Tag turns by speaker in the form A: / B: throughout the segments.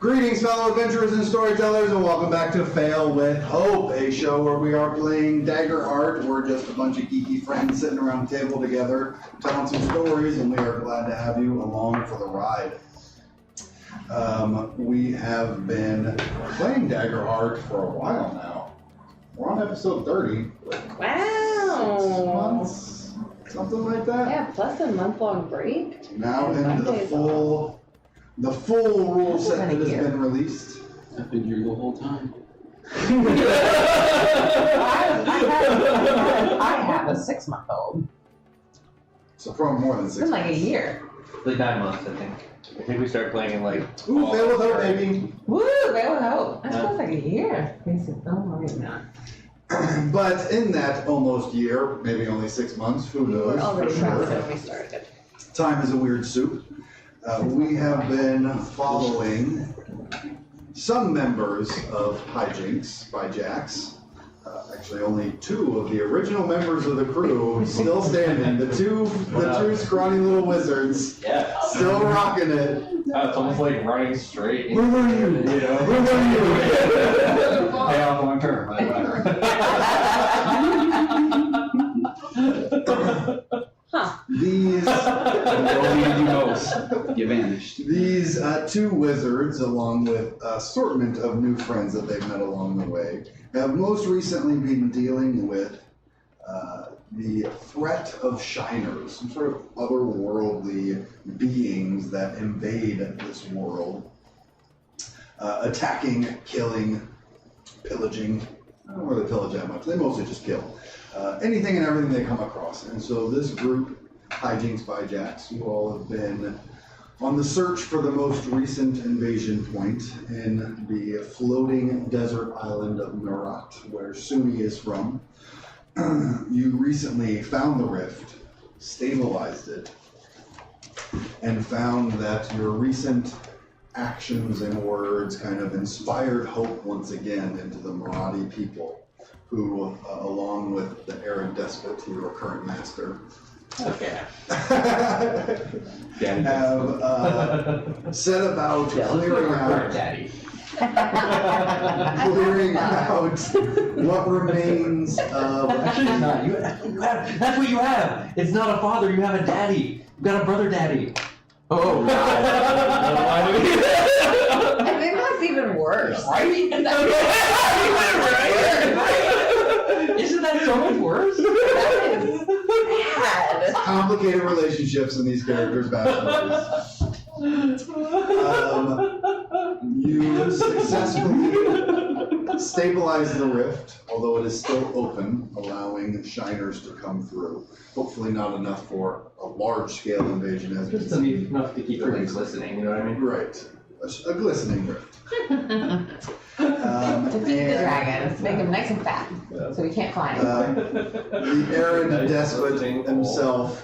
A: Greetings, fellow adventurers and storytellers, and welcome back to Fail with Hope, a show where we are playing Daggerheart. We're just a bunch of geeky friends sitting around a table together, telling some stories, and we are glad to have you along for the ride. We have been playing Daggerheart for a while now. We're on episode 30.
B: Wow!
A: 6 months, something like that.
B: Yeah, plus a month-long break.
A: Now into the full rule set that has been released.
C: I've been here the whole time.
D: I have a 6-month-old.
A: So probably more than 6
D: It's been like a
A: months.
D: year.
C: Like 9 months, I think.
E: I think we started playing in like.
A: Ooh, Fail with Hope, baby.
D: Woo, they would hope. That feels like a year. Basically. Oh my god.
A: But in that almost year, maybe only 6 months, who knows?
B: We're already
A: for
B: past
A: sure.
B: when we started.
A: Time is a weird soup. We have been following some members of Hijinks by Jax. Actually, only 2 of the original members of the crew still standing. The two scrawny little wizards,
E: Yeah.
A: still rocking it.
E: It's almost like running straight.
A: Where were you?
E: You know?
A: Where were you?
E: Pay off long term, but whatever.
A: These
C: You vanished.
A: These 2 wizards, along with an assortment of new friends that they've met along the way, have most recently been dealing with the threat of shiners, some sort of otherworldly beings that invade this world, attacking, killing, pillaging. I don't really pillage that much. They mostly just kill. Anything and everything they come across. And so this group, Hijinks by Jax, you all have been on the search for the most recent invasion point in the floating desert island of Myr'Ahti, where C1E is from. You recently found the rift, stabilized it, and found that your recent actions and words kind of inspired hope once again into the Myr'Ahti people, who, along with the Arid Despot, your current master,
E: Okay.
A: have set about clearing out
C: Daddy.
A: what remains of.
C: Actually, it's not. That's what you have. It's not a father. You have a daddy. You got a brother daddy. Oh,
B: I think that's even worse.
C: right? Isn't that so much worse?
B: That is bad.
A: Complicated relationships in these characters' backstories. You successfully stabilized the rift, although it is still open, allowing shiners to come through. Hopefully not enough for a large-scale invasion as
E: Just
A: we've
E: enough to keep everything glistening, you know what I mean?
A: Right. A glistening rift.
B: To feed the dragons, make them nice and fat, so we can't climb.
A: The Arid Despot himself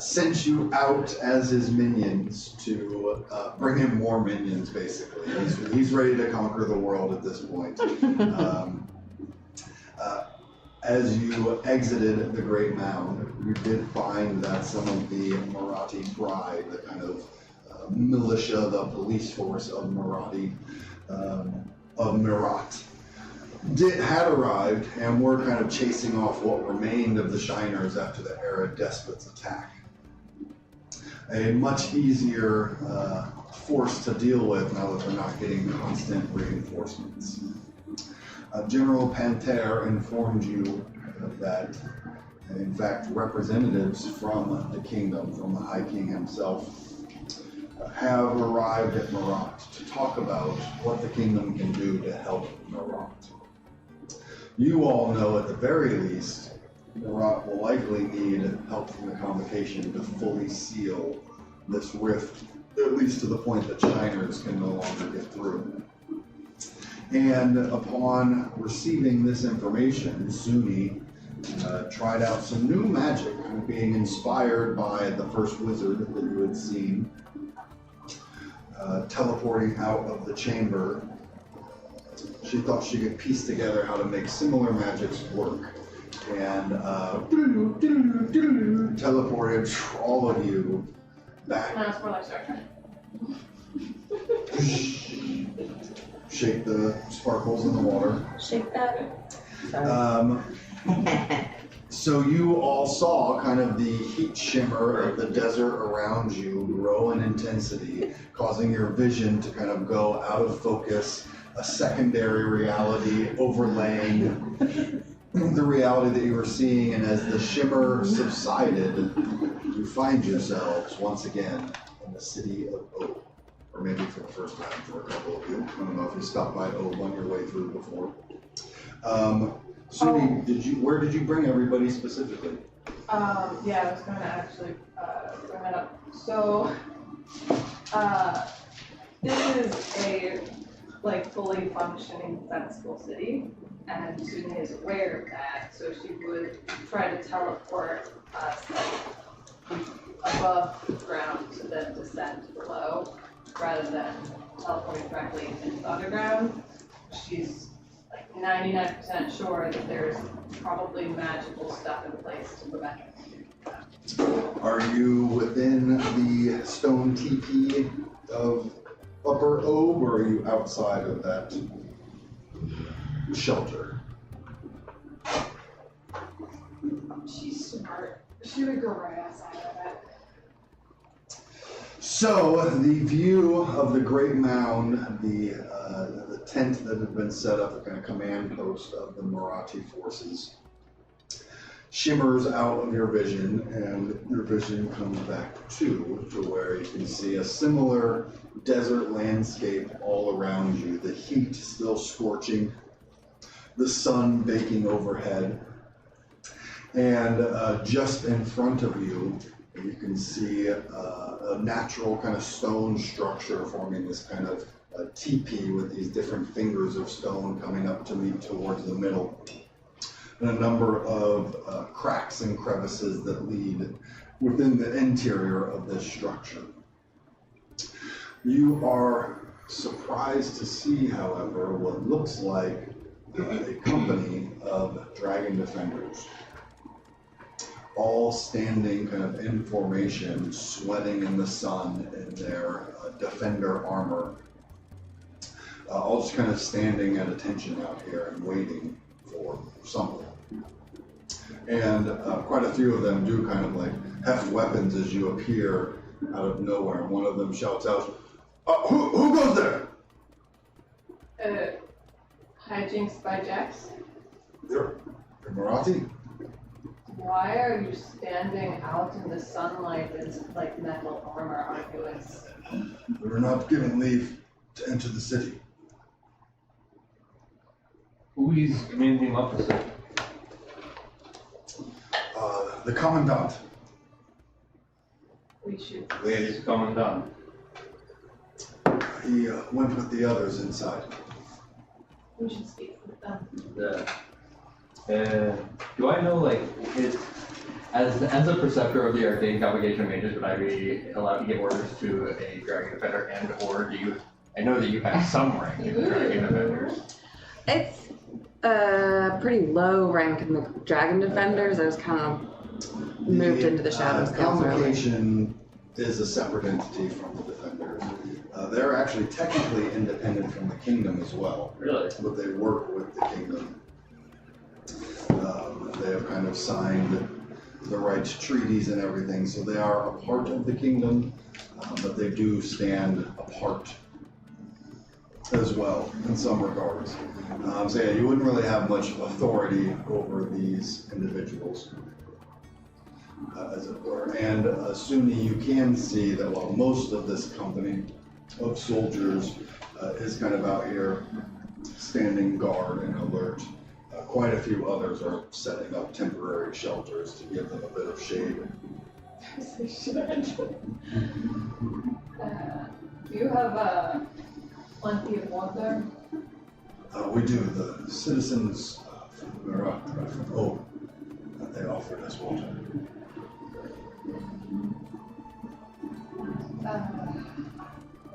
A: sent you out as his minions to bring him more minions, basically. He's ready to conquer the world at this point. As you exited the Great Mound, you did find that some of the Myr'Ahti Pride, the kind of militia, the police force of Myr'Ahti, of Myr'Ahti, had arrived and were kind of chasing off what remained of the Shiners after the Arid Despot's attack. A much easier force to deal with now that they're not getting constant reinforcements. General Panther informed you that, in fact, representatives from the kingdom, from the High King himself, have arrived at Myr'Ahti to talk about what the kingdom can do to help Myr'Ahti. You all know, at the very least, Myr'Ahti will likely need help from the Convocation to fully seal this rift, at least to the point that Shiners can no longer get through. And upon receiving this information, C1E tried out some new magic, being inspired by the first wizard that you had seen, teleporting out of the chamber. She thought she could piece together how to make similar magics work, and teleported all of you back. shake the sparkles in the water.
B: Shake that.
A: So you all saw kind of the heat shimmer of the desert around you grow in intensity, causing your vision to kind of go out of focus, a secondary reality overlaying the reality that you were seeing, and as the shimmer subsided, you find yourselves once again in the city of O. Or maybe for the first time for a couple of you. I don't know if you stopped by O on your way through before. Suni, where did you bring everybody specifically?
F: Yeah, I was going to actually bring that up. So, this is a fully functioning sensible city, and Suni is aware of that. So she would try to teleport us above ground to then descend below, rather than teleporting directly into the underground. She's 99% sure that there's probably magical stuff in place to prevent it.
A: Are you within the stone teepee of Upper Obe, or are you outside of that shelter?
F: She's smart. She would go right outside of it.
A: So the view of the Great Mound, the tent that had been set up, the kind of command post of the Myr'Ahti forces, shimmers out of your vision, and your vision comes back to where you can see a similar desert landscape all around you. The heat still scorching, the sun baking overhead, and just in front of you, you can see a natural kind of stone structure forming this kind of teepee with these different fingers of stone coming up to meet towards the middle, and a number of cracks and crevices that lead within the interior of this structure. You are surprised to see, however, what looks like a company of dragon defenders, all standing kind of in formation, sweating in the sun in their defender armor, all just kind of standing at attention out here and waiting for something. And quite a few of them do kind of heft weapons as you appear out of nowhere. And one of them shouts out, who goes there?
F: Hijinks by Jax.
A: You're Myr'Ahti?
F: Why are you standing out in the sunlight in metal armor, aren't you?
A: We were not given leave to enter the city.
C: Who is commanding officer?
A: The commandant.
F: We should.
C: Ladies commandant.
A: He went with the others inside.
F: We should speak with them.
C: Do I know, as a preceptor of the Arcane Congregation of Mages, would I be allowed to give orders to a Dragon Defender, and or do you, I know that you have some rank in Dragon Defenders.
B: It's pretty low rank in the Dragon Defenders. I was kind of moved into the shadows.
A: Convocation is a separate entity from the Defenders. They're actually technically independent from the Kingdom as well.
C: Really?
A: But they work with the Kingdom. They have kind of signed the right treaties and everything, so they are a part of the Kingdom, but they do stand apart as well in some regards. So yeah, you wouldn't really have much authority over these individuals, as it were. And Suni, you can see that while most of this company of soldiers is kind of out here standing guard and alert, quite a few others are setting up temporary shelters to give them a bit of shade.
F: Do you have plenty of water?
A: We do. The citizens from Obe, they offered us water.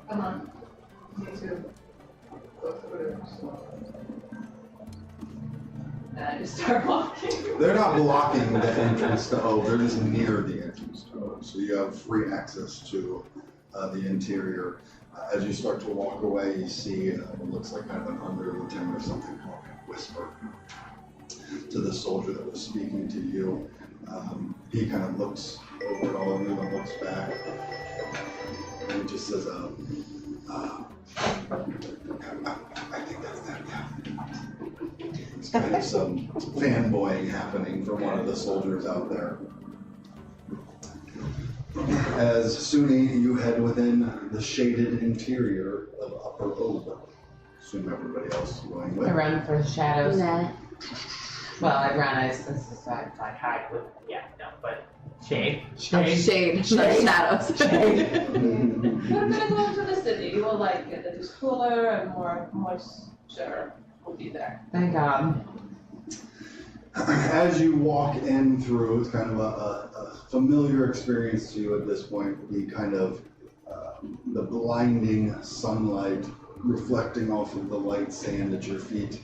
F: Come on. Me too. Go through. And I just start walking.
A: They're not blocking the entrance to Obe, they're just near the entrance to Obe. So you have free access to the interior. As you start to walk away, you see what looks like kind of an under-lieutenant or something kind of whisper to the soldier that was speaking to you. He kind of looks over at all of you and looks back, and he just says, I think that's that, yeah. It's kind of some fanboying happening from one of the soldiers out there. As Suni, you head within the shaded interior of Upper Obe. Assume everybody else is going with.
D: I run for the shadows.
B: Nah.
D: Well, I run as I hide with, but shade.
B: Shade, not shadows.
F: You're gonna go into the city, you will like it. It is cooler and more moisture will be there.
D: Thank God.
A: As you walk in through, it's kind of a familiar experience to you at this point, the kind of the blinding sunlight reflecting off of the light sand at your feet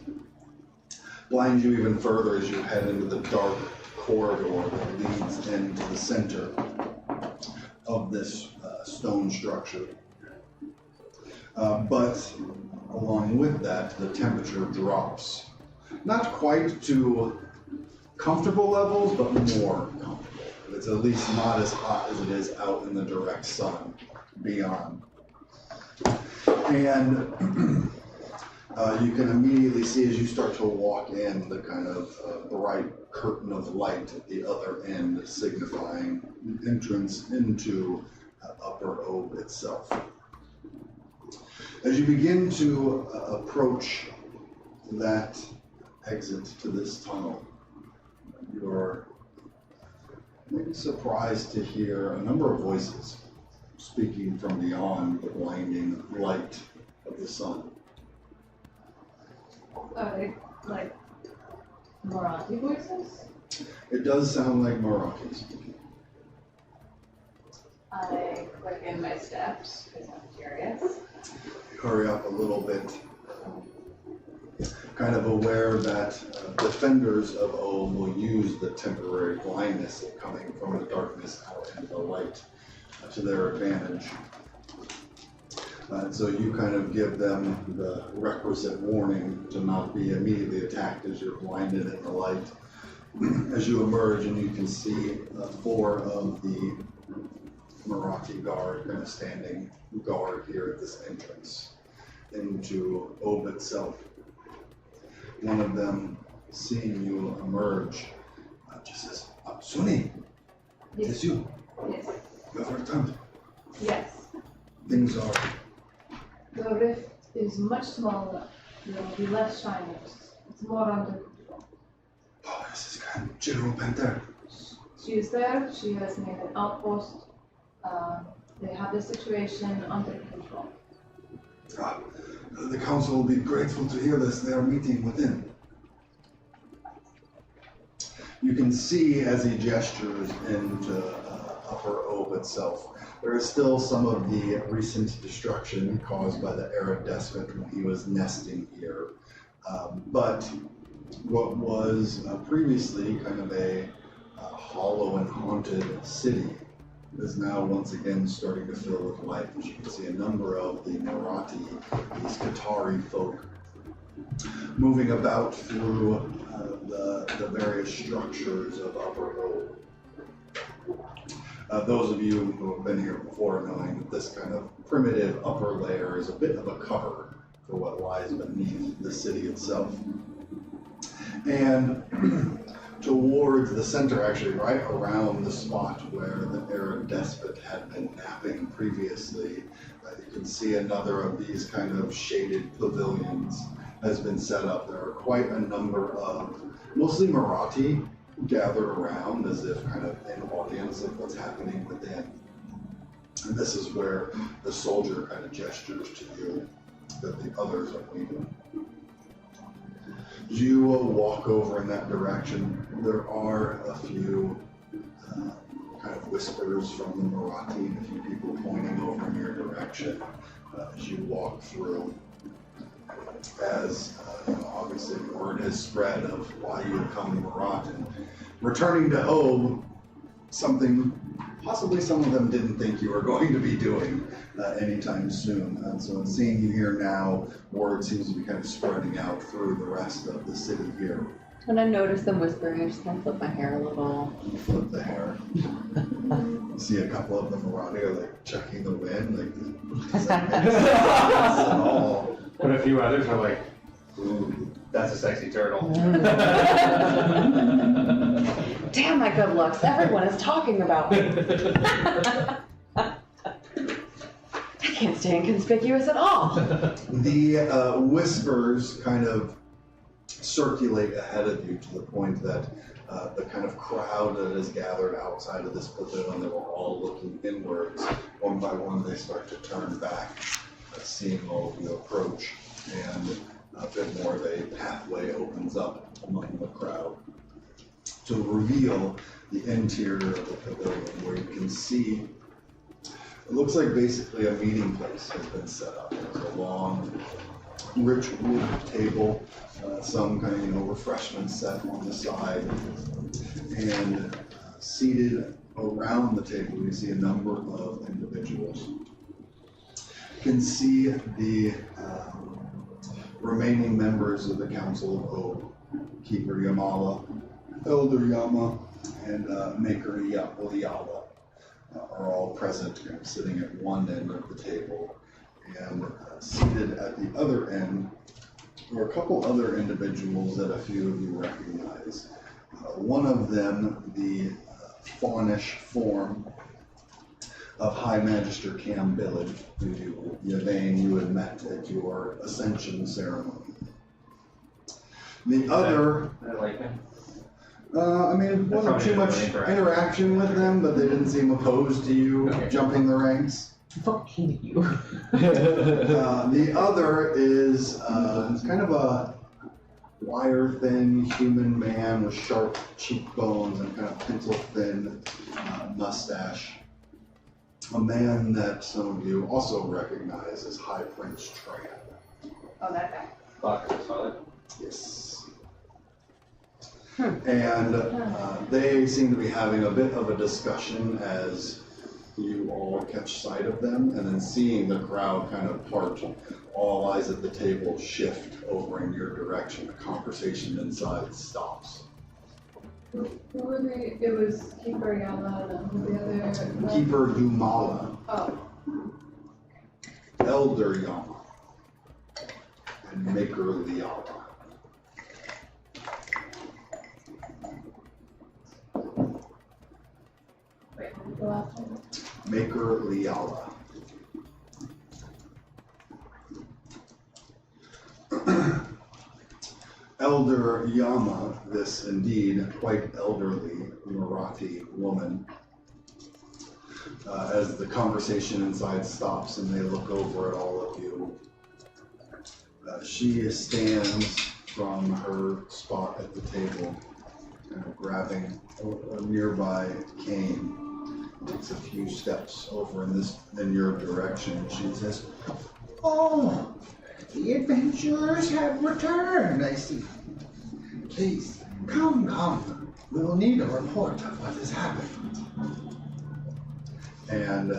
A: blinds you even further as you head into the dark corridor that leads into the center of this stone structure. But along with that, the temperature drops. Not quite to comfortable levels, but more comfortable. It's at least not as hot as it is out in the direct sun beyond. And you can immediately see as you start to walk in the kind of bright curtain of light at the other end, signifying the entrance into Upper Obe itself. As you begin to approach that exit to this tunnel, you're maybe surprised to hear a number of voices speaking from beyond the blinding light of the sun.
F: Are they like Myr'Ahti voices?
A: It does sound like Myr'Ahti speaking.
F: I quicken my steps because I'm curious.
A: Hurry up a little bit, kind of aware that defenders of Obe will use the temporary blindness of coming from the darkness out into the light to their advantage. So you kind of give them the requisite warning to not be immediately attacked as you're blinded in the light. As you emerge and you can see 4 of the Myr'Ahti guard kind of standing guard here at this entrance into Obe itself. One of them, seeing you emerge, just says, Suni,
F: Yes.
A: it's you.
F: Yes.
A: You have returned.
F: Yes.
A: Things are
F: The rift is much smaller. There will be less shiners. It's more under control.
A: Oh, this is kind of General Panther.
F: She is there. She has made an outpost. They have the situation under control.
A: The council will be grateful to hear this. They are meeting within. You can see as he gestures into Upper Obe itself, there is still some of the recent destruction caused by the Arab despot when he was nesting here. But what was previously kind of a hollow and haunted city is now once again starting to fill with life. As you can see, a number of the Myr'Ahti, these Qatari folk, moving about through the various structures of Upper Obe. Those of you who have been here before knowing that this kind of primitive upper layer is a bit of a cover for what lies beneath the city itself. And towards the center, actually right around the spot where the Arab despot had been napping previously, you can see another of these kind of shaded pavilions has been set up. There are quite a number of mostly Myr'Ahti gathered around as if kind of in audience of what's happening within. And this is where the soldier kind of gestures to you that the others are leaving. You will walk over in that direction. There are a few kind of whispers from the Myr'Ahti and a few people pointing over in your direction as you walk through. As obviously word has spread of why you had come to Myr'Ahti. Returning to Obe, something possibly some of them didn't think you were going to be doing anytime soon. And so in seeing you here now, word seems to be kind of spreading out through the rest of the city here.
B: When I notice them whispering, I just kind of flip my hair a little.
A: You flip the hair. You see a couple of them around here, like checking the wind, like does that make sense at all?
C: But a few others are like,
A: Ooh.
C: that's a sexy turtle.
B: Damn my good looks, everyone is talking about me. I can't stay inconspicuous at all.
A: The whispers kind of circulate ahead of you to the point that the kind of crowd that is gathered outside of this pavilion, they were all looking inwards. One by one, they start to turn back, seeing all of you approach, and a bit more of a pathway opens up among the crowd to reveal the interior of the pavilion, where you can see it looks like basically a meeting place has been set up. There's a long, rich wood table, some kind of refreshments set on the side, and seated around the table you see a number of individuals. You can see the remaining members of the Council of Oak, Keeper Yamala, Elder Yama, and Maker Yala are all present, kind of sitting at one end of the table, and seated at the other end are a couple other individuals that a few of you recognize. One of them, the faunish form of High Magister Cam Billage, who Yvain you had met at your ascension ceremony. The other,
C: I like him.
A: I mean, it wasn't too much interaction with them, but they didn't seem opposed to you jumping the ranks.
D: Fucking you.
A: The other is kind of a wire-thin human man with sharp cheekbones and kind of pencil-thin mustache. A man that some of you also recognize as High Prince Tran.
F: Oh, that guy.
C: Fuck, I saw it.
A: Yes. And they seem to be having a bit of a discussion as you all catch sight of them, and then seeing the crowd kind of part, all eyes at the table shift over in your direction. The conversation inside stops.
F: Who were they? It was Keeper Yama and who the other?
A: Keeper Yumala,
F: Oh,
A: Elder Yama, and Maker Liala.
F: wait, what was the last one?
A: Maker Liala. Elder Yama, this indeed quite elderly Myr'Ahti woman, as the conversation inside stops and they look over at all of you, she stands from her spot at the table, kind of grabbing a nearby cane, takes a few steps over in your direction. She says, "Oh, the adventurers have returned, I see. Please, come. We will need a report of what has happened." And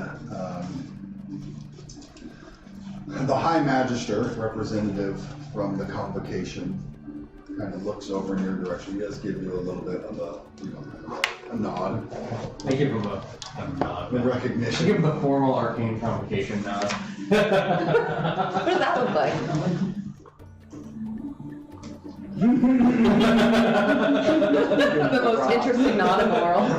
A: the High Magister, representative from the convocation, kind of looks over in your direction. He does give you a little bit of a nod.
C: I give him a nod.
A: The
C: I
A: recognition.
C: give him a formal arcane convocation nod.
B: What does that look like? The most interesting nod in the world.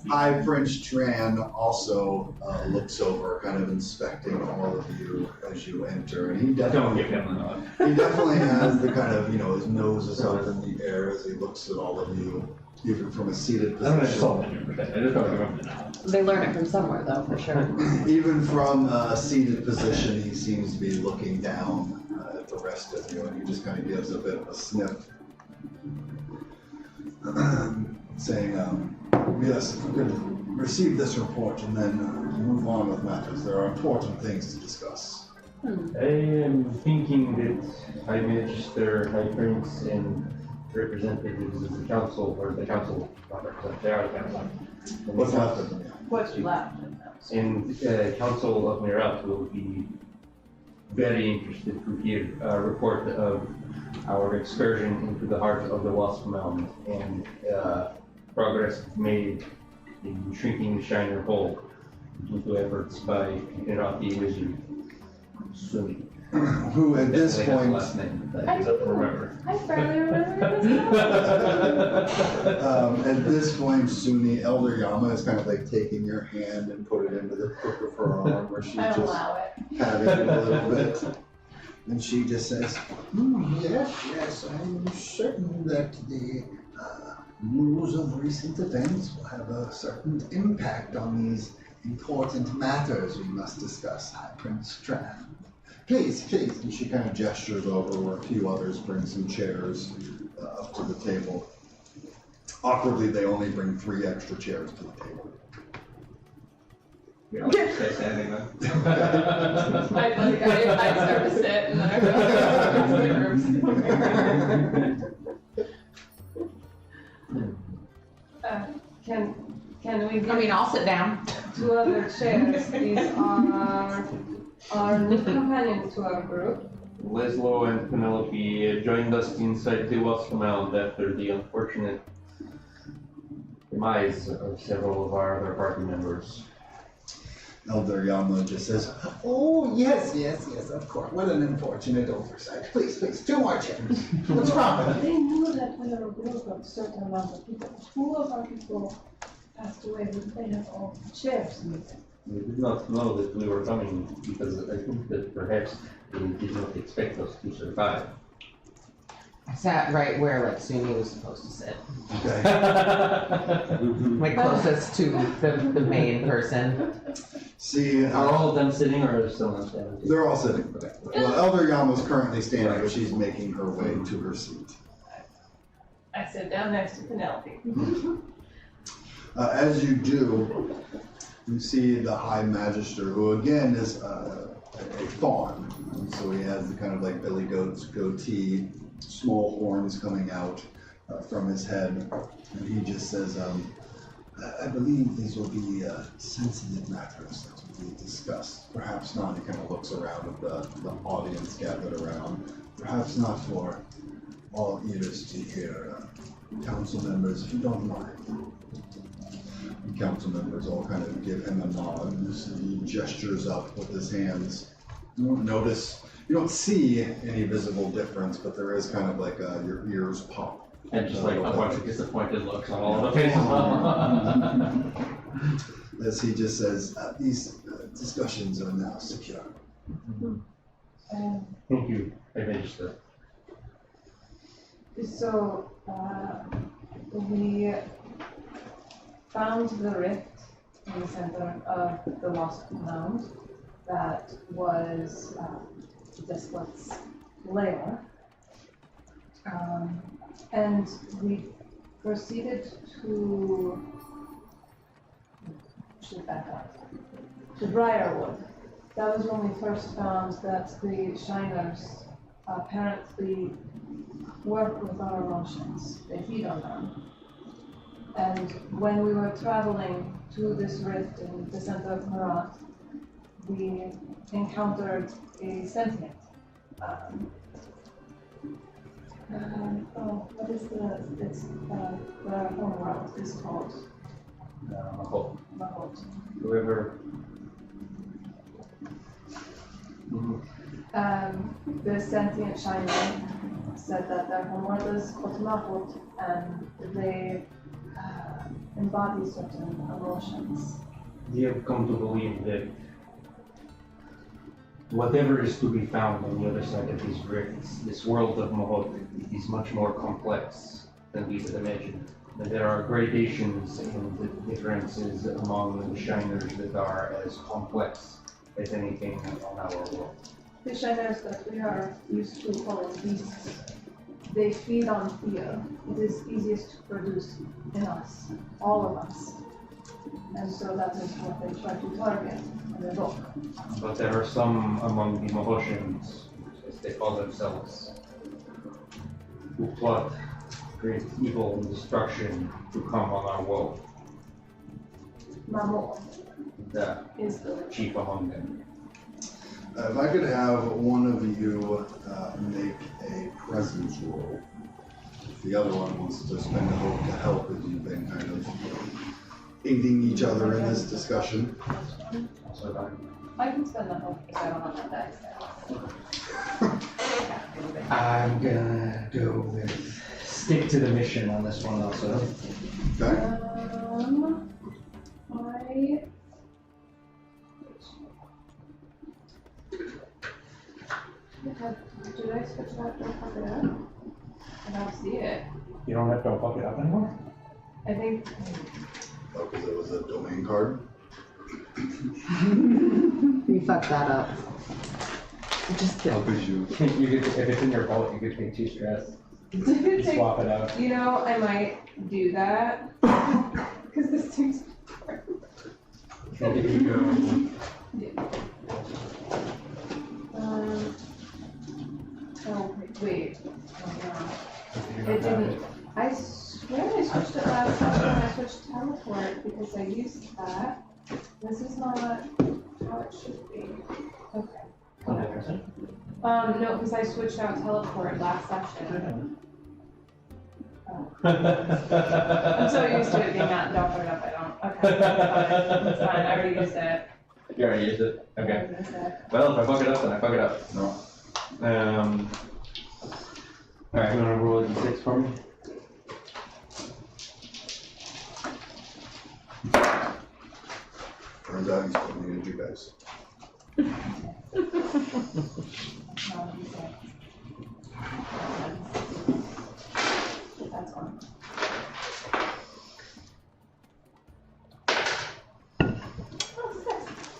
A: High Prince Tran also looks over, kind of inspecting all of you as you enter, and he
C: Don't
A: definitely,
C: give him a nod.
A: he definitely has the kind of, his nose is up in the air as he looks at all of you, even from a seated
C: I don't insult
A: position.
C: him, I just don't give him the nod.
B: They learn it from somewhere, though, for sure.
A: Even from a seated position, he seems to be looking down at the rest of you, and he just kind of gives a bit of a sniff, saying, "Yes, if we could receive this report and then move on with matters. There are important things to discuss."
G: I am thinking that High Magister, High Prince, and representatives of the council, or the council, not represent, they are the council. And
A: What's
G: the
A: left
G: council-
A: of them?
F: What's left?
G: And council of Myr'Ahti will be very interested to hear a report of our excursion into the heart of the Wasp Mound and progress made in shrinking the Shiner hole due to efforts by Myr'Ahti wizard C1E30.
A: Who at this
G: They have the
A: point,
G: last name, but I don't remember.
F: I barely remember this.
A: at this point, Suni, Elder Yama is kind of like taking your hand and put it into the crook of her arm where she's
F: I
A: just
F: allow it.
A: patting it a little bit. And she just says, yes, I'm certain that the news of recent events will have a certain impact on these important matters we must discuss, High Prince Tran. Please, please. And she kind of gestures over where a few others bring some chairs up to the table. Awkwardly, they only bring 3 extra chairs to the table.
C: We don't stay standing then.
F: I start to sit and then I go. Can we
D: I mean,
F: get
D: I'll sit down.
F: 2 other chairs? These are our new companions to our group.
G: Leslo and Penelope joined us inside the Wasp Mound after the unfortunate demise of several of our other party members.
A: Elder Yama just says, oh, yes, of course. What an unfortunate oversight. Please, 2 more chairs. What's wrong with you?
H: They knew that we are a group of a certain amount of people. 2 of our people passed away, but they have all chairs needed.
G: We did not know that we were coming because I think that perhaps they did not expect us to survive.
D: I sat right where like C1E was supposed to sit.
A: Okay.
D: Like closest to the main person.
A: See,
G: Are all of them sitting or are they still not standing?
A: they're all sitting. Well, Elder Yama's currently standing, but she's making her way to her seat.
F: I sit down next to Penelope.
A: As you do, you see the High Magister, who again is a fawn. And so he has the kind of like Billy Goat's goatee, small horns coming out from his head. And he just says, I believe these will be sensitive matters that will be discussed. Perhaps not. He kind of looks around at the audience gathered around. Perhaps not for all ears to hear. Council members, if you don't mind. The council members all kind of give him a nod. He gestures up with his hands. You don't notice, you don't see any visible difference, but there is kind of like your ears pop.
C: And just like a bunch of disappointed looks on all of the faces.
A: As he just says, these discussions are now secure.
G: Thank you, I registered.
F: So, we found the rift in the center of the Wasp Mound that was Despots' lair. And we proceeded to Briarwood. That was when we first found that the Shiners apparently work with our emotions. They feed on them. And when we were traveling to this rift in the center of Myr'Ahti, we encountered a sentient. What is the homeworld is called? Mahot.
G: Whoever.
F: The sentient Shiner said that their homeworld is called Mahot, and they embody certain emotions.
G: We have come to believe that whatever is to be found on the other side of these rifts, this world of Mahot, is much more complex than we could imagine. And there are gradations in the differences among the Shiners that are as complex as anything on our world.
F: The Shiners that we are used to calling beasts, they feed on fear. It is easiest to produce in us, all of us. And so that is what they try to target and evoke.
G: But there are some among the Mahoshans, as they call themselves, who plot great evil and destruction to come on our world.
H: Mamo
G: The
H: is the
G: chief among them.
A: If I could have one of you make a presence roll. If the other one wants to spend a hope to help, as you've been kind of aiding each other in this discussion.
F: I can spend the hope because I don't have that dice.
E: I'm gonna go with stick to the mission on this one also.
A: Okay?
H: Did I switch that? Don't fuck it up.
F: I don't see it.
E: You don't have to fuck it up anymore?
F: I think,
A: Oh, because it was a domain card?
B: You fucked that up. Just kidding.
A: Because you.
E: You could, if it's in your vault, you could take 2 stress.
F: Take-
E: Swap it out.
F: you know, I might do that. Because this thing's.
G: If you go,
F: Oh, wait. Oh,
E: You
F: no.
E: don't
F: It
E: have
F: didn't. I swear I switched it last time when I switched teleport because I used that. This is not how it should be. Okay. Whatever. No, because I switched out teleport last session. Oh. I'm so used to it being out. Don't put it up. I don't. Okay. Fine. It's fine. I already used it.
C: You already used it?
F: I
C: Okay.
F: already used it.
C: Well, if I fuck it up, then I fuck it up.
A: No.
G: Alright, you wanna roll a d6 for me?
A: Turns out he's putting it you guys.
F: No, you said. That's one.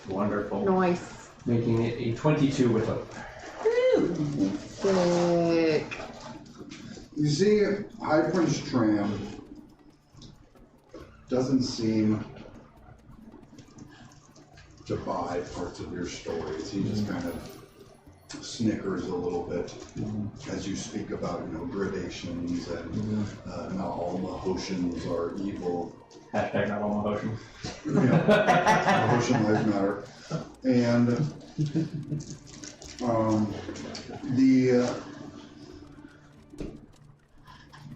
C: Wonderful.
B: Nice.
G: Making it a 22 with a.
B: Sick.
A: You see, High Prince Tram doesn't seem to buy parts of your stories. He just kind of snickers a little bit as you speak about, gradations and not all Mahoshans are evil.
C: Hashtag not all Mahoshans.
A: Mahoshan lives matter. And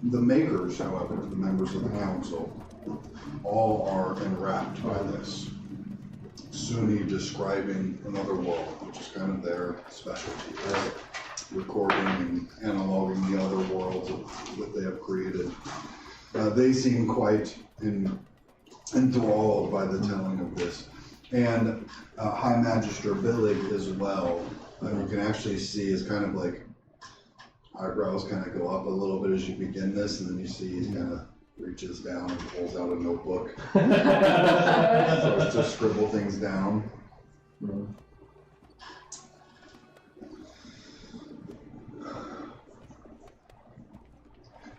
A: the makers, however, the members of the council, all are enwrapped by this. Suni describing another world, which is kind of their specialty. Recording and analoging the other worlds of what they have created. They seem quite enthralled by the telling of this. And High Magister Billig as well, you can actually see his kind of like eyebrows kind of go up a little bit as you begin this, and then you see he kind of reaches down and pulls out a notebook. Starts to scribble things down.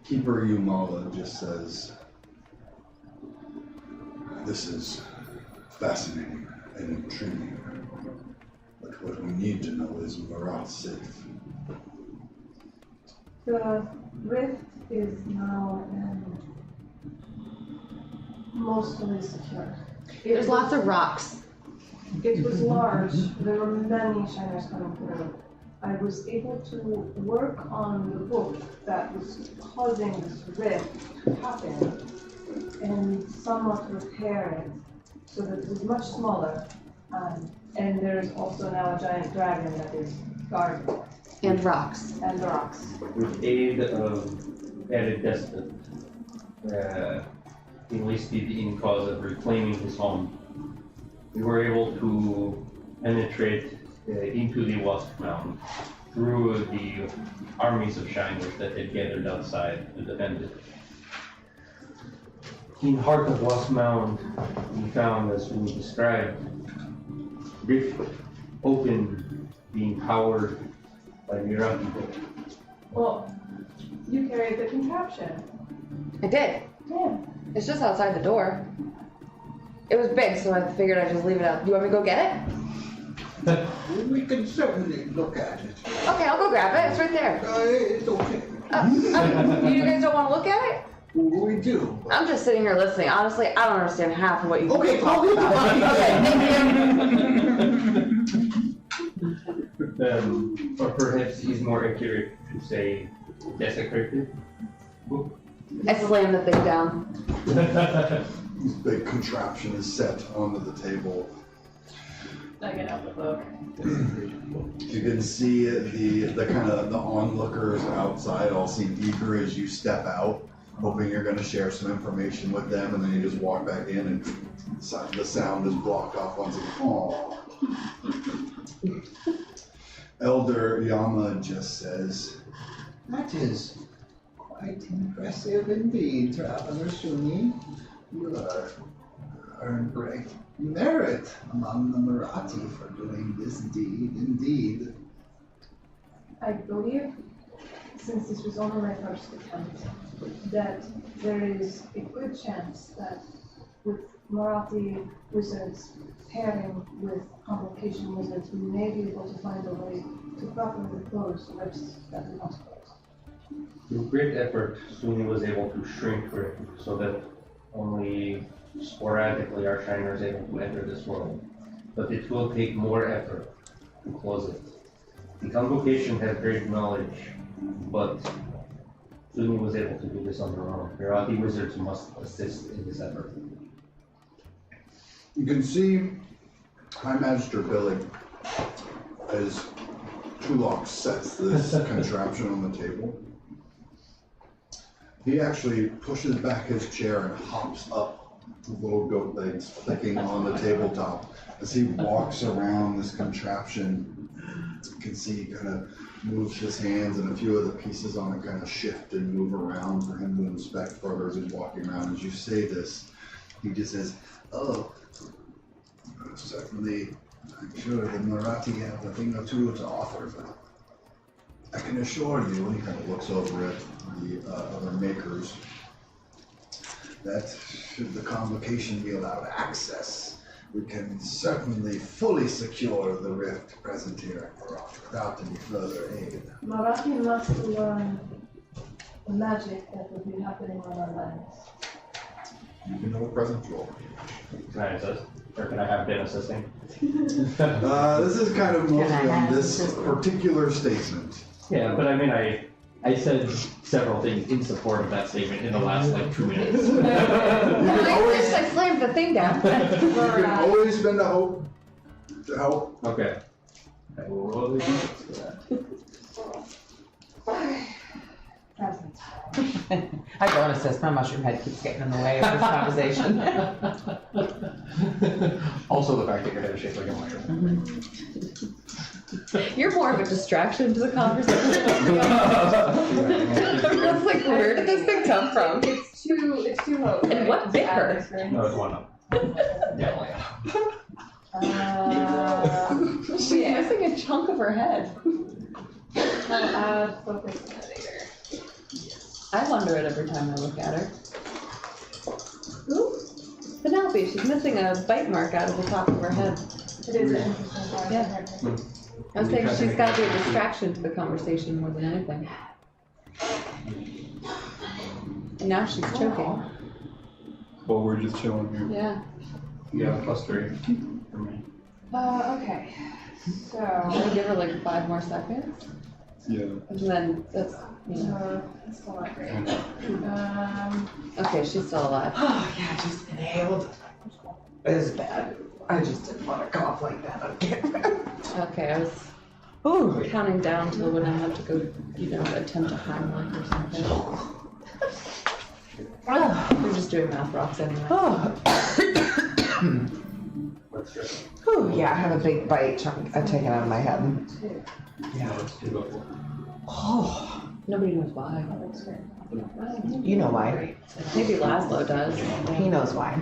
A: Keeper Yumala just says, "This is fascinating and intriguing, but what we need to know is Myr'Ahti safe."
H: The rift is now mostly secure.
B: There's lots of rocks.
H: It was large. There were many shiners coming through. I was able to work on the book that was causing this rift to happen and somewhat repair it so that it was much smaller. And there's also now a giant dragon that is guarding it.
B: And rocks.
H: And rocks.
G: With aid of added despot, enlisted in cause of reclaiming his home, we were able to penetrate into the Wasp Mound through the armies of shiners that had gathered outside to defend it. In the heart of Wasp Mound, we found, as we described, rift open, being powered by Myr'Ahti.
F: Well, you carried the contraption.
B: I did.
F: Yeah.
B: It's just outside the door. It was big, so I figured I'd just leave it out. You want me to go get it?
I: We can certainly look at it.
B: Okay, I'll go grab it. It's right there.
I: It's okay.
B: You guys don't want to look at it?
A: We do.
B: I'm just sitting here listening. Honestly, I don't understand half of what you
A: Okay,
B: talk
A: okay,
B: about.
A: fine.
B: Okay, thank
G: Or perhaps he's more accurate to say desecrated.
B: you. I slammed the thing down.
A: This big contraption is set onto the table.
F: I get out the book.
A: You can see the kind of the onlookers outside all seem eager as you step out, hoping you're going to share some information with them, and then you just walk back in and the sound is blocked off once again. Aww. Elder Yama just says,
I: That is quite impressive indeed, Traveler Shuni. You earned great merit among the Myr'Ahti for doing this deed, indeed.
H: I believe, since this was only my first attempt, that there is a good chance that with Myr'Ahti wizards pairing with convocation wizards, we may be able to find a way to properly close the rifts that we must close.
G: Through great effort, Suni was able to shrink it so that only sporadically our shiner is able to enter this world. But it will take more effort to close it. The convocation has great knowledge, but Suni was able to do this on her own. Myr'Ahti wizards must assist in this effort.
A: you can see High Magister Billy as Tulok sets this contraption on the table. He actually pushes back his chair and hops up, with little goat legs flicking on the tabletop. As he walks around this contraption, you can see he kind of moves his hands, and a few of the pieces on it kind of shift and move around for him to inspect further as he's walking around. As you say this, he just says, "Oh, certainly, I'm sure the Myr'Ahti have a thing or two to offer, but I can assure you," and he kind of looks over at the other makers, that should the convocation be allowed access, we can certainly fully secure the rift present here at Myr'Ahti without any further aid.
H: Myr'Ahti must learn the magic that will be happening on our lands.
A: You can know a present roll.
G: Can I assist? Or can I have been assisting?
A: This is kind of mostly
B: Can I
A: on
B: have
A: this
B: this?
A: particular statement.
C: Yeah, but I mean, I said several things in support of that statement in the last like 2 minutes.
B: I slammed the thing down.
A: You can always spend a hope to help.
C: Okay. I will roll the dice for that.
D: I go and assist, my mushroom head keeps getting in the way of this conversation.
C: Also the fact that your head is shaped like a mushroom.
B: You're more of a distraction to the conversation. That's like, where did this thing come from?
F: It's too low.
B: And what bit her?
C: No, it's one up. Definitely.
B: She's missing a chunk of her head.
F: Focus later.
B: I wonder it every time I look at her. Ooh, Penelope, she's missing a bite mark out of the top of her head.
H: It is an interesting part.
B: Yeah. I was thinking she's got to be a distraction to the conversation more than anything. And now she's choking.
J: Well, we're just chilling here.
B: Yeah.
C: You have a +3 for me.
F: Okay.
B: Should I give her like 5 more seconds?
J: Yeah.
B: And then that's, you know.
F: That's still not great.
B: Okay, she's still alive.
D: Oh, yeah, just inhaled. It is bad. I just didn't want to cough like that on camera.
B: Okay, I was counting down till when I have to go, you know, attempt a Heimlich or something. We're just doing math rocks anyway.
D: Oh, yeah, I have a big bite chunk taken out of my head.
G: Yeah, let's do it.
D: Oh,
B: Nobody knows why.
D: you know why.
B: Maybe Laszlo does.
D: He knows why.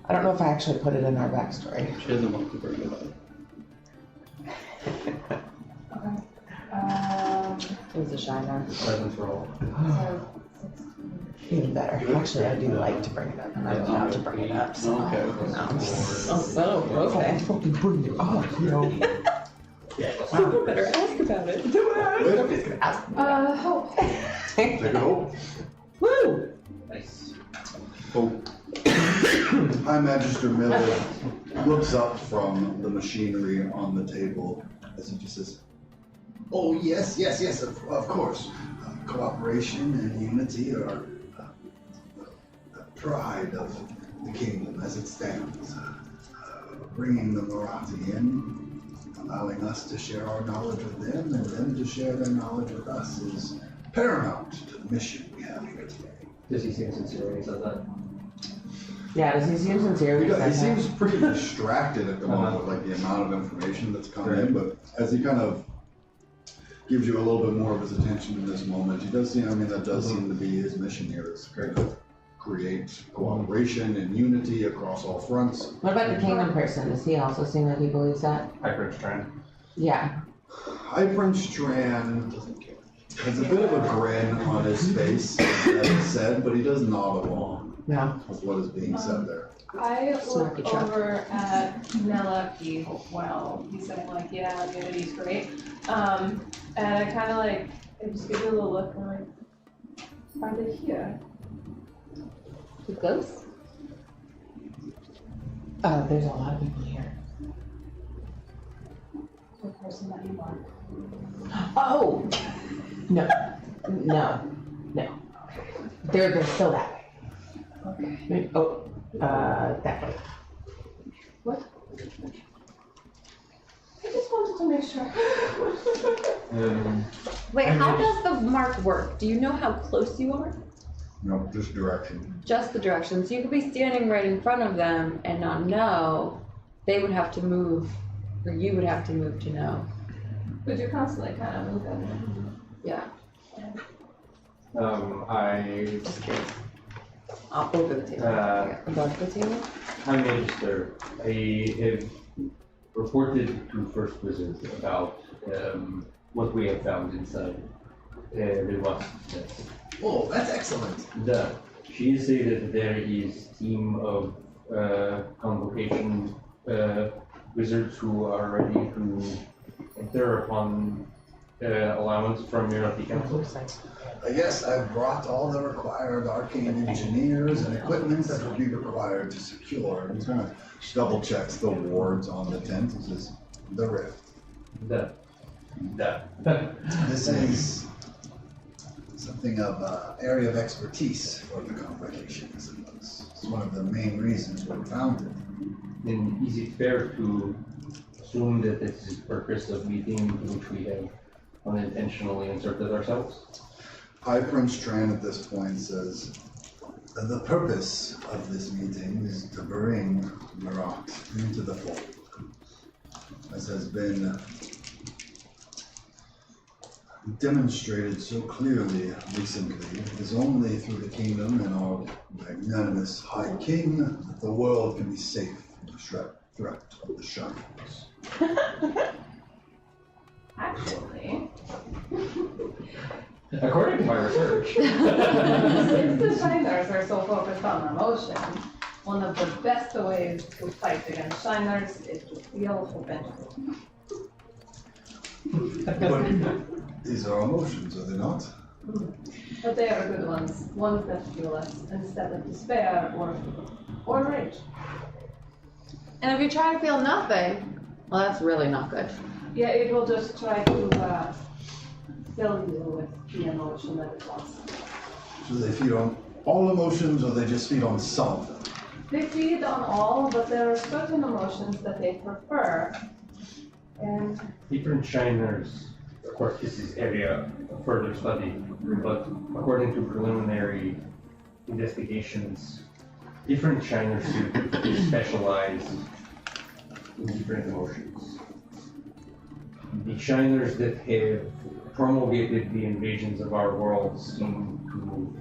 D: I don't know if I actually put it in our backstory.
J: She doesn't want to bring it up.
B: It was a shiner.
C: Presence roll.
D: Even better. Actually, I do like to bring it up, and I love not to bring it up. So.
J: Okay.
D: No.
B: Oh, so, okay.
D: Fucking bring it up, you know.
B: You better ask about it.
D: Nobody's gonna ask me that.
F: Hope.
A: Take a hope.
D: Woo! Nice.
A: Hope. High Magister Miller looks up from the machinery on the table as he just says, "Oh, yes, of course. Cooperation and unity are the pride of the kingdom as it stands. Bringing the Myr'Ahti in, allowing us to share our knowledge with them and them to share their knowledge with us is paramount to the mission we have here today."
G: Does he seem sincere when he says that?
D: Yeah, does he seem sincere?
A: He seems pretty distracted at the moment with like the amount of information that's come in, but as he kind of gives you a little bit more of his attention in this moment, he does seem, I mean, that does seem to be his mission here, is kind of create cooperation and unity across all fronts.
D: What about the kingdom person? Does he also seem like he believes that?
C: Hyper Strand.
D: Yeah.
A: High Prince Strand has a bit of a grin on his face, as he said, but he does nod along
D: No.
A: with what is being said there.
F: I
B: Snarky
F: look
B: truck.
F: over at Myr'Ahti while he's saying like, yeah, unity's great. And I kind of like, I just give you a little look and I'm like, are they here?
B: The ghosts?
D: Oh, there's a lot of people here.
F: The person that you want.
D: Oh! No. No. No. They're still that way.
F: Okay.
D: Oh, that way.
F: What? I just wanted to make sure.
B: Wait, how does the mark work? Do you know how close you are?
A: No, just direction.
B: Just the direction. So you could be standing right in front of them and not know. They would have to move, or you would have to move to know.
F: But you're constantly kind of moving.
B: Yeah.
C: I
B: Just curious. Over the table.
C: Uh,
B: Above the table?
G: High Magister, I have reported to First Wizard about what we have found inside the Wasp nest.
I: Oh, that's excellent.
G: She said that there is team of convocation wizards who are ready to enter upon allowance from Myr'Ahti Council.
I: Yes, I've brought all the required arcane engineers and equipment that would be required to secure.
A: He kind of double checks the wards on the tent and says, "The rift." This is something of an area of expertise for the convocation, I suppose. It's one of the main reasons we were founded.
G: Then is it fair to assume that this is the purpose of meeting in which we have unintentionally inserted ourselves?
A: High Prince Strand at this point says, "The purpose of this meeting is to bring Myr'Ahti into the fold. As has been demonstrated so clearly recently, it is only through the kingdom and our magnanimous High King that the world can be safe from the threat of the Shiners."
F: Actually,
C: according to my research.
F: since the Shiners are so focused on emotion, one of the best ways to fight against Shiners is to feel vengeful.
A: These are emotions, are they not?
F: But they are good ones that fuel us instead of despair or rage.
B: And if you try to feel nothing, well, that's really not good.
F: Yeah, it will just try to fill you with the emotion that it wants.
A: So they feed on all emotions, or they just feed on some of them?
F: They feed on all, but there are certain emotions that they prefer. And
G: Different Shiners, of course, this is area of further study, but according to preliminary investigations, different Shiners seem to specialize in different emotions. The Shiners that have promulgated the invasions of our world seem to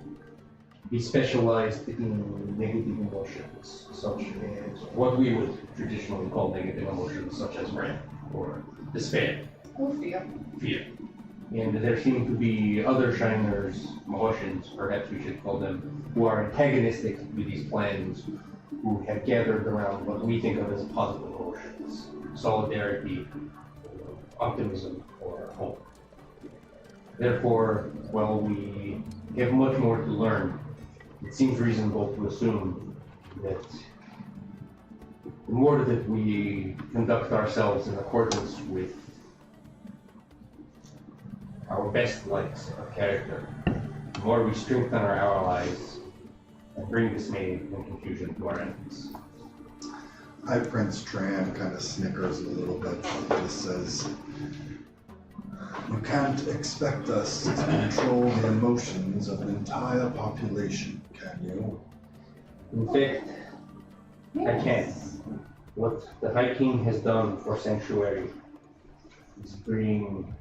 G: be specialized in negative emotions, such as what we would traditionally call negative emotions, such as wrath or despair,
F: who fear.
G: fear. And there seem to be other Shiners, Mahoshians, perhaps we should call them, who are antagonistic with these plans, who have gathered around what we think of as positive emotions, solidarity, optimism or hope. Therefore, while we have much more to learn, it seems reasonable to assume that the more that we conduct ourselves in accordance with our best lights of character, the more we strengthen our allies and bring dismay and confusion to our enemies.
A: High Prince Tran kind of snickers a little bit. He just says, "You can't expect us to control the emotions of an entire population, can you?"
G: In fact, I can. What the High King has done for Sanctuary is bring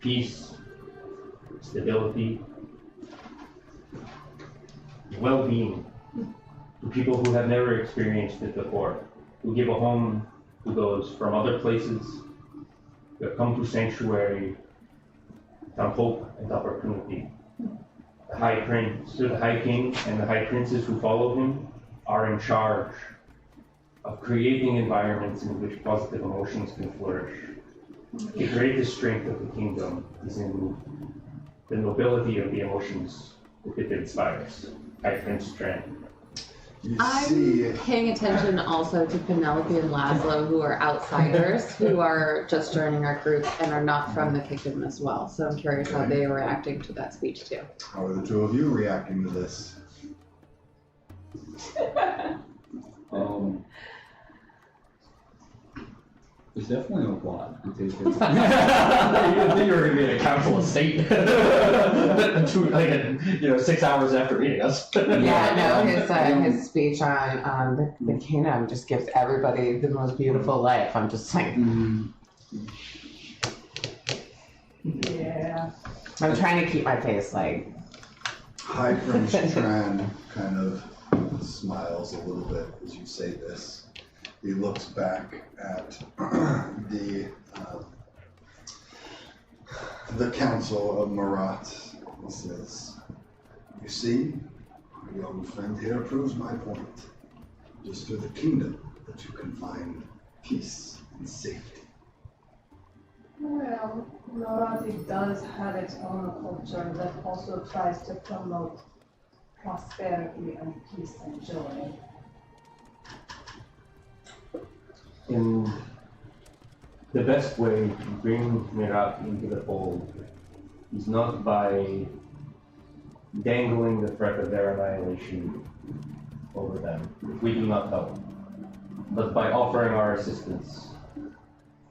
G: peace, stability, well-being to people who have never experienced it before, who give a home to those from other places, who have come to Sanctuary, found hope and opportunity. The High Prince, the High King, and the High Princes who follow him are in charge of creating environments in which positive emotions can flourish. The greatest strength of the kingdom is in the nobility of the emotions that it inspires. High Prince Tran.
A: You
B: I'm
A: see,
B: paying attention also to Penelope and Laszlo, who are outsiders, who are just joining our group and are not from the kingdom as well. So I'm curious how they are reacting to that speech too.
A: how are the two of you reacting to this?
J: There's definitely a lot to take in.
C: You didn't think you were going to be in a council of state, like 6 hours after meeting us.
D: Yeah, no, his speech on the kingdom just gives everybody the most beautiful life. I'm just like,
H: Yeah.
D: I'm trying to keep my face like,
A: High Prince Tran kind of smiles a little bit as you say this. He looks back at the Council of Myr'Ahti and says, "You see, our young friend here proves my point. It is through the kingdom that you can find peace and safety."
H: Well, Myr'Ahti does have its own culture that also tries to promote prosperity and peace and joy.
G: And the best way to bring Myr'Ahti into the fold is not by dangling the threat of their annihilation over them, if we do not help, but by offering our assistance,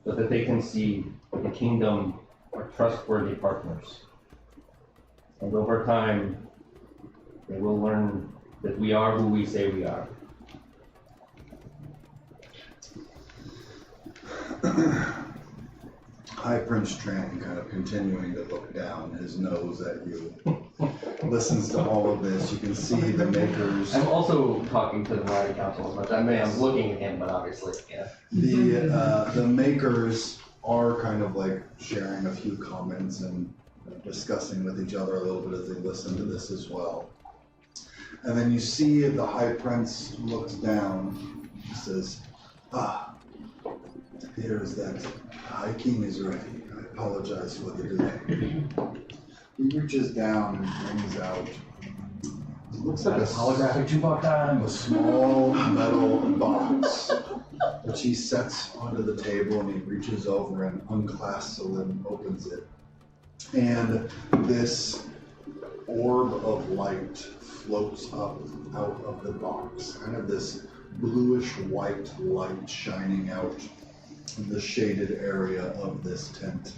G: so that they can see that the kingdom are trustworthy partners. And over time, they will learn that we are who we say we are.
A: High Prince Tran kind of continuing to look down his nose at you, listens to all of this. You can see the makers.
C: I'm also talking to the Myr'Ahti Council as much. I mean, I'm looking at him, but obviously, yeah.
A: The makers are kind of like sharing a few comments and discussing with each other a little bit as they listen to this as well. And then you see the High Prince looks down. He says, "Ah, it appears that High King is ready. I apologize for the delay." He reaches down and brings out, it looks like a
E: Holographic jukebox time.
A: a small metal box, which he sets onto the table, and he reaches over and unclasps it and opens it. And this orb of light floats up out of the box, kind of this bluish white light shining out in the shaded area of this tent.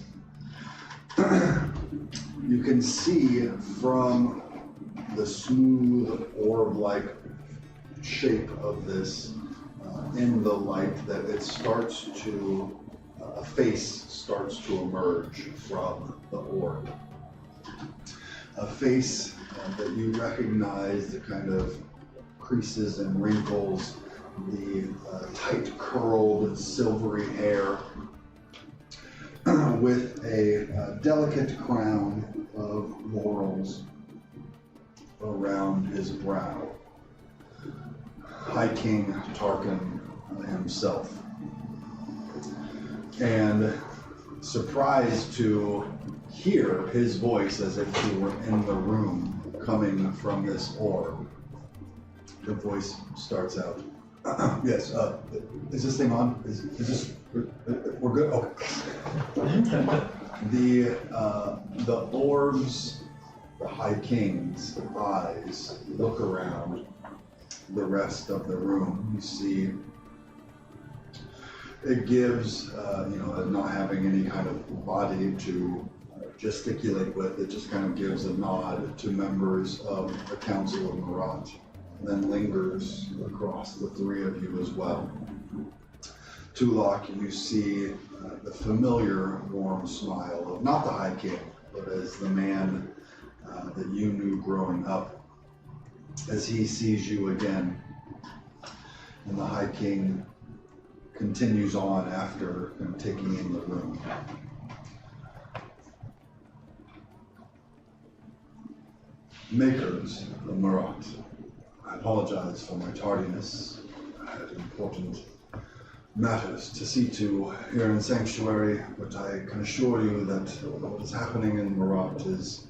A: You can see from the smooth orb-like shape of this in the light that it starts to, a face starts to emerge from the orb. A face that you recognize, the kind of creases and wrinkles, the tight curled silvery hair, with a delicate crown of laurels around his brow. High King Tarkin himself. And surprised to hear his voice as if he were in the room coming from this orb. The voice starts out. Yes, is this thing on? Is this, we're good? Okay. The orbs, the High King's eyes look around the rest of the room. You see, it gives, not having any kind of body to gesticulate with, it just kind of gives a nod to members of the Council of Myr'Ahti, and then lingers across the three of you as well. Tulok, you see the familiar warm smile of not the High King, but as the man that you knew growing up, as he sees you again. And the High King continues on after taking in the room. Makers of Myr'Ahti, I apologize for my tardiness. I had important matters to see to here in Sanctuary, but I can assure you that what is happening in Myr'Ahti is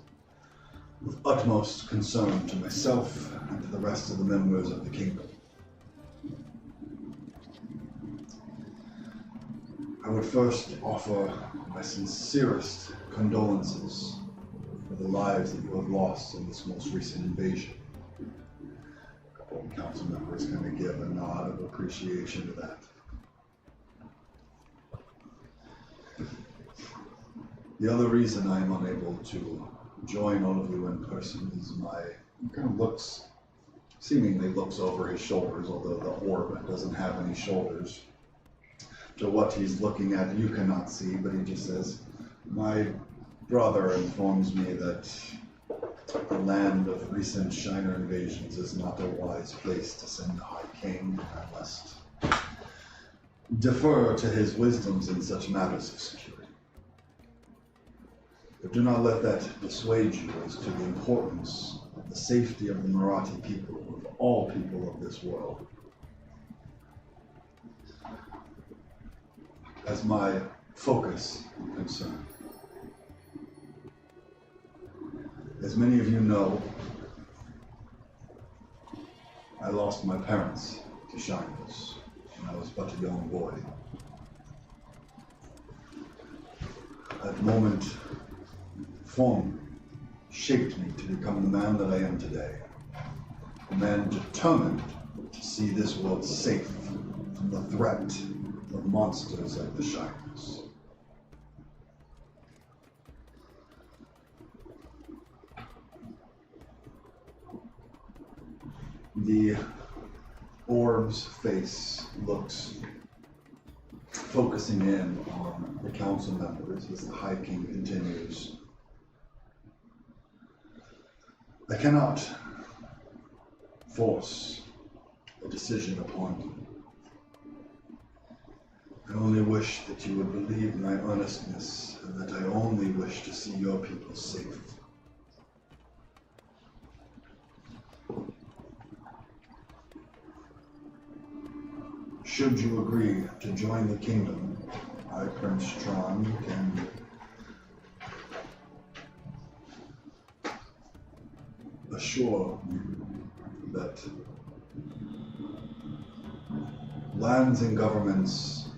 A: with utmost concern to myself and to the rest of the members of the kingdom. I would first offer my sincerest condolences for the lives that you have lost in this most recent invasion. A couple of council members kind of give a nod of appreciation to that. The other reason I am unable to join all of you in person is my kind of seemingly looks over his shoulders, although the orb doesn't have any shoulders. To what he's looking at, you cannot see, but he just says, my brother informs me that the land of recent Shiner invasions is not a wise place to send the High King. I must defer to his wisdoms in such matters of security. But do not let that dissuade you as to the importance of the safety of the Myr'Ahti people, of all people of this world. As my focus and concern. As many of you know, I lost my parents to Shiners when I was but a young boy. That moment formed, shaped me to become the man that I am today. A man determined to see this world safe from the threat of monsters like the Shiners. The orb's face looks focusing in on the council members as the High King continues. I cannot force a decision upon you. I only wish that you would believe my earnestness and that I only wish to see your people safe. Should you agree to join the kingdom, I, Prince Tron, can assure you that lands and governments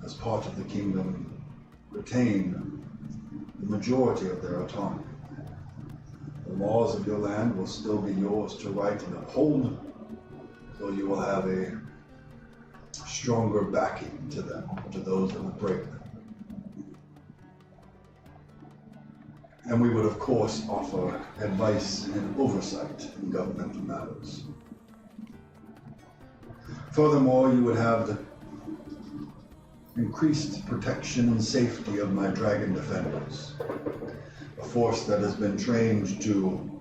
A: as part of the kingdom retain the majority of their autonomy. The laws of your land will still be yours to write and uphold, though you will have a stronger backing to them, to those that would break them. And we would, of course, offer advice and oversight in governmental matters. Furthermore, you would have the increased protection and safety of my dragon defenders, a force that has been trained to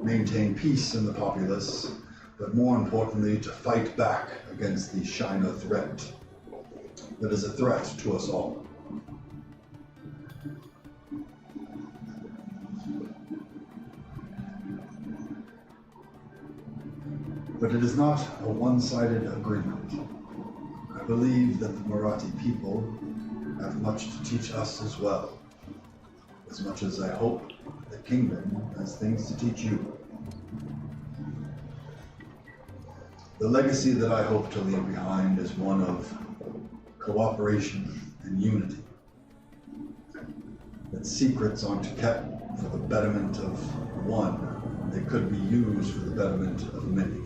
A: maintain peace in the populace, but more importantly, to fight back against the Shiner threat that is a threat to us all. But it is not a one-sided agreement. I believe that the Myr'Ahti people have much to teach us as well, as much as I hope the kingdom has things to teach you. The legacy that I hope to leave behind is one of cooperation and unity. That secrets aren't kept for the betterment of one, they could be used for the betterment of many.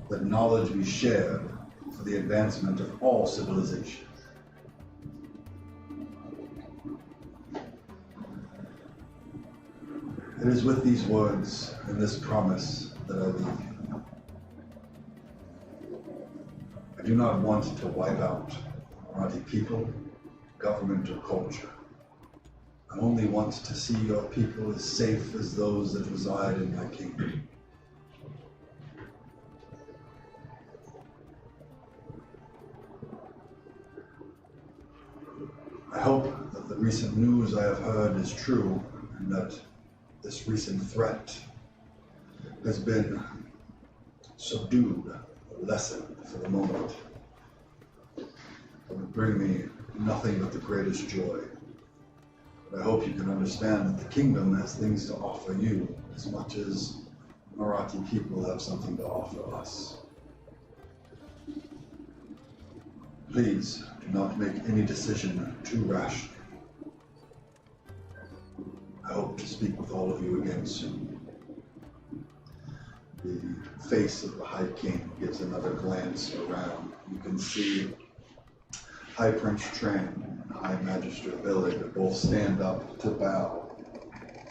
A: That knowledge be shared for the advancement of all civilization. It is with these words and this promise that I leave you. I do not want to wipe out Myr'Ahti people, government, or culture. I only want to see your people as safe as those that reside in my kingdom. I hope that the recent news I have heard is true, and that this recent threat has been subdued, or lessened for the moment. It would bring me nothing but the greatest joy. But I hope you can understand that the kingdom has things to offer you as much as Myr'Ahti people have something to offer us. Please do not make any decision too rashly. I hope to speak with all of you again soon. The face of the High King gives another glance around. You can see High Prince Tran and High Magistrate Billig both stand up to bow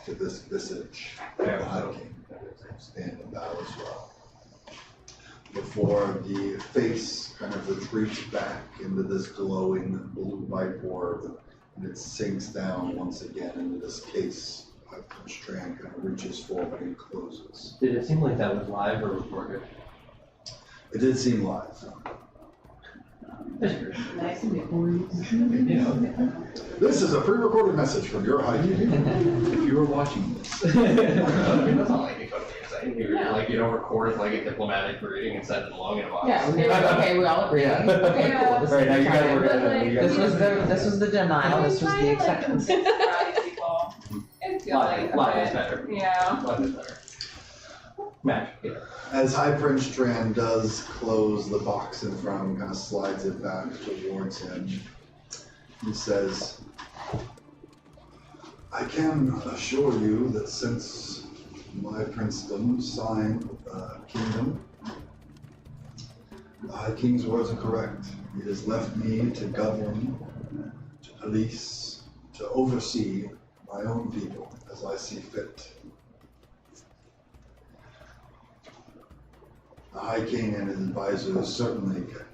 A: to this visage of the High King. Stand and bow as well. Before the face kind of retreats back into this glowing blue white orb, and it sinks down once again into this case. High Prince Tran kind of reaches forward and closes.
G: Did it seem like that was live or recorded?
A: It did seem live.
F: Nice to meet
G: You know.
A: This is a pre-recorded message from your High King.
J: If you were watching this.
C: That's not like a company saying. Like, you don't record like a diplomatic greeting and send it along in a box.
D: Yeah, okay, we all agree.
G: Yeah.
D: Okay, cool. This
G: Right, now you guys
D: is
G: were gonna.
D: this was the denial, this was the acceptance.
F: people. I feel like.
C: Live is better.
F: Yeah.
C: Live is better. Match, yeah.
A: As High Prince Tran does close the box in front of him, kind of slides it back towards him, he says, I can assure you that since my princedom signed kingdom, the High King's words are correct. He has left me to govern, to police, to oversee my own people as I see fit. The High King and his advisors certainly can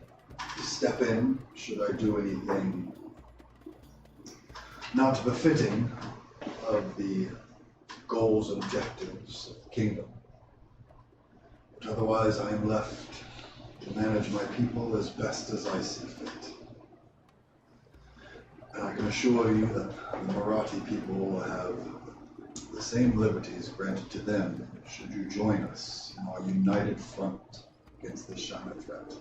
A: step in should I do anything not befitting of the goals and objectives of the kingdom. But otherwise, I am left to manage my people as best as I see fit. And I can assure you that the Myr'Ahti people will have the same liberties granted to them should you join us in our united front against this shining threat.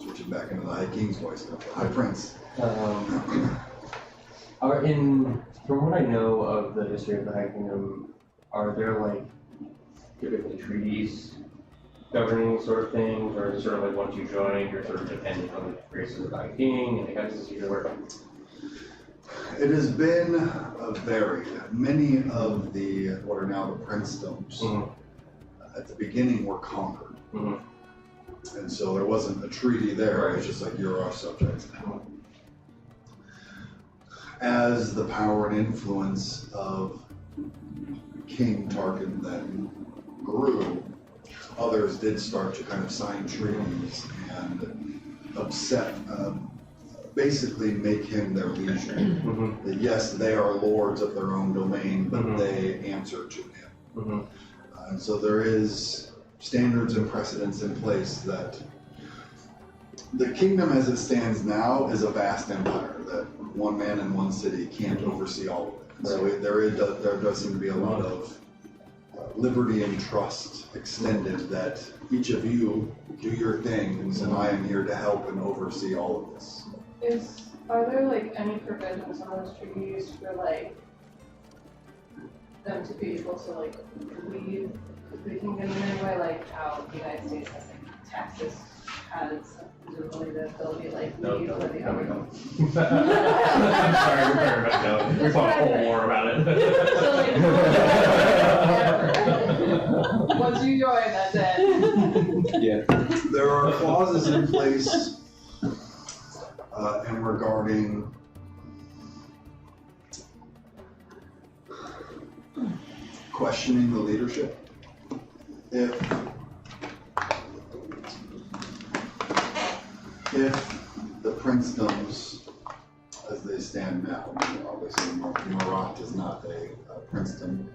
A: Switching back into the High King's voice, High Prince.
G: From what I know of the history of the High Kingdom, are there like typically treaties governing sort of things, or is it sort of like once you join, you're sort of dependent on the graces of the High King, and how does this usually work?
A: It has been varied. Many of the, what are now the princedoms, at the beginning were conquered. And so there wasn't a treaty there, it was just like, you're our subjects now. As the power and influence of King Tarkin then grew, others did start to kind of sign treaties and basically make him their liege. That yes, they are lords of their own domain, but they answer to him. And so there is standards and precedents in place that the kingdom as it stands now is a vast empire that one man in one city can't oversee all of it. And so there does seem to be a lot of liberty and trust extended that each of you do your things and I am here to help and oversee all of this.
F: Are there like any provisions on those treaties for like them to be able to like leave the kingdom in any way, like how the United States has like Texas has presumably the ability to like leave or the other?
C: Sorry, we're very much no. We fought a whole war about it.
F: So like, once you join, that's it.
A: There are clauses in place and regarding questioning the leadership. If the princedoms, as they stand now, obviously Myr'Ahti is not a princedom,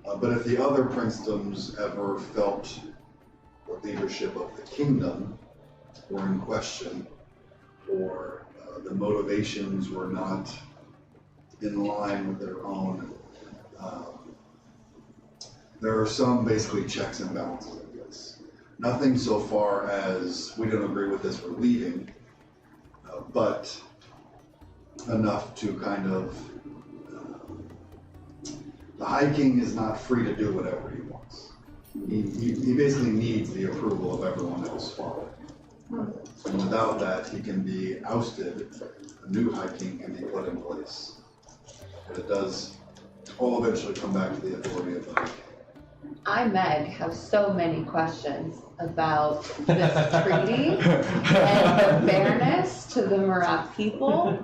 A: but if the other princedoms ever felt the leadership of the kingdom were in question, or the motivations were not in line with their own, there are some basically checks and balances in place. Nothing so far as we don't agree with this, we're leaving, but enough to kind of, the High King is not free to do whatever he wants. He basically needs the approval of everyone else following. And without that, he can be ousted, a new High King can be put in place. But it does all eventually come back to the authority of the High King.
B: I, Meg, have so many questions about this treaty and the fairness to the Myr'Ahti people,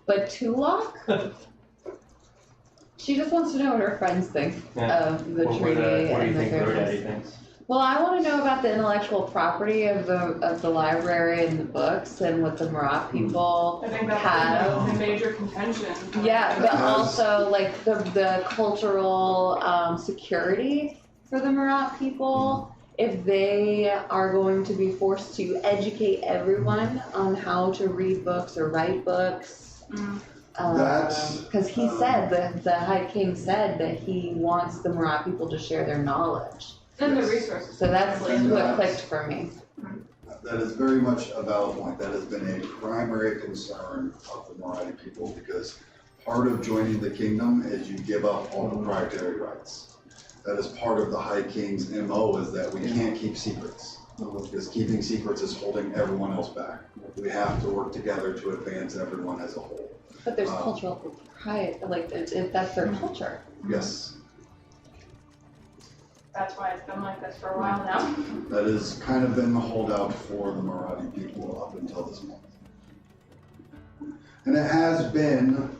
B: but Tulok, she just wants to know what her friends think of the treaty and the fairness. Well, I want to know about the intellectual property of the library and the books and what the Myr'Ahti people
F: I think
B: have.
F: that's the major contention.
B: Yeah, but also like the cultural security for the Myr'Ahti people, if they are going to be forced to educate everyone on how to read books or write books. Because he said, the High King said that he wants the Myr'Ahti people to share their knowledge.
F: And the resources.
B: So that's what clicked for me.
A: That is very much a valid point. That has been a primary concern of the Myr'Ahti people, because part of joining the kingdom is you give up all proprietary rights. That is part of the High King's MO, is that we can't keep secrets, because keeping secrets is holding everyone else back. We have to work together to advance everyone as a whole.
B: But there's cultural propriety, like that's their culture.
A: Yes.
F: That's why it's been like this for a while now.
A: That has kind of been the holdout for the Myr'Ahti people up until this moment. And it has been,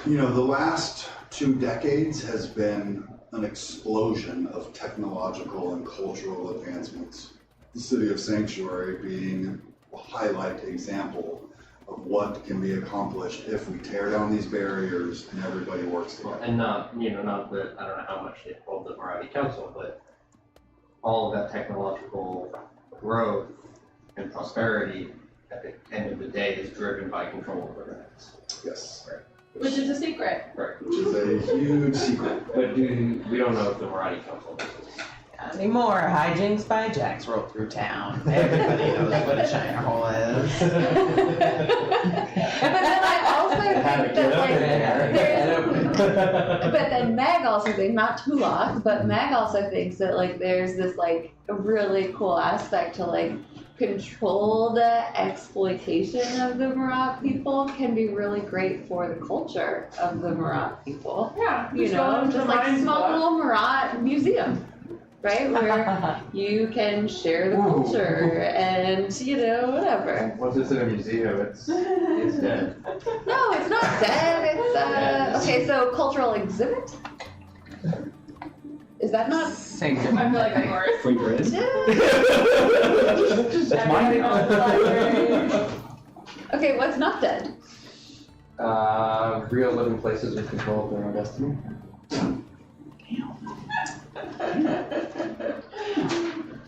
A: the last 2 decades has been an explosion of technological and cultural advancements. The City of Sanctuary being a highlight example of what can be accomplished if we tear down these barriers and everybody works together.
C: And not that, I don't know how much they hold the Myr'Ahti Council, but all of that technological growth and prosperity at the end of the day is driven by control over rights.
A: Yes.
C: Right.
F: Which is a secret.
C: Right.
A: Which is a huge secret.
C: But we don't know if the Myr'Ahti Council does this.
D: Not anymore. Hijinks by Jacks roll through town. Everybody knows what a shiner hole is.
B: But then I also think that but then Meg also thinks, not Tulok, but Meg also thinks that there's this a really cool aspect to controlled exploitation of the Myr'Ahti people can be really great for the culture of the Myr'Ahti people.
F: Yeah.
B: Just like small little Myr'Ahti museum. Right, where you can share the culture and whatever.
C: Once it's in a museum, it's dead.
B: No, it's not dead. It's okay. So cultural exhibit. Is that not?
F: I feel like I'm worse.
J: Wait, there is?
F: That's mine.
B: Okay, what's not dead?
C: Real living places with control of their own destiny.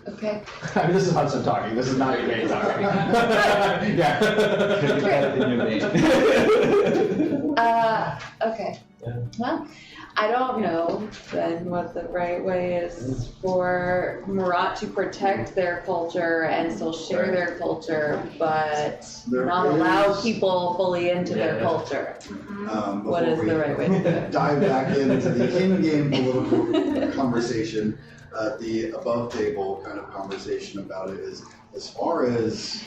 B: Okay.
E: I mean, this is Hudson talking, this is not your name talking. Yeah.
B: Okay.
G: Yeah.
B: Well, I don't know then what the right way is for Myr'Ahti to protect their culture and still share their culture, but
A: There
B: not allow
A: is-
B: people fully into their
C: Yeah.
B: culture. What
A: Before
B: is
A: we
B: the right way to do it?
A: dive back into the in-game political conversation, the above table kind of conversation about it is, as far as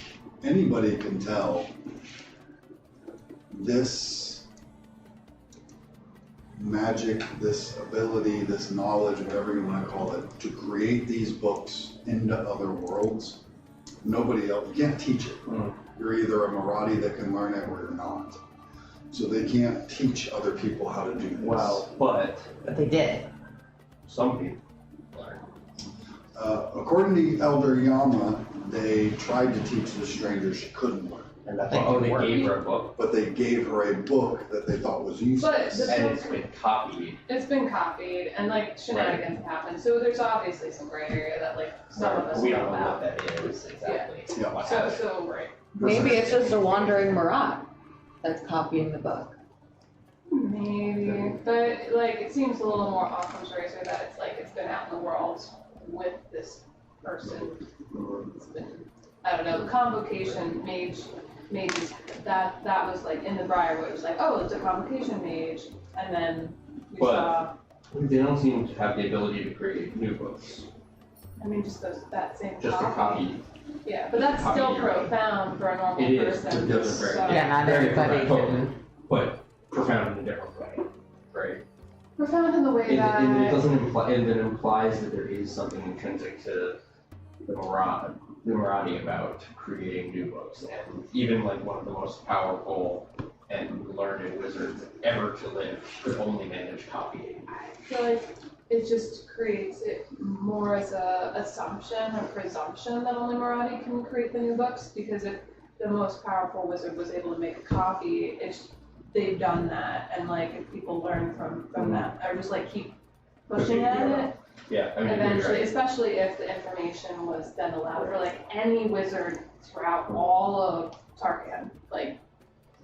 A: anybody can tell, this magic, this ability, this knowledge, whatever you want to call it, to create these books into other worlds, nobody else, you can't teach it.
G: Mm.
A: You're either a Myr'Ahti that can learn it or you're not. So they can't teach other people how to do this.
G: Well, but
D: But they did.
G: some people learn.
A: According to Elder Yama, they tried to teach the stranger she couldn't learn,
D: And that thing
G: Oh, they
D: worked.
G: gave her a book,
A: but they gave her a book that they thought was useless.
F: But the
G: and
F: book,
G: it's been copied.
F: it's been copied and like shenanigans have happened, so there's obviously some gray area that like some of us
G: We
F: know
G: don't know
F: about.
G: what that is exactly.
A: Yeah.
G: What
F: So,
G: happened.
F: right.
B: Maybe it's just a wandering Myr'Ahti that's copying the book.
F: Maybe, but like it seems a little more awesome story so that it's like it's been out in the world with this person. It's been, I don't know, the convocation mage, mages, that was like in the Briarwood, it was like, oh, it's a convocation mage, and then we
G: But-
F: saw,
G: They don't seem to have the ability to create new books,
F: I mean, just that same
G: just a copy.
F: Yeah, but that's
G: Copy,
F: still
G: you're right.
F: profound for a normal
G: It is,
F: person.
G: it does very-
F: so-
D: Yeah, not
G: Very
D: everybody
G: profound,
D: can.
G: but profound in a different way, right?
F: Profound in the way
G: It
F: that.
G: doesn't imply, it implies that there is something intrinsic to the Myr'Ahti about creating new books, and even like one of the most powerful and learned wizards ever to live could only manage copying.
F: I feel like it just creates it more as a assumption or presumption that only Myr'Ahti can create the new books, because if the most powerful wizard was able to make a copy, they've done that, and like if people learn from that, or just like keep pushing at it,
G: Yeah, I mean, you're
F: eventually,
G: right.
F: especially if the information was then allowed for like any wizard throughout all of Tarkan, like,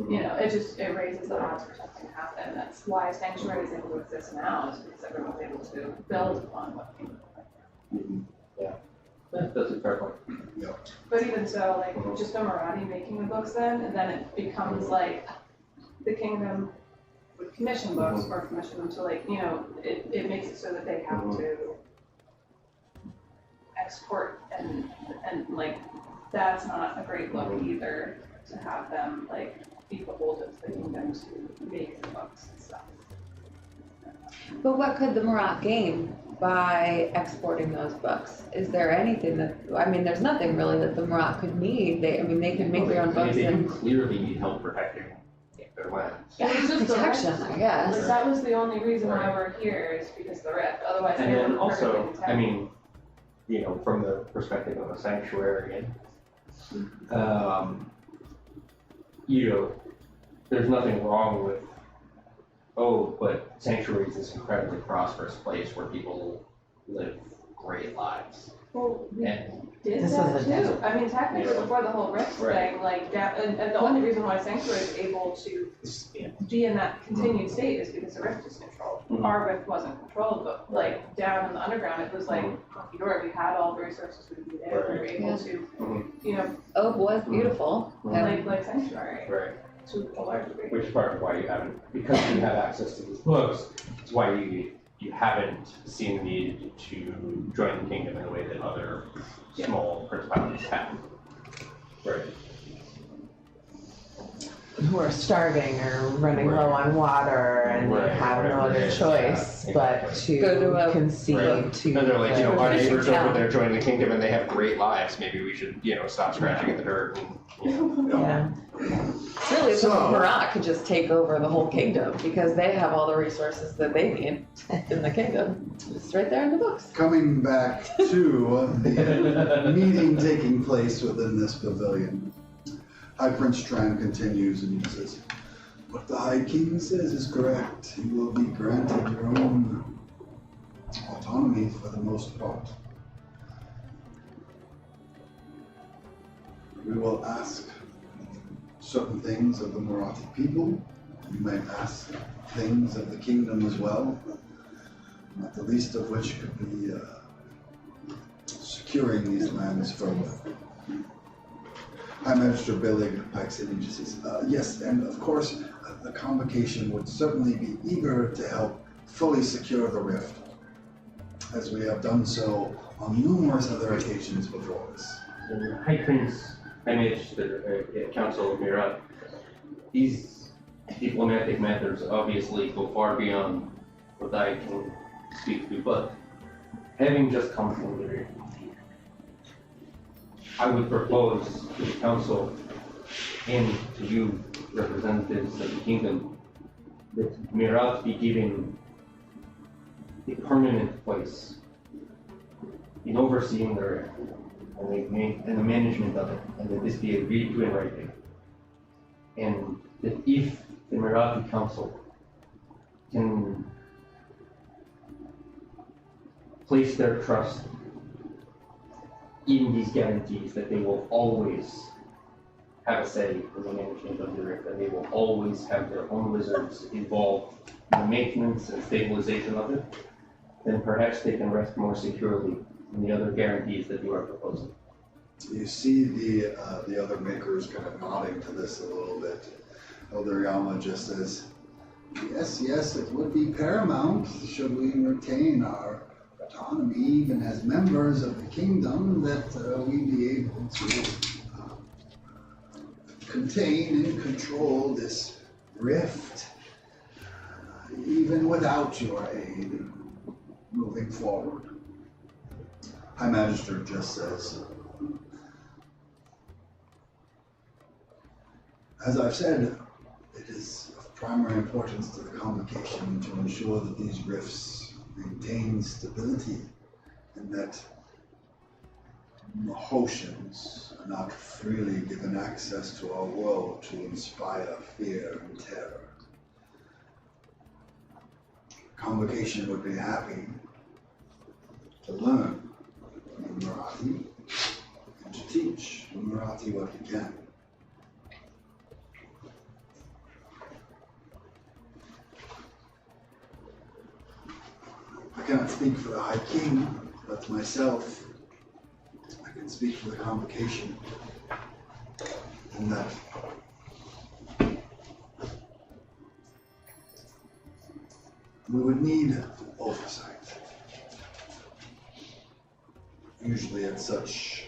F: you know, it raises the odds for something to happen. That's why Sanctuary is able to exist now, is because everyone's able to build upon what came before.
G: Yeah, that's a fair point.
F: But even so, like, just a Myr'Ahti making the books then, and then it becomes like, the kingdom would commission books, or commission them to like, you know, it makes it so that they have to export, and like, that's not a great look either, to have them like be beholden to the kingdom to make the books and stuff.
B: But what could the Myr'Ahti gain by exporting those books? Is there anything that, I mean, there's nothing really that the Myr'Ahti could need. They could make their own books
G: They
B: and
G: clearly need help protecting their lands.
F: It was just the
B: protection,
F: rift.
B: I guess.
F: Like, that was the only reason why we're here, is because of the rift, otherwise
G: And
F: they
G: then
F: were
G: also,
F: perfectly content.
G: I mean, you know, from the perspective of a sanctuary, you know, there's nothing wrong with, oh, but sanctuary is this incredibly prosperous place where people live great lives.
F: Well, we
G: And
F: did
D: This
F: that
D: was a
F: too.
D: desert.
F: I mean, technically
G: Yeah.
F: before the whole rift
G: Right.
F: thing, like, and the only reason why Sanctuary is able to be in that continued state is because the rift is controlled.
G: Mhm.
F: Our rift wasn't controlled, but like down in the underground, it was like, we had all the resources we needed, we were able
B: Yeah.
F: to,
G: Mhm.
F: you know,
B: Oak was beautiful. And
F: like Sanctuary
G: right,
F: to a large degree.
G: which is part of why you haven't, because you have access to these books, it's why you haven't seen the need to join the kingdom in a way that other small principalities have. Right.
D: Who are starving or running
G: Right.
D: low on water and
G: Right,
D: they have no
G: right,
D: other
G: right,
D: choice
G: yeah,
D: but
G: exactly.
B: Go to
D: to
B: a-
D: concede
G: Right.
D: to.
G: And they're like, you know, our
B: Fishing
G: neighbors over
B: town.
G: there join the kingdom and they have great lives, maybe we should, you know, stop scratching at the dirt and, you know.
D: Yeah.
B: Really,
A: So-
B: the Myr'Ahti could just take over the whole kingdom because they have all the resources that they need in the kingdom. It's right there in the books.
A: Coming back to the meeting taking place within this pavilion, High Prince Tran continues and he says, "What the High King says is correct. You will be granted your own autonomy for the most part. We will ask certain things of the Myr'Ahti people, You may ask things of the kingdom as well, not the least of which could be securing these lands further. High Magister Billig pipes in and just says, yes, and of course, the convocation would certainly be eager to help fully secure the rift, as we have done so on numerous other occasions before us.
G: The High Prince, High Magister Council of Myr'Ahti, these diplomatic matters obviously go far beyond what I can speak to, but having just come from there, I would propose to the council and to you, representatives of the kingdom, that Myr'Ahti be given a permanent place in overseeing the rift and the management of it, and that this be agreed to in writing. And that if the Myr'Ahti Council can place their trust in these guarantees, that they will always have a say in the management of the rift, and they will always have their own wizards involved in the maintenance and stabilization of it, then perhaps they can rest more securely in the other guarantees that you are proposing.
A: You see the other makers kind of nodding to this a little bit. Elder Yama just says, yes, it would be paramount should we retain our autonomy, even as members of the kingdom, that we be able to contain and control this rift, even without your aid moving forward. High Magister just says, as I've said, it is of primary importance to the convocation to ensure that these rifts maintain stability and that Mahotians are not freely given access to our world to inspire fear and terror. Convocation would be happy to learn from Myr'Ahti and to teach Myr'Ahti what we can. I cannot speak for the High King, but myself, I can speak for the convocation, in that we would need oversight. Usually at such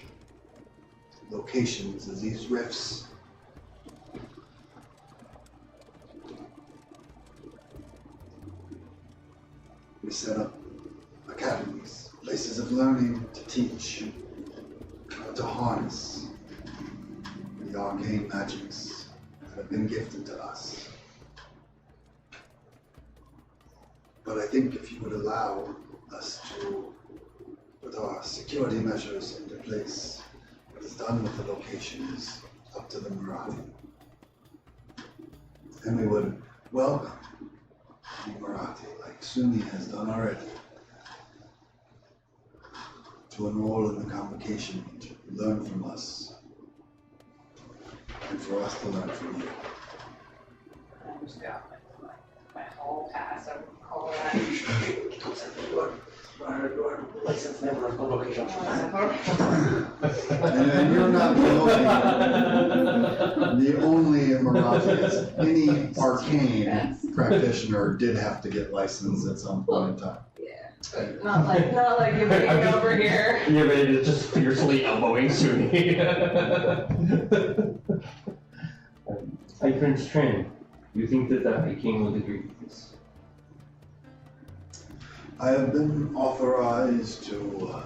A: locations as these rifts, we set up academies, places of learning to teach, to harness the arcane magics that have been gifted to us. But I think if you would allow us to put our security measures into place, what is done with the location is up to the Myr'Ahti. And we would welcome the Myr'Ahti, like Suni has done already, to enroll in the convocation, to learn from us, and for us to learn from you.
F: I just got my whole pass of Colorado.
E: License number of location.
A: And you're not the only Myr'Ahti. Any arcane practitioner did have to get licensed at some point in time.
F: Not like you're being over here.
C: You're ready to just fiercely elbowing Suni.
G: High Prince Tran, you think that the High King would agree with this?
A: I have been authorized to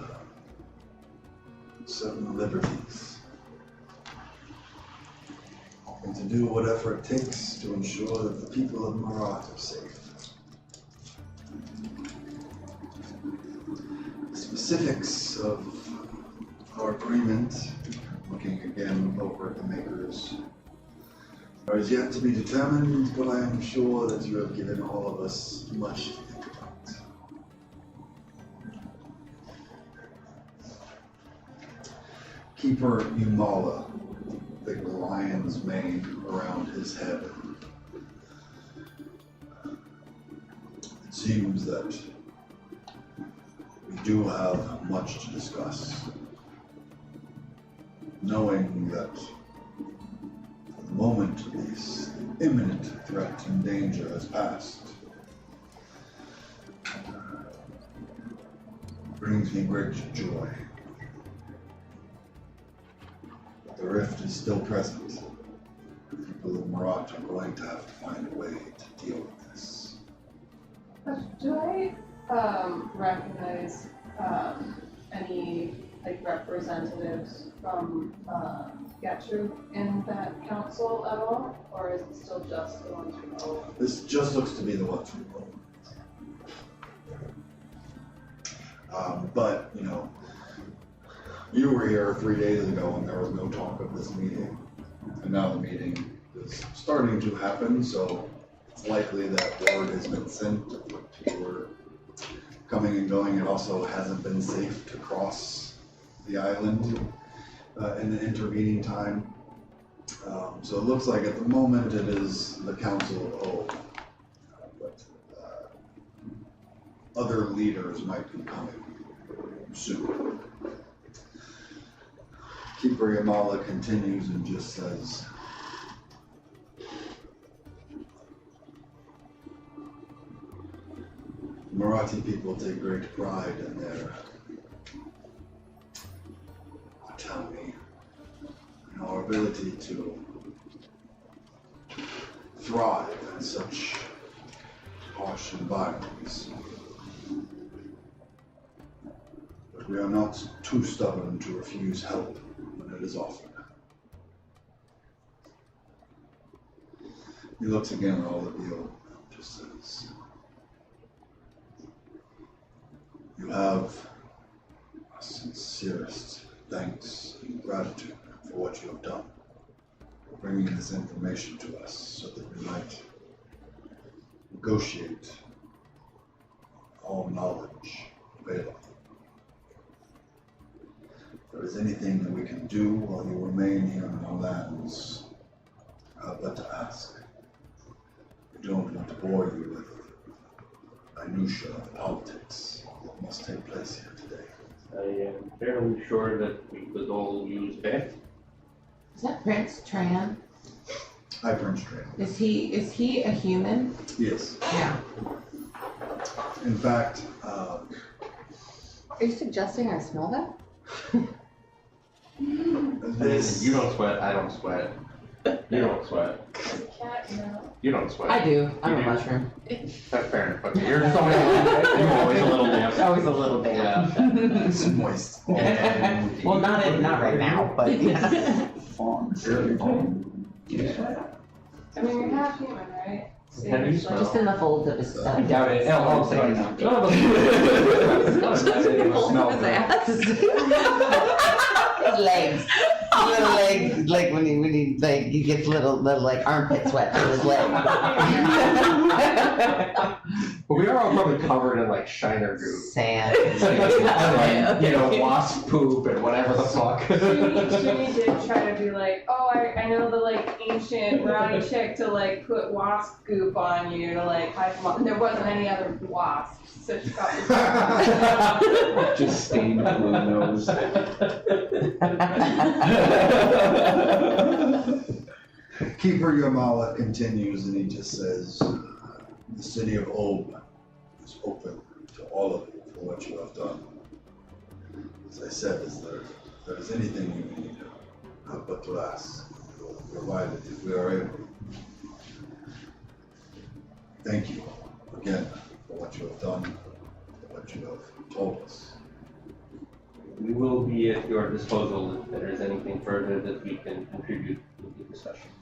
A: certain liberties and to do whatever it takes to ensure that the people of Myr'Ahti are safe. The specifics of our agreement, looking again over at the makers, are as yet to be determined, but I am sure that you have given all of us much to think about. Keeper Umala, the lion's mane around his head, seems that we do have much to discuss. Knowing that for the moment, this imminent threat and danger has passed, brings me great joy. But the rift is still present. The people of Myr'Ahti are going to have to find a way to deal with this.
F: Do I recognize any like representatives from Getru in that council at all, or is it still just the ones from O?
A: This just looks to be the ones from home. But, you know, you were here 3 days ago and there was no talk of this meeting. And now the meeting is starting to happen, so it's likely that word has been sent. People are coming and going. It also hasn't been safe to cross the island in the intervening time. So it looks like at the moment it is the Council of O. But other leaders might be coming soon. Keeper Yamala continues and just says, Myr'Ahti people take great pride in their autonomy and our ability to thrive in such harsh environments. But we are not too stubborn to refuse help when it is offered. He looks again at all of you and just says, you have our sincerest thanks and gratitude for what you have done, for bringing this information to us so that we might negotiate all knowledge available. If there is anything that we can do while you remain here in our lands, I have but to ask. We don't want to bore you with minutiae of politics that must take place here today.
G: I am fairly sure that we could all use Beth.
D: Is that Prince Tran?
A: Hi, Prince Train.
D: Is he a human?
A: Yes.
D: Yeah.
A: In fact,
B: Are you suggesting I smell that?
A: this
C: You don't sweat, I don't sweat. You don't sweat.
F: Cat, no.
C: You don't sweat.
D: I do. I'm
C: You
D: a
C: do?
D: mushroom.
C: That's fair enough. Okay, you're just always, you're always a little damp.
D: Always a little bit.
C: Yeah.
A: it's moist.
D: Well, not right now, but yeah.
J: Fawn, very fawn. Yeah.
F: I mean, you're half human, right? So
C: How do you
F: you're
C: smell?
D: Just in the folds of his
C: I
D: stuff.
C: doubt it. No, I'm saying
J: no.
C: none of us. None of us
B: Full
C: smell
B: of his
C: good.
B: ass.
D: His legs. Little legs, like when he like he gets little like armpit sweat on his leg.
C: But we are all probably covered in like shiner goo.
D: Sand.
C: And, like, you know, wasp poop and whatever the fuck.
F: Shuni did try to be like, oh, I know the like ancient Myr'Ahti chick to like put wasp goop on you to like hide them off. And there wasn't any other wasps, so she got this.
J: Just stained blue nose.
A: Keeper Yamala continues and he just says, the city of Ob is open to all of you for what you have done. As I said, if there is anything you need, I have but to ask. We will provide it if we are able. Thank you again for what you have done, for what you have told us.
G: We will be at your disposal if there is anything further that we can contribute to the discussions.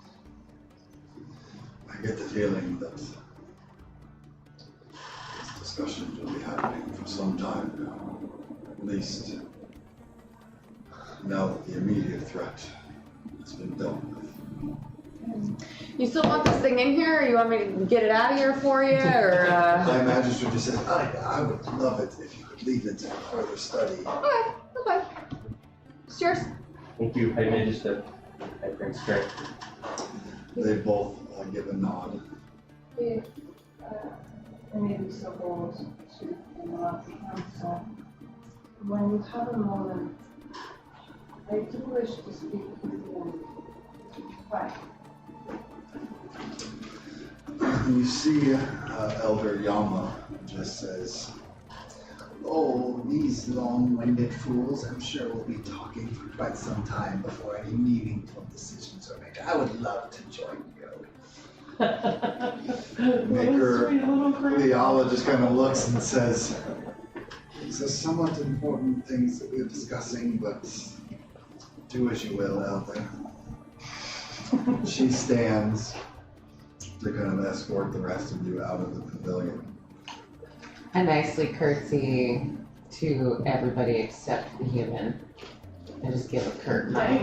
A: I get the feeling that this discussion will be happening for some time now, at least now that the immediate threat has been dealt with.
B: You still want this thing in here, or you want me to get it out of here for you, or?
A: My magistrate just said, I would love it if you could leave it for further study.
B: Okay. It's yours.
G: Thank you, High Magister. I Prince Trey.
A: They both give a nod.
H: I may be so bold to the Myr'Ahti Council. When you have a moment, I do wish to speak with you. Right.
A: You see Elder Yama just says,
I: Oh, these long-winded fools, I'm sure will be talking for quite some time before any meaningful decisions are made. I would love to join you.
A: Maker Leala just kind of looks and says, these are somewhat important things that we're discussing, but do as you will, Elder. She stands to kind of escort the rest of you out of the pavilion.
D: I nicely curtsy to everybody except the human. I just give a curt nod. I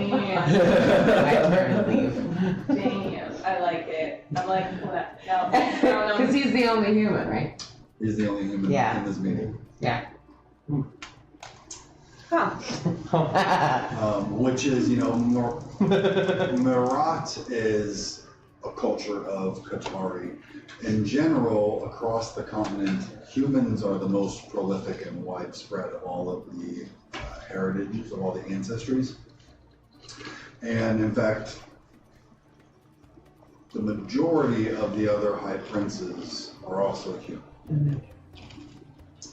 D: turn and leave.
F: Damn, I like it. I like that. No,
D: Because he's the only human, right?
A: He's the only human
D: Yeah.
A: in this meeting.
D: Yeah.
A: Which is, Myr'Ahti is a culture of Qatari. In general, across the continent, humans are the most prolific and widespread of all of the heritages, of all the ancestries. And in fact, the majority of the other high princes are also human.
D: Mhm.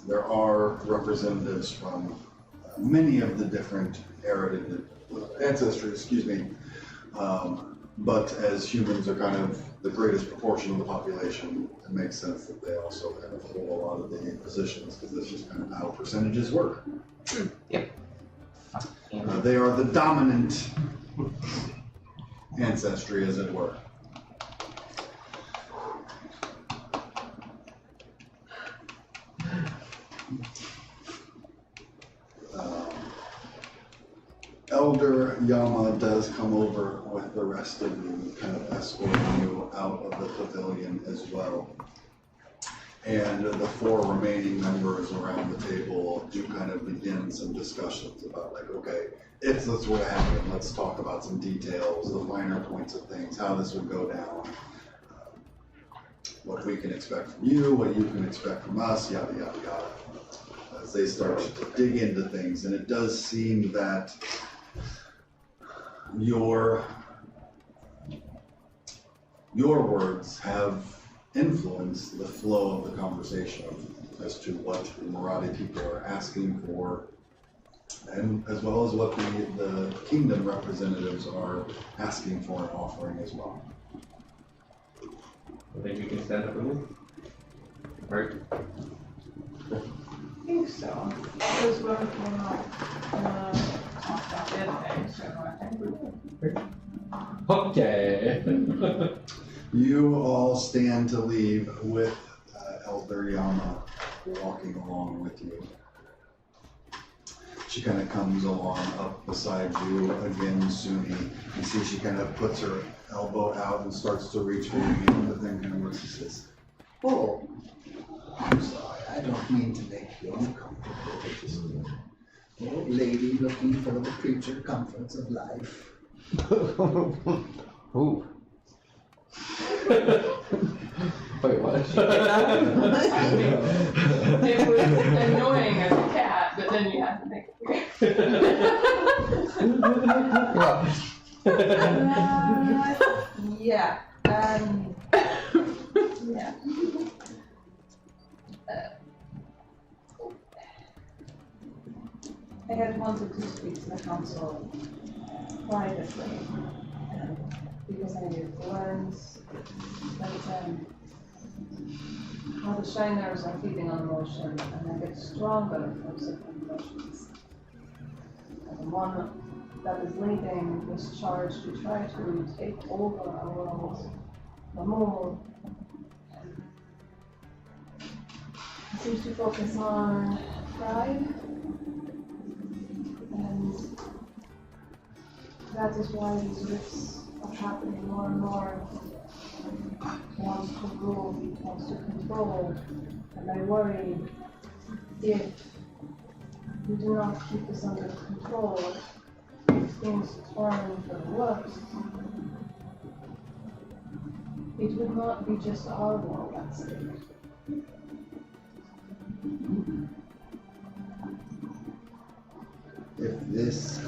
A: There are representatives from many of the different ancestries, but as humans are kind of the greatest proportion of the population, it makes sense that they also kind of hold a lot of the positions, because that's just kind of how percentages work.
D: Yep.
A: They are the dominant ancestry, as it were. Elder Yama does come over with the rest of you, kind of escorting you out of the pavilion as well. And the four remaining members around the table do kind of begin some discussions about, like, okay, if this were to happen, let's talk about some details, the finer points of things, how this would go down, what we can expect from you, what you can expect from us, yada, yada, yada, as they start to dig into things. And it does seem that your words have influenced the flow of the conversation as to what the Myr'Ahti people are asking for, and as well as what the kingdom representatives are asking for and offering as well.
C: I think we can stand up and move. Right?
H: I think so. Because we're not gonna talk about the other thing, so I think we're good.
C: Okay.
A: You all stand to leave with Elder Yama walking along with you. She kind of comes along up beside you again, Suni. You see she kind of puts her elbow out and starts to reach for you, but then kind of looks and says,
I: Oh, I'm sorry, I don't mean to make you uncomfortable. Just an old lady looking for the creature comforts of life.
D: Ooh.
C: Wait, what?
F: It was annoying as a cat, but then you have to make it weird.
H: Yeah. I had wanted to speak to the council privately, because I learned that how the shiners are feeding on emotion, and they get stronger from certain emotions. And the one that is leading is charged to try to take over our world, the moon. It seems to focus on pride, and that is why these rifts are happening more and more. He wants to rule, he wants to control, and I worry if we do not keep this under control, if things turn for the worst, it would not be just our world at stake.
I: this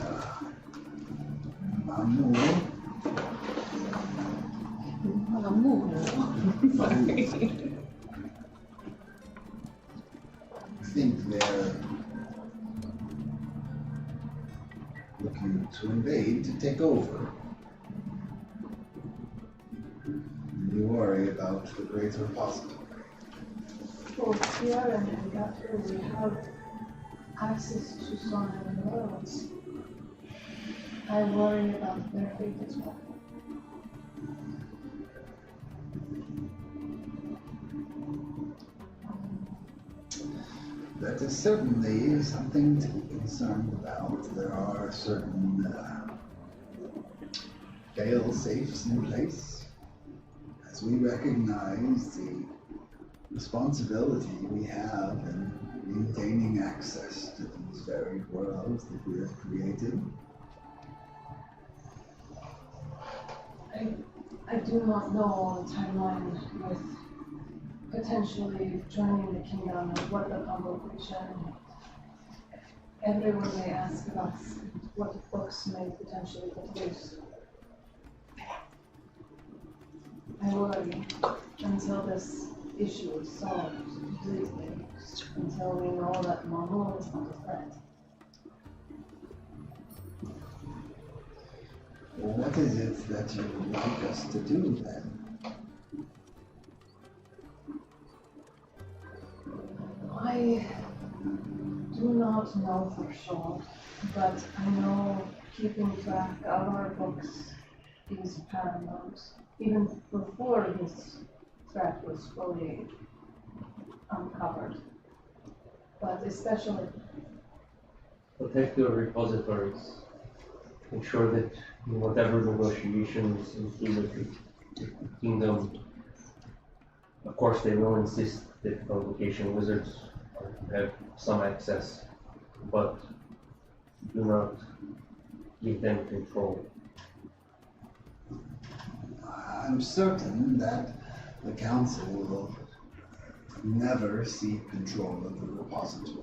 I: Mamu.
B: Sorry.
I: I think they're looking to invade, to take over. You worry about the great repository.
H: For Sierra and Gator, we have access to so many worlds. I worry about their fate as well.
I: That is certainly something to be concerned about. There are certain fail-safes in place. As we recognize the responsibility we have in maintaining access to these very worlds that we have created.
H: I do not know the timeline with potentially joining the kingdom and what the convocation. Everyone may ask about what books may potentially get loose. I worry until this issue is solved completely, until we know that Mamu is not a threat.
I: Well, what is it that you would like us to do then?
H: I do not know for sure, but I know keeping track of our books is paramount, even before this threat was fully uncovered. But especially,
G: Protect your repositories. Ensure that in whatever negotiations include with the kingdom, of course they will insist that convocation wizards have some access, but do not give them control.
I: I'm certain that the council will never seek control of the repository.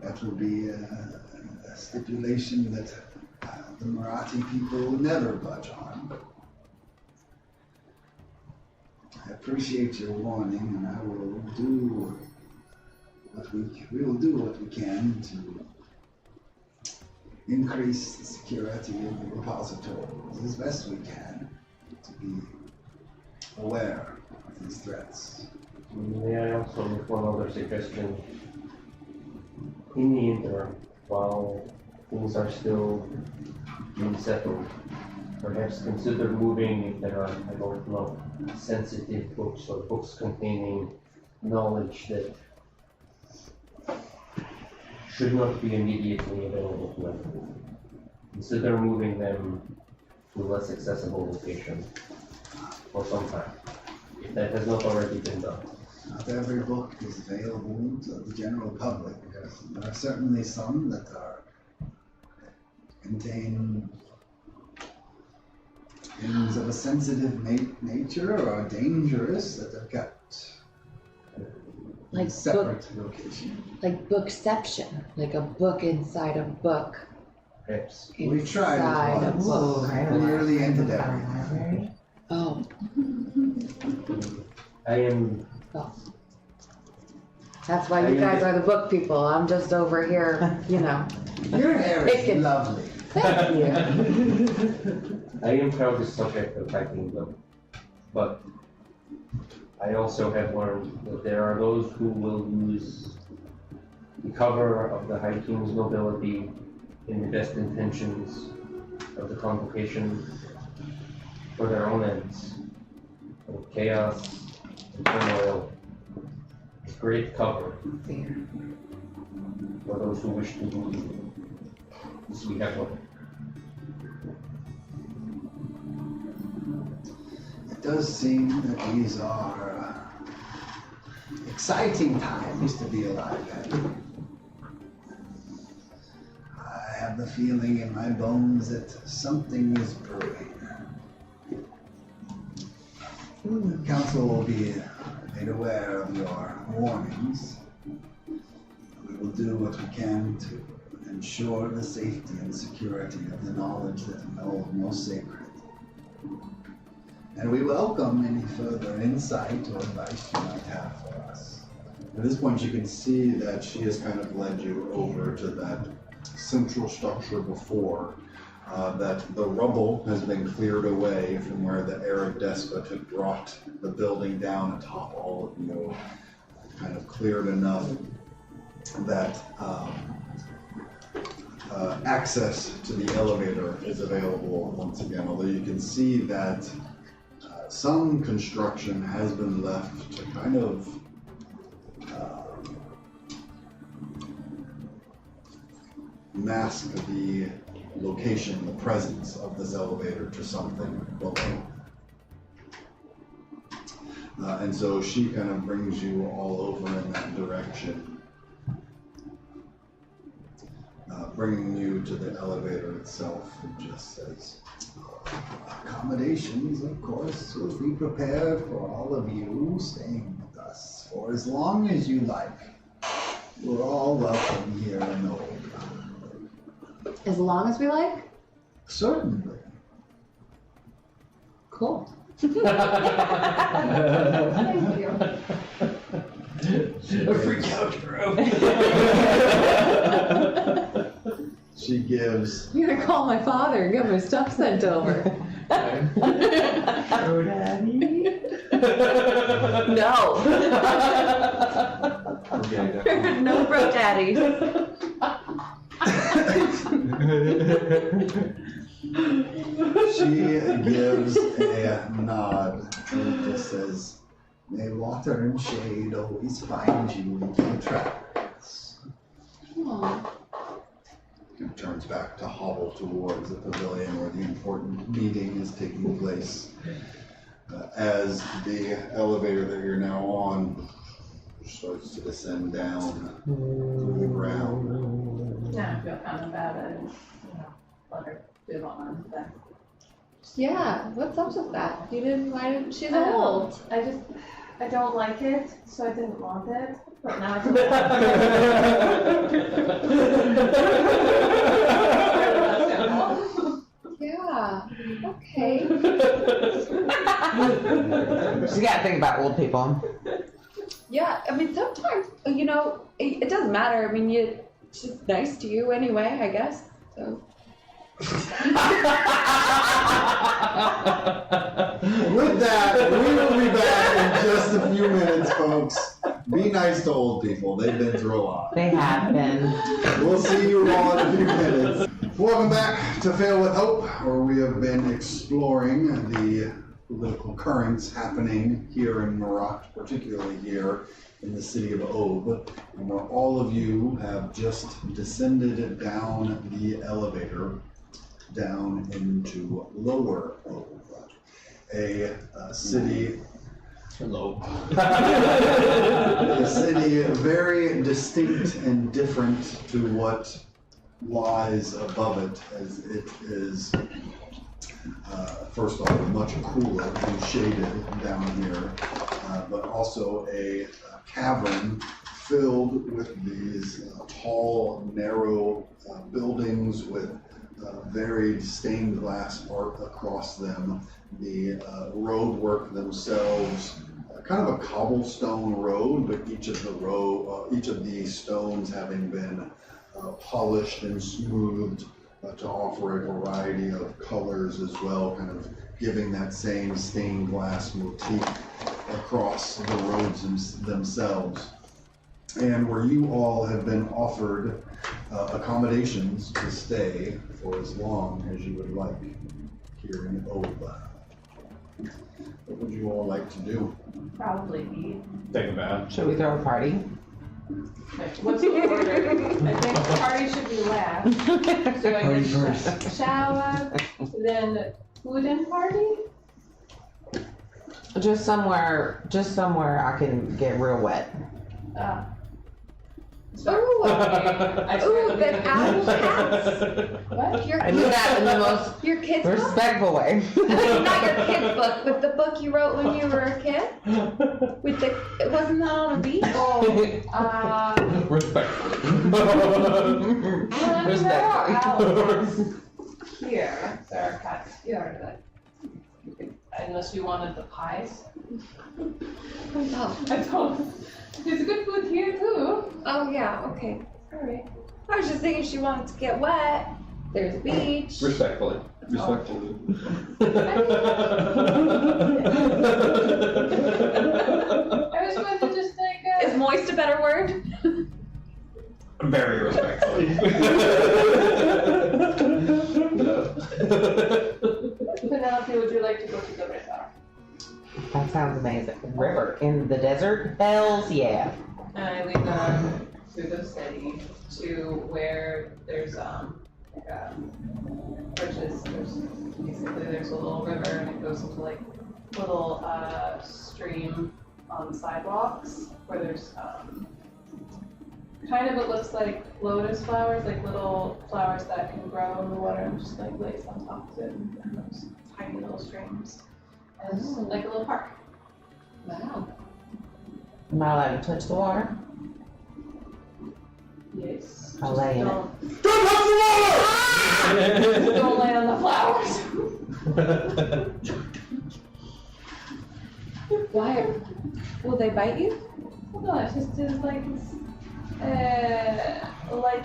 I: That will be a stipulation that the Myr'Ahti people will never budge on. I appreciate your warning, and I will do we will do what we can to increase the security of the repositories as best we can, to be aware of these threats.
G: May I also make one other suggestion? In the interim, while things are still being settled, perhaps consider moving if there are, I don't know, sensitive books or books containing knowledge that should not be immediately available to everyone. Consider moving them to a less accessible location for some time, if that has not already been done.
I: Not every book is available to the general public. There are certainly some that contain things of a sensitive nature or are dangerous that have got
D: Like
I: separate location.
D: Like bookception, like a book inside a book.
G: Perhaps.
I: We tried
D: inside
I: it
D: a
I: once.
D: book.
I: We nearly ended everything.
D: Oh,
G: I am
B: That's why you guys are the book people. I'm just over here, you know.
I: Your hair is
B: Picking.
I: lovely.
B: Thank you.
G: I am proud to subject of my kingdom, but I also have learned that there are those who will use the cover of the High King's nobility in the best intentions of the convocation for their own ends, of chaos and turmoil. Great cover for those who wish to do evil. This we have learned.
I: It does seem that these are exciting times to be alive in. I have the feeling in my bones that something is brewing. The council will be made aware of your warnings. We will do what we can to ensure the safety and security of the knowledge that you hold most sacred. And we welcome any further insight or advice you might have for us.
A: At this point, you can see that she has kind of led you over to that central structure before, that the rubble has been cleared away from where the Arab despot had brought the building down atop all of you, kind of cleared enough that access to the elevator is available once again, although you can see that some construction has been left to kind of mask the location, the presence of this elevator to something below. And so she kind of brings you all over in that direction, bringing you to the elevator itself, and just says,
I: accommodations, of course, will be prepared for all of you staying with us for as long as you like. We're all welcome here in the old town.
B: As long as we like?
I: Certainly.
B: Cool.
F: Thank you.
C: A free couch room.
A: she gives
B: I'm gonna call my father and get my stuff sent over.
C: Oh, Daddy.
B: No.
C: Okay,
B: No bro daddies.
A: she gives a nod
I: And it just says, may water and shade always find you in your travels.
B: Aw.
A: and turns back to hobble towards the pavilion where the important meeting is taking place. As the elevator that you're now on starts to descend down to the ground.
F: Yeah, I feel kind of bad, let her do it on her thing.
B: Yeah, what's up with that? Why didn't she's
F: I don't know.
B: old?
F: I don't like it, so I didn't want it, but now I don't want it.
B: Yeah, okay.
D: You gotta think about old people.
B: Yeah, I mean, sometimes, it doesn't matter. I mean, it's just nice to you anyway, I guess, so.
A: With that, we will be back in just a few minutes, folks. Be nice to old people. They've been through a lot.
D: They have been.
A: We'll see you all in a few minutes. Welcome back to Fail with Hope, where we have been exploring the political currents happening here in Myr'Ahti, particularly here in the city of Ob, and where all of you have just descended down the elevator down into Lower Ob, a city.
C: Hello.
A: A city very distinct and different to what lies above it, as it is first off much cooler and shaded down here, but also a cavern filled with these tall, narrow buildings with varied stained glass art across them. The road work themselves, kind of a cobblestone road, but each of these stones having been polished and smoothed to offer a variety of colors as well, kind of giving that same stained glass motif across the roads themselves. And where you all have been offered accommodations to stay for as long as you would like here in Oba. What would you all like to do?
F: Probably eat.
C: Take a bath.
D: Should we throw a party?
F: What's the order? I think the party should be last. So I
E: Party
F: guess
E: first.
F: shower, then food and party?
D: Just somewhere I can get real wet.
B: Ooh,
F: I
B: ooh, then owl cats.
F: What?
B: Your
D: I knew that in the most
B: your kid's book?
D: respectful way.
B: Not your kid's book, but the book you wrote when you were a kid? With the, wasn't that on a beach?
C: Respectfully.
F: There are owls here. There are cats here that you could, unless you wanted the pies.
B: Oh,
F: I told there's good food here too.
B: oh yeah, okay. Alright. I was just thinking she wanted to get wet. There's a beach.
C: Respectfully.
J: Respectfully.
F: I was going to just like.
B: Is moist a better word?
C: Very respectfully.
F: Penelope, would you like to go to the river?
D: That sounds amazing. River in the desert? Hells yeah.
F: And I lead them through the city to where there's like a bridges. There's a little river and it goes into like little stream on sidewalks where there's kind of it looks like lotus flowers, like little flowers that can grow in the water and just like lace on top of it and those tiny little streams. And it's like a little park.
B: Wow.
D: Am I allowed to touch the water?
F: Yes.
D: I'll lay in it.
F: Don't lay on the flowers.
B: Why? Will they bite you?
F: Well, no, it's just like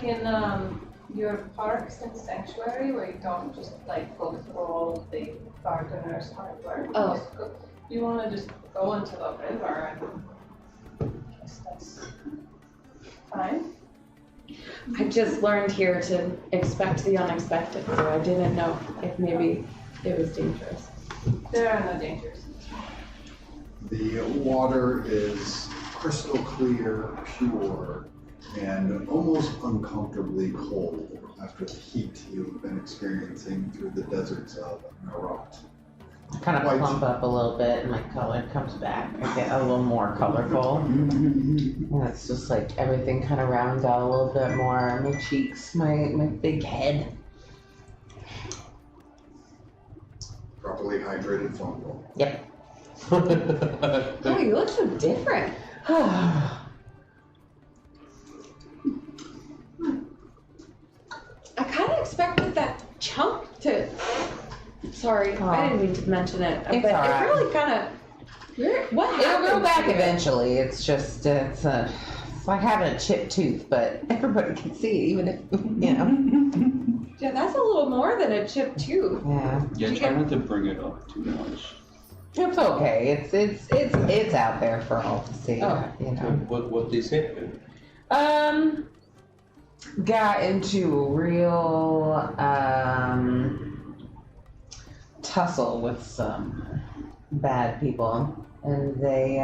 F: in your parks and sanctuary where you don't just like go through all of the gardener's hard work.
B: Oh.
F: You want to just go into the river and I guess that's fine.
B: I just learned here to expect the unexpected, so I didn't know if maybe it was dangerous.
F: There are no dangers.
A: The water is crystal clear, pure, and almost uncomfortably cold after the heat you've been experiencing through the deserts of Myr'Ahti.
D: I kind of
A: White.
D: plump up a little bit and my color comes back. I get a little more colorful. And it's just like everything kind of rounds out a little bit more. My cheeks, my big head.
A: Properly hydrated phone bowl.
D: Yep.
B: Oh, you look so different. I kind of expected that chunk to. Sorry,
D: Oh.
B: I didn't mean to mention it,
D: It's
B: but
D: alright.
B: it really kind of. What
D: It'll
B: happened?
D: grow back
B: to you?
D: eventually. It's just, it's like having a chipped tooth, but everybody can see it, even if, you know.
B: Yeah, that's a little more than a chipped tooth.
D: Yeah.
J: Yeah,
B: You
J: try
B: get-
J: not to bring it up too much.
D: It's okay. It's out there for all to see,
B: Oh.
D: you know.
J: What they say?
D: Got into a real tussle with some bad people, and they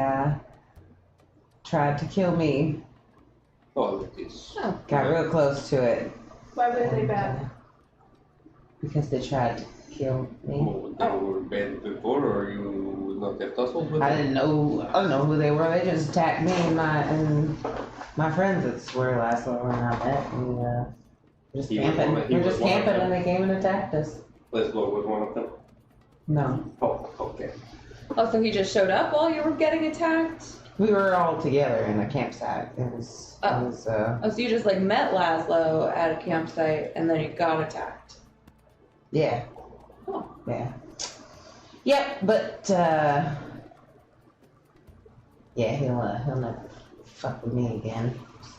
D: tried to kill me.
J: Oh, it's
D: Got real close to it
F: Why were they bad?
D: because they tried to kill me.
J: they were bad before, or you would not have tussled with
D: I
J: them?
D: didn't know who they were. They just attacked me and my friends at Swear Last when I met, and just
J: He was
D: camping.
J: one- he
D: We're
J: was
D: just
J: one of
D: camping,
J: them.
D: and they came and attacked us.
J: Leslie was one of them.
D: No,
J: Oh, okay.
B: Oh, so he just showed up while you were getting attacked?
D: we were all together in a campsite. It was
B: Oh, so you just like met Laszlo at a campsite and then you got attacked.
D: yeah.
B: Oh.
D: Yeah. Yep, but yeah, he'll never fuck with me again.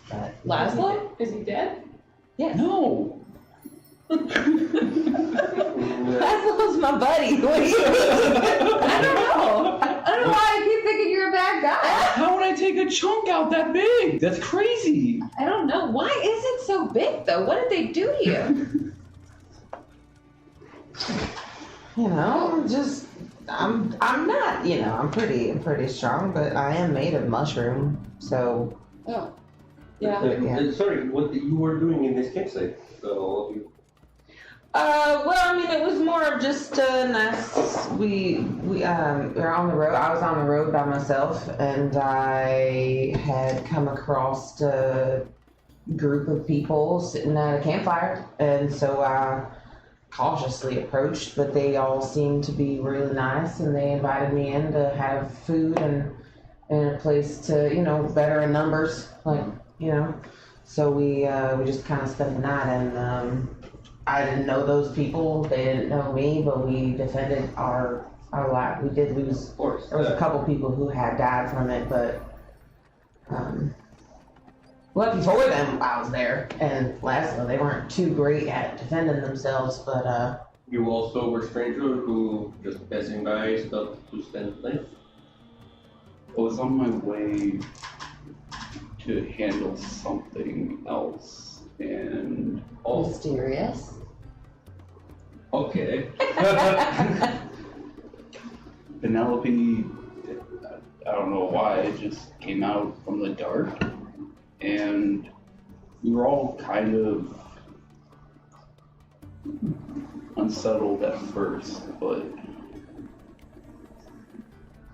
D: But
B: Laszlo?
F: Is he dead?
J: No!
D: Laszlo's my buddy. What do you mean?
B: I don't know. I don't know why I keep thinking you're a bad guy.
J: How would I take a chunk out that big? That's crazy!
B: I don't know. Why is it so big though? What did they do to you?
D: You know, just I'm not, you know, I'm pretty strong, but I am made of mushroom, so
B: Oh. Yeah.
J: Sorry, what you were doing in this campsite? All of you.
D: well, I mean, it was more of just nice. We were on the road. I was on the road by myself, and I had come across group of people sitting at a campfire, and so I cautiously approached, but they all seemed to be really nice, and they invited me in to have food and a place to, better in numbers, so we just kind of spent the night, and I didn't know those people, they didn't know me, but we defended our life. We did lose,
J: Of course.
D: there was a couple people who had died from it, but lucky for them, I was there, and lastly, they weren't too great at defending themselves, but
J: You also were a stranger who just passing by stopped to stand place?
K: I was on my way to handle something else, and
B: Mysterious.
K: okay. Penelope, I don't know why, it just came out from the dark, and we were all kind of unsettled at first, but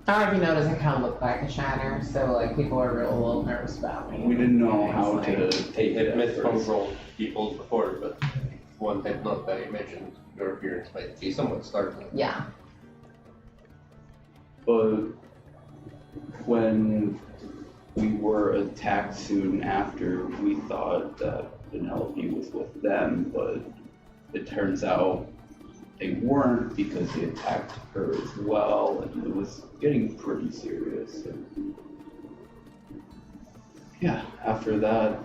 D: I don't know if you notice, I kind of look like a shiner, so like people are a little nervous about me.
K: we didn't know how to
J: They
K: take
J: had
K: it
J: met
K: at first.
J: several people before, but one had not that imagined your appearance might be somewhat startling.
D: Yeah.
K: But when we were attacked soon after, we thought that Penelope was with them, but it turns out they weren't because they attacked her as well, and it was getting pretty serious. And yeah, after that,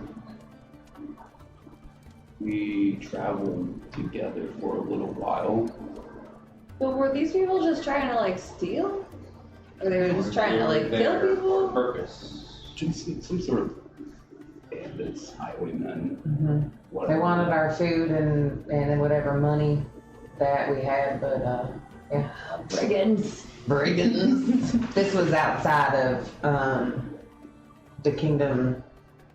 K: we traveled together for a little while.
B: But were these people just trying to like steal? Or they were just trying to
J: They were
B: like kill
J: there For a
B: people?
J: purpose.
K: Just some sort of bandits, highwaymen,
D: Mm-hmm.
K: whatever.
D: They wanted our food and whatever money that we had, but yeah.
B: Brigands.
D: Brigands. This was outside of the kingdom.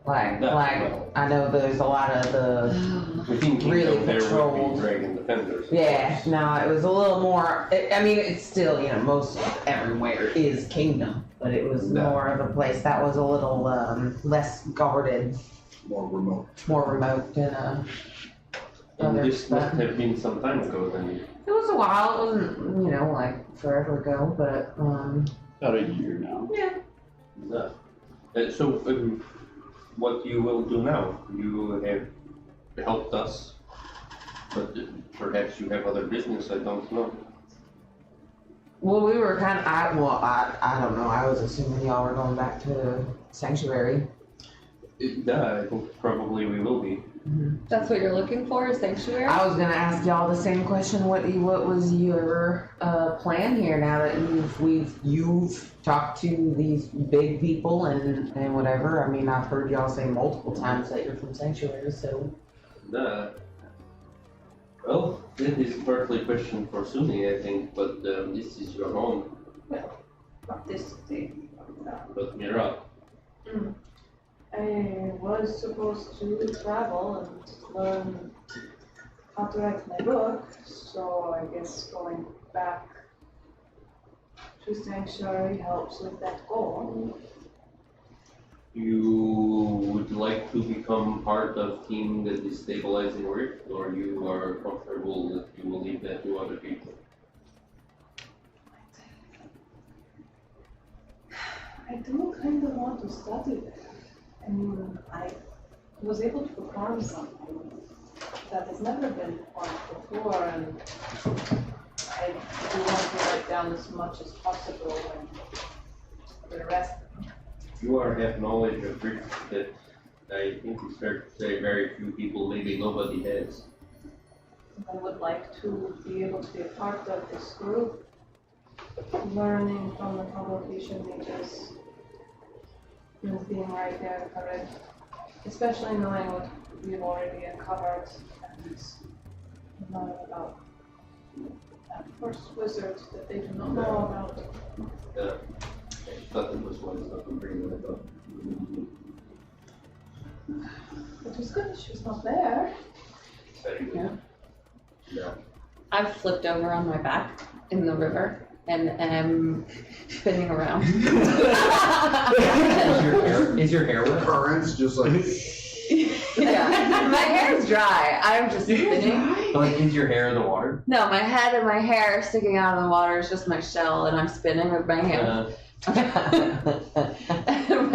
D: Like I know there's a lot of the
J: Within
D: Really
J: Kingdom, there would
D: patrolled.
J: be dragon defenders. of
D: yeah.
J: course.
D: No, it was a little more. I mean, it's still most everywhere is kingdom, but it was
A: Yeah.
D: more of a place that was a little less guarded,
A: More remote.
D: more remote than
J: And
D: other
J: this must
D: stuff.
J: have been some time ago then.
D: It was a while. It wasn't like forever ago, but
K: About a year now.
J: Yeah. So, what you will do now? You have helped us, but perhaps you have other business, I don't know.
D: well, we were kind of. I don't know. I was assuming y'all were going back to Sanctuary.
J: Yeah, I think probably we will be.
B: That's what you're looking for, a sanctuary?
D: I was gonna ask y'all the same question. What was your plan here now that you've talked to these big people and whatever? I mean, I've heard y'all say multiple times that you're from Sanctuary, so.
J: Well, it is partly a question for Suni, I think, but this is your home.
H: Not this thing.
J: But Mira,
H: I was supposed to travel and learn how to write my book, so I guess going back to Sanctuary helps with that goal.
J: you would like to become part of team that is stabilizing work, or you are comfortable that you will leave that to other people?
H: I do kind of want to study there. I mean, I was able to perform something that has never been performed before, and I do want to write down as much as possible and the rest.
J: You are have knowledge of Greek that I think it's fair to say very few people, maybe nobody has.
H: I would like to be able to be a part of this group, learning from the publication mages, and being right there for it, especially knowing what we've already uncovered and learn about that first wizard that they do not know about.
J: I thought it was one stuff to bring that up.
H: It was good that she was not there.
J: Yeah.
B: I've flipped over on my back in the river and am spinning around.
C: Is your hair wet?
A: Currents just like
B: Yeah, my hair's dry. I'm just spinning.
C: Like, is your hair in the water?
B: No, my head and my hair sticking out of the water is just my shell, and I'm spinning with my hands. My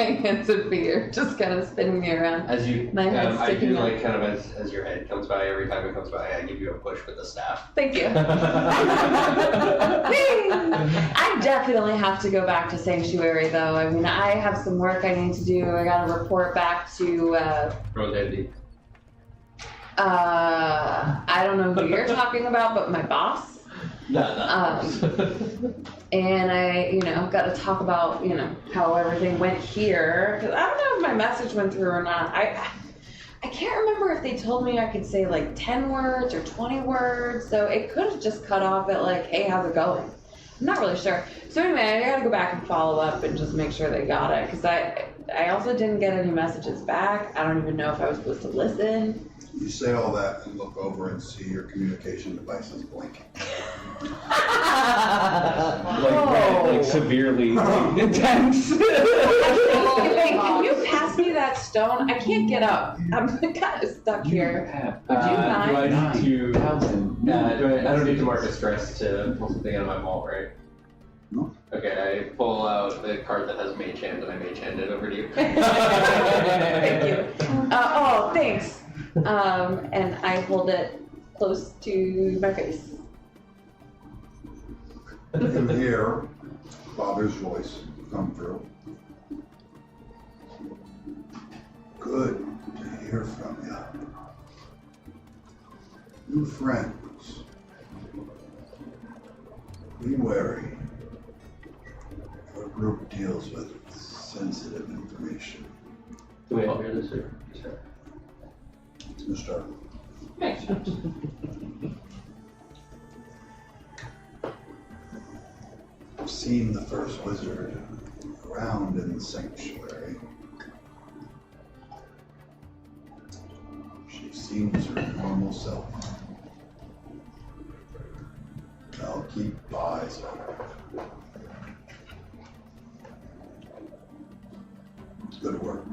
B: hands and feet are just kind of spinning me around.
C: As you,
B: My head's
C: I do
B: sticking
C: like kind of as your head comes by, every time it comes by, I give you a push with the staff.
B: Thank you. I definitely have to go back to Sanctuary, though. I mean, I have some work I need to do. I got to report back to,
C: Rosetti.
B: I don't know who you're talking about, but my boss.
C: No.
B: And I, got to talk about, how everything went here. Because I don't know if my message went through or not. I can't remember if they told me I could say like 10 words or 20 words. So it could have just cut off at like, hey, how's it going? I'm not really sure. So anyway, I got to go back and follow up and just make sure they got it. Because I also didn't get any messages back. I don't even know if I was supposed to listen.
A: You say all that and look over and see your communication devices blinking.
G: Like severely intense.
B: Hey, can you pass me that stone? I can't get up. I'm kind of stuck here. Would you
C: Do
B: mind?
C: I need to? I don't need to mark a stress to pull something out of my vault, right?
A: No.
C: Okay, I pull out the card that has Mage Hand and I Mage Hand it over to you.
B: Thank you. Oh, thanks. And I hold it close to my face.
A: You can hear Father's voice come through. Good to hear from you. New friends. Be wary. Our group deals with sensitive information.
J: Do we all hear this, sir?
A: Mr.
F: Makes sense.
A: I've seen the first wizard around in the sanctuary. She seems her normal self. I'll keep eyes on her. Good work.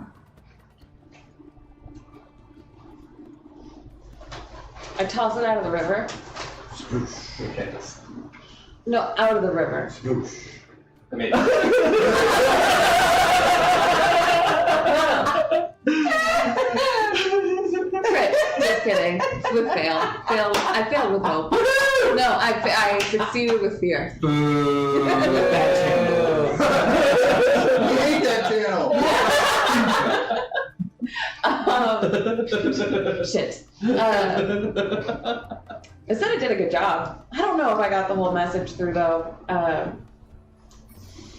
B: I toss it out of the river.
A: Swoosh.
C: Okay.
B: No, out of the river.
A: Swoosh.
C: I made
B: Crit. Just kidding. With fail. I failed with hope. No, I succeeded with fear.
C: Boo!
A: We hate that channel!
B: Shit. I said I did a good job. I don't know if I got the whole message through though.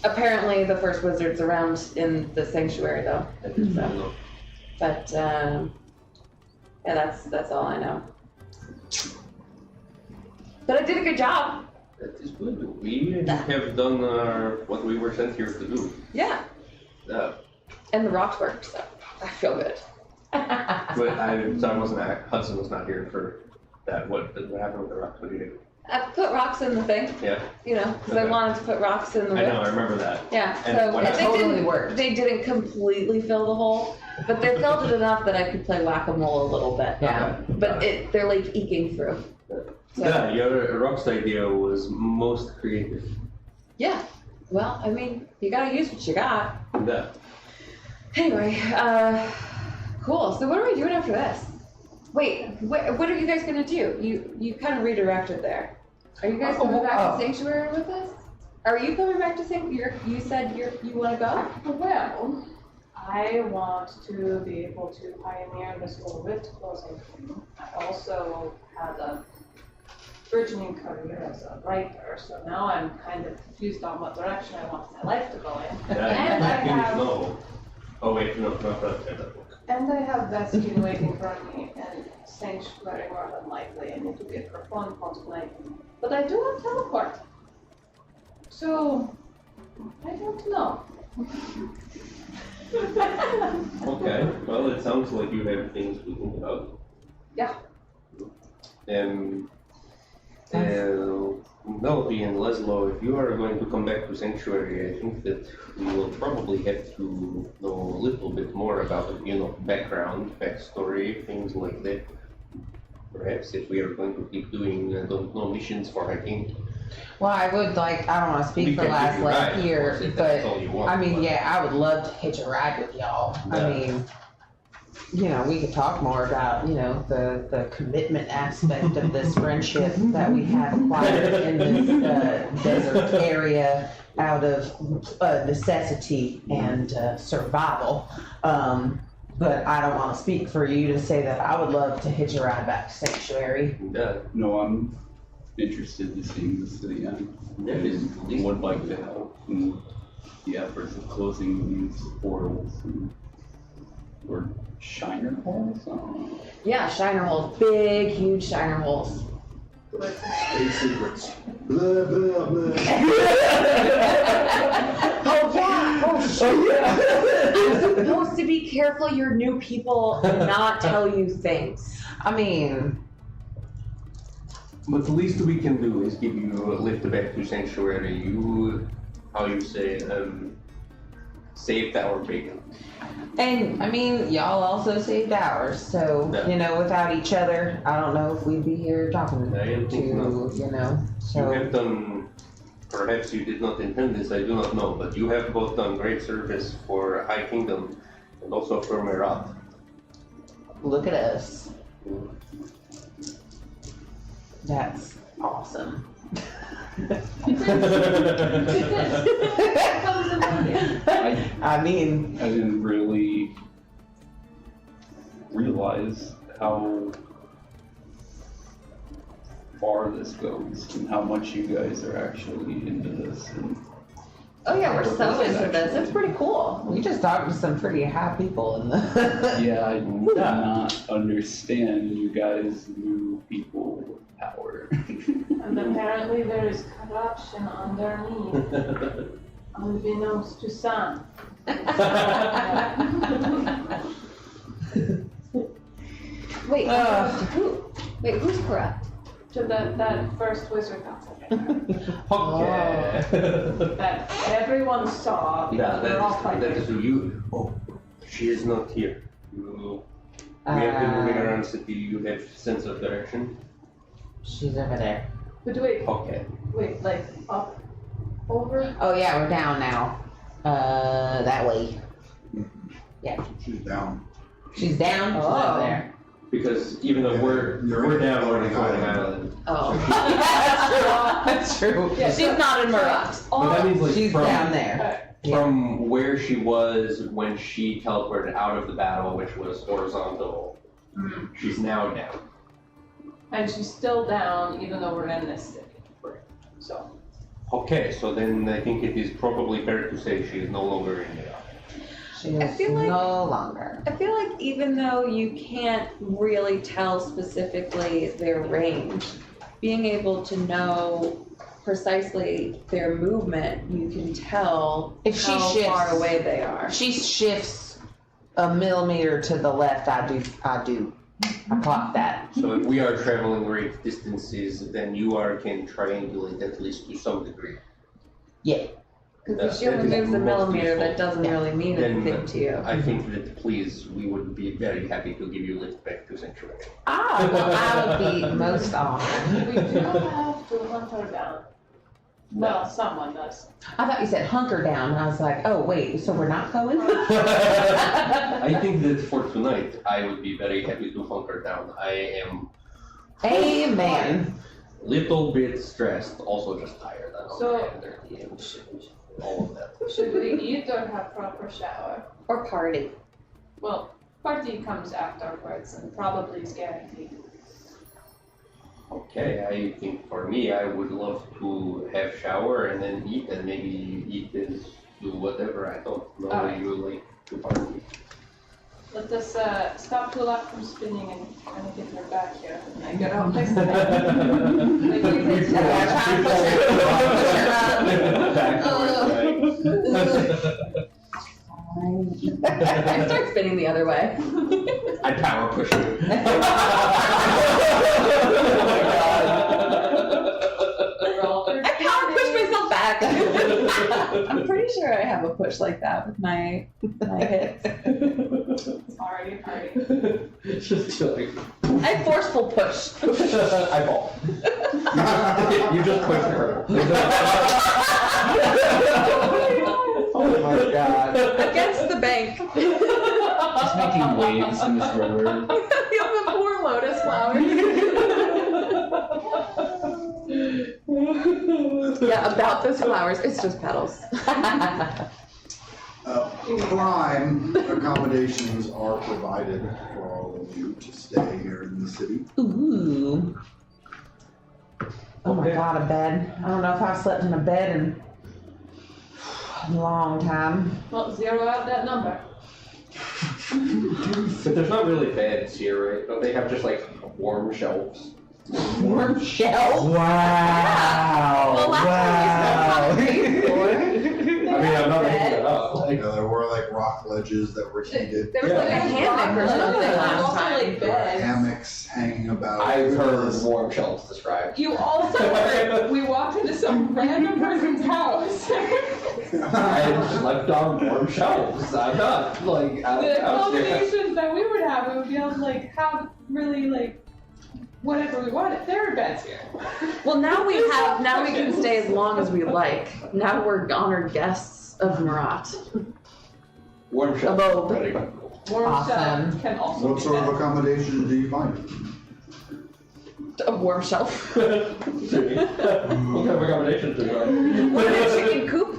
B: Apparently the first wizard's around in the sanctuary though. So, but yeah, that's all I know. But I did a good job.
J: That is good. We have done what we were sent here to do.
B: Yeah. And the rocks worked, so I feel good.
J: But Hudson was not here for that. What happened with the rocks? What did you do?
B: I put rocks in the thing,
J: Yeah,
B: because I
J: Okay.
B: wanted to put rocks in the
J: I
B: whip.
J: know, I remember that.
B: Yeah,
J: And
B: so
J: what
B: they
J: happened?
B: didn't
D: Totally worked.
B: They didn't completely fill the hole, but they filled it enough that I could play whack-a-mole a little bit.
D: Yeah.
B: But they're like eking through. So,
J: Yeah, your rocks idea was most creative.
B: yeah. Well, I mean, you gotta use what you got.
J: Yeah.
B: Anyway, cool. So what are we doing after this? Wait, what are you guys gonna do? You kind of redirected there. Are you guys coming back to Sanctuary with us? Are you coming back to Sanctuary? You said you want to go?
F: Well, I want to be able to pioneer this whole rift closing thing. I also had a burgeoning career as a writer, so now I'm kind of confused on what direction I want my life to go in.
J: Yeah,
F: And I
J: you
F: have-
J: didn't know. Oh wait, no, not that book.
F: And I have Veskin waiting for me in Sanctuary more than likely. I need to get her phone call tonight. But I do have teleport. So, I don't know.
J: Okay, well, it sounds like you have things to think about.
F: Yeah.
J: And Penelope and Leslo, if you are going to come back to Sanctuary, I think that we will probably have to know a little bit more about, background, backstory, things like that. Perhaps if we are going to keep doing, I don't know, missions for hiking.
D: Well, I would like, I don't wanna speak
J: We
D: for
J: can
D: last
J: give you a ride,
D: leg
J: of
D: here,
J: course, if
D: but
J: that's all you want,
D: I mean,
J: but-
D: yeah, I would love to hitch a ride with y'all. I
J: Yeah.
D: mean, we could talk more about, the commitment aspect of this friendship that we have acquired in this desert area out of necessity and survival. But I don't wanna speak for you to say that I would love to hitch a ride back to Sanctuary.
J: Yeah,
K: No, I'm interested in seeing the city. I would like to help in the efforts of closing these portals or shiner holes. I don't know.
B: Yeah, shiner holes, big, huge shiner holes.
A: State secrets. Blah, blah, blah.
B: Oh yeah, oh shit. I'm supposed to be careful your new people and not tell you things.
D: I mean,
J: but the least we can do is give you a lift back to Sanctuary. You, how you say, saved our bacon.
D: and I mean, y'all also saved ours, so,
J: Yeah.
D: without each other, I don't know if we'd be here talking
J: I
D: to,
J: think not.
D: you so.
J: You have done, perhaps you did not intend this, I do not know, but you have both done great service for High Kingdom and also for Myr'Ahti.
D: Look at us. That's awesome. I mean,
K: I didn't really realize how far this goes and how much you guys are actually into this. And
B: Oh yeah, we're so into this. It's pretty cool.
D: we just talked to some pretty high people in the.
K: yeah, I did not understand you guys knew people with power.
H: And apparently there is corruption underneath, unbeknownst to some.
B: Wait, who's corrupt?
H: To that first wizard council.
J: Okay.
H: That everyone saw
J: Yeah,
H: because we're all
J: that
H: fighting.
J: is you. Oh, she is not here. We have been moving around city. You have sense of direction.
D: She's over there.
H: But wait,
J: Okay.
H: like up, over?
D: Oh yeah, we're down now. That way.
A: She's down.
D: She's down. She's
B: Oh.
D: over there.
J: Because even though we're down on the floating island.
B: Oh.
D: That's true.
H: Yeah,
B: She's not in Myr'Ahti.
J: But that means like
D: She's
J: from,
D: down there.
J: from where she was when she teleported out of the battle, which was horizontal, she's now down.
H: And she's still down even though we're in this city. So,
J: Okay, so then I think it is probably fair to say she is no longer in the
D: She
B: I
D: is
B: feel like-
D: no longer.
B: I feel like even though you can't really tell specifically their range, being able to know precisely their movement, you can tell
D: If she
B: how
D: shifts-
B: far away they are.
D: She shifts a millimeter to the left. I do. I clock that.
J: So if we are traveling great distances, then you can triangulate at least to some degree.
D: Yeah.
B: Because if she
J: That
B: only
J: is
B: moves a
J: most
B: millimeter,
J: useful.
B: that doesn't really mean
J: Then
B: anything to you.
J: I think that please, we would be very happy to give you a lift back to Sanctuary.
D: Ah, well, I would be most honored.
H: we do have to hunt her down. Well, someone does.
D: I thought you said hunker down. And I was like, oh wait, so we're not going?
J: I think that for tonight, I would be very happy to hunker down. I am
D: Amen.
J: a little bit stressed, also just tired. I don't
H: So-
J: know, all of that.
H: Should we eat or have proper shower?
B: Or party.
H: Well, party comes afterwards and probably is guaranteed.
J: Okay, I think for me, I would love to have shower and then eat, and maybe eat is do whatever. I don't know
H: All
J: how
H: right.
J: you like to party.
H: Let us stop Tulak from spinning and kind of get her back here. And I get out my Like, we can
B: I start spinning the other way.
J: I power push you.
H: We're all
B: I'm pretty sure I have a push like that with my hits.
F: It's already a party.
C: It's just like,
B: I forceful push.
C: I fall. You just pushed her.
D: Oh my god.
B: Against the bank.
K: Just making waves in this river.
B: The poor lotus flowers. Yeah, about those flowers, it's just petals.
A: Prime accommodations are provided for all of you to stay here in the city.
D: Ooh. Oh my god, a bed. I don't know if I've slept in a bed in a long time.
F: Well, zero out that number.
C: But there's not really beds here, right? Don't they have just like warm shelves?
D: Warm shell? Wow.
B: Well, last time we
C: I mean, I'm not making that up.
A: You know, there were like rock ledges that were heated.
B: There was like a hammock or something last
F: Also,
B: time.
F: like,
A: There were
F: beds.
A: hammocks hanging about.
C: I've heard warm shelves described.
F: You also heard we walked into some random person's house.
C: I slept on warm shelves. I'm not like out
F: The
C: of house yet.
F: accommodations that we would have, we would be able to like have really like whatever we wanted. There are beds here.
B: Well, now we can stay as long as we like. Now we're honored guests of Myr'Ahti.
C: Warm shelves.
B: Abode.
C: Ready.
F: Warm
D: Awesome.
F: shelves can also
A: What
F: be
A: sort of
F: beds.
A: accommodation do you find?
B: A warm shelf.
C: What kind of accommodations do you have?
B: What a chicken coop.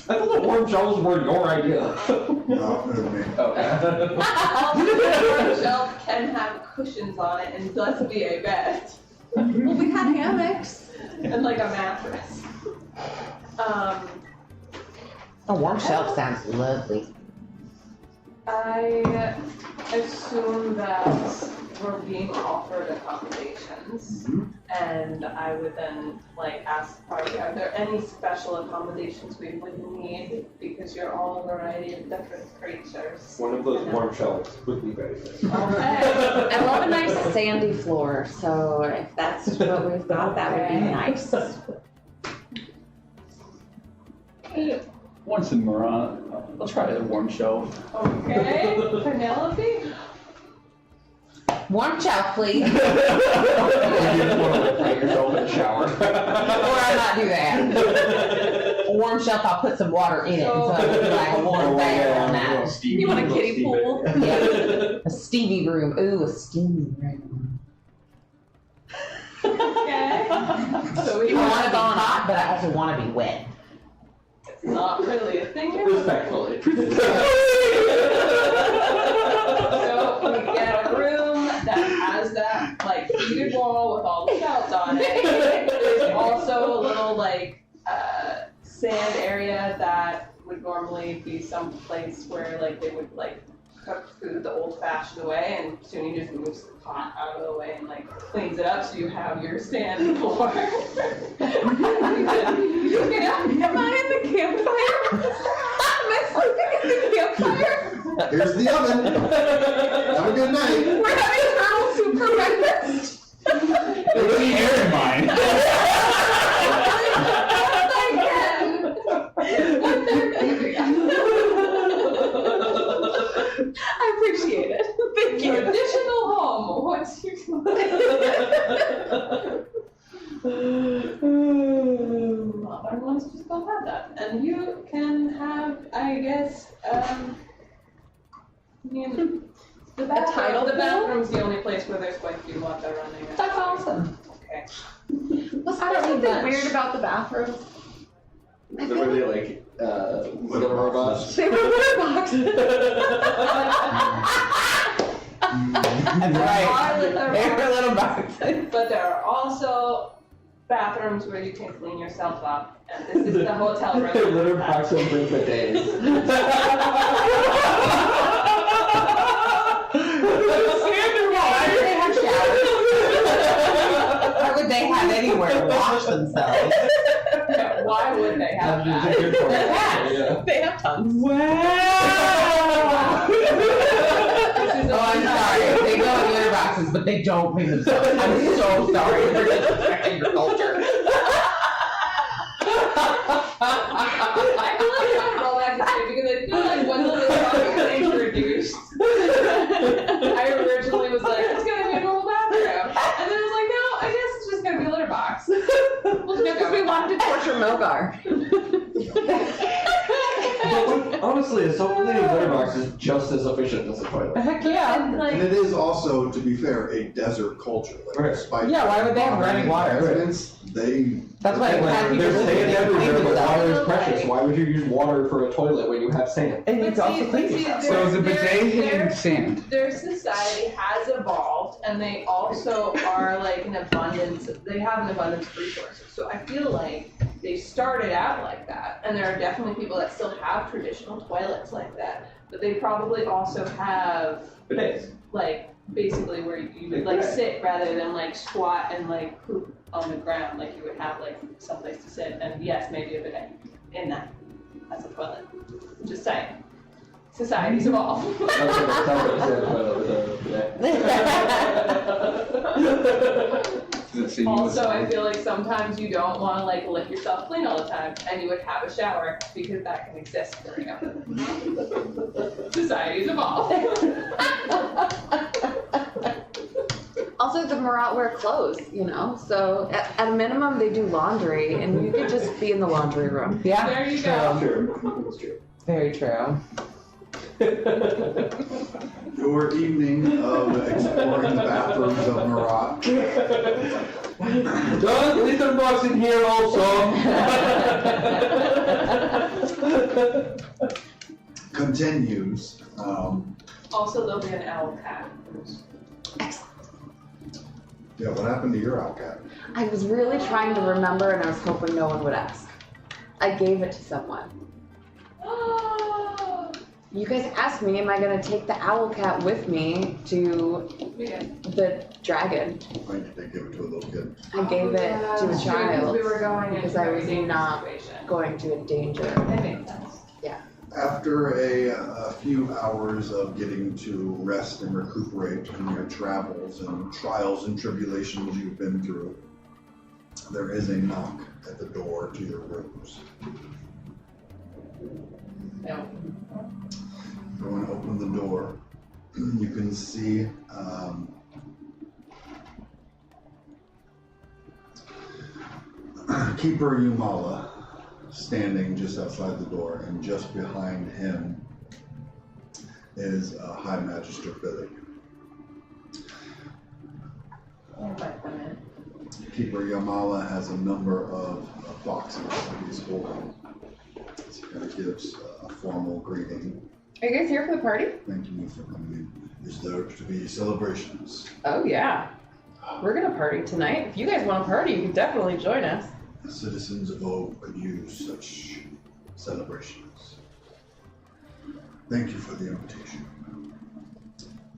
C: I thought the warm shelves were your idea.
A: No, it was me.
C: Okay.
F: Also, the warm shelf can have cushions on it and thus be a bed.
B: Well, we had hammocks.
F: And like a mattress.
D: A warm shelf sounds lovely.
F: I assume that we're being offered accommodations, and I would then like ask the party, are there any special accommodations we would need, because you're all a variety of different creatures.
C: One of those warm shelves would be very nice.
F: Okay.
B: I love a nice sandy floor, so if that's what we've got, that would be nice.
K: Once in Myr'Ahti, let's try a warm shelf.
F: Okay, Penelope?
D: Warm shelf, please.
C: You just want to put yourself in the shower.
D: Or I not do that. A warm shelf, I'll put some water in it, so it's like a warm bath on that.
B: You want a kiddie pool?
D: Yeah. A Stevie room. Ooh, a steamy room.
F: Okay. So we
D: I want
F: want
D: to be hot, but I also want to be wet.
F: it's not really a thing.
C: Respectfully.
F: So we get a room that has that like heated wall with all the shelves on it. There's also a little like sand area that would normally be some place where like they would like cook food the old-fashioned way, and Suni just moves the pot out of the way and like cleans it up so you have your sand floor.
B: Am I in the campfire? Am I sleeping in the campfire?
A: Here's the oven. Have a good night.
B: We're having turtle soup for breakfast.
K: Put the air in mine.
B: I appreciate it. Thank you.
F: Traditional home. What's your modern ones just don't have that, and you can have, I guess, I mean, the
B: tidal pool?
F: bathroom's the only place where there's going to be water running.
D: That's awesome.
F: Okay.
B: What's
D: I don't need
B: something
D: much.
B: weird about the bathrooms?
C: They're really like little robots.
B: They were litter boxes.
D: That's right. They're little boxes.
F: But there are also bathrooms where you can clean yourself up, and this is the hotel room.
C: Litter box and bring for days.
D: Why do they have showers? Why would they have anywhere to wash themselves?
F: Yeah, why would they have that?
C: Yeah.
B: They have tons.
D: Wow! Oh, I'm sorry. They go in litter boxes, but they don't clean themselves. I'm so sorry for disrespecting your culture.
B: car.
C: But honestly, a self-cleaning litter box is just as efficient as a toilet.
D: Heck yeah.
B: And, like,
A: And it is also, to be fair, a desert culture. Like,
C: Right.
A: despite
D: Yeah, why would they have running water?
A: residents, they.
D: That's why
C: Like, there's sand everywhere, but water is precious. Why would you use water for a toilet when you have sand?
D: And it's also clean.
E: So the bidet
F: their-
E: in sand.
F: Their society has evolved, and they also are like an abundance, they have an abundance of resources. So I feel like they started out like that, and there are definitely people that still have traditional toilets like that, but they probably also have
C: Bidets.
F: like basically where you would like sit rather than like squat and like poop on the ground, like you would have like someplace to sit, and yes, maybe a bidet in that as a toilet. Just saying. Societies evolve.
C: That's what I said, toilet with a bidet.
F: Also, I feel like sometimes you don't want to like lick yourself clean all the time, and you would have a shower because that can exist growing up. Societies evolve.
B: Also, the Myr'Ahti wear clothes, you know, so at a minimum they do laundry, and you could just be in the laundry room.
D: Yeah.
F: There you go.
C: True. That's true.
D: Very true.
A: Your evening of exploring the bathrooms of Myr'Ahti
C: Does litter box in here also?
A: continues.
F: Also, there'll be an owl cat.
A: Yeah, what happened to your owl cat?
B: I was really trying to remember, and I was hoping no one would ask. I gave it to someone. You guys asked me, am I gonna take the owl cat with me to
F: Yeah.
B: the dragon?
A: Why did they give it to a little kid?
B: I gave it to a
F: That's true,
B: child
F: We were going
B: because
F: into
B: I
F: a
B: was
F: dangerous
B: not
F: situation.
B: going to endanger.
F: That makes sense.
A: After a few hours of getting to rest and recuperate from your travels and trials and tribulations you've been through, there is a knock at the door to your rooms.
F: No.
A: Go and open the door. You can see Keeper Yumala standing just outside the door, and just behind him is High Magister Billy.
F: Invite them in.
A: Keeper Yamala has a number of boxes that he's holding. He kind of gives a formal greeting,
B: Are you guys here for the party?
A: thanking you for coming in. Is there to be celebrations?
B: Oh yeah. We're gonna party tonight. If you guys want to party, you can definitely join us.
A: The citizens of Oak could use such celebrations. Thank you for the invitation.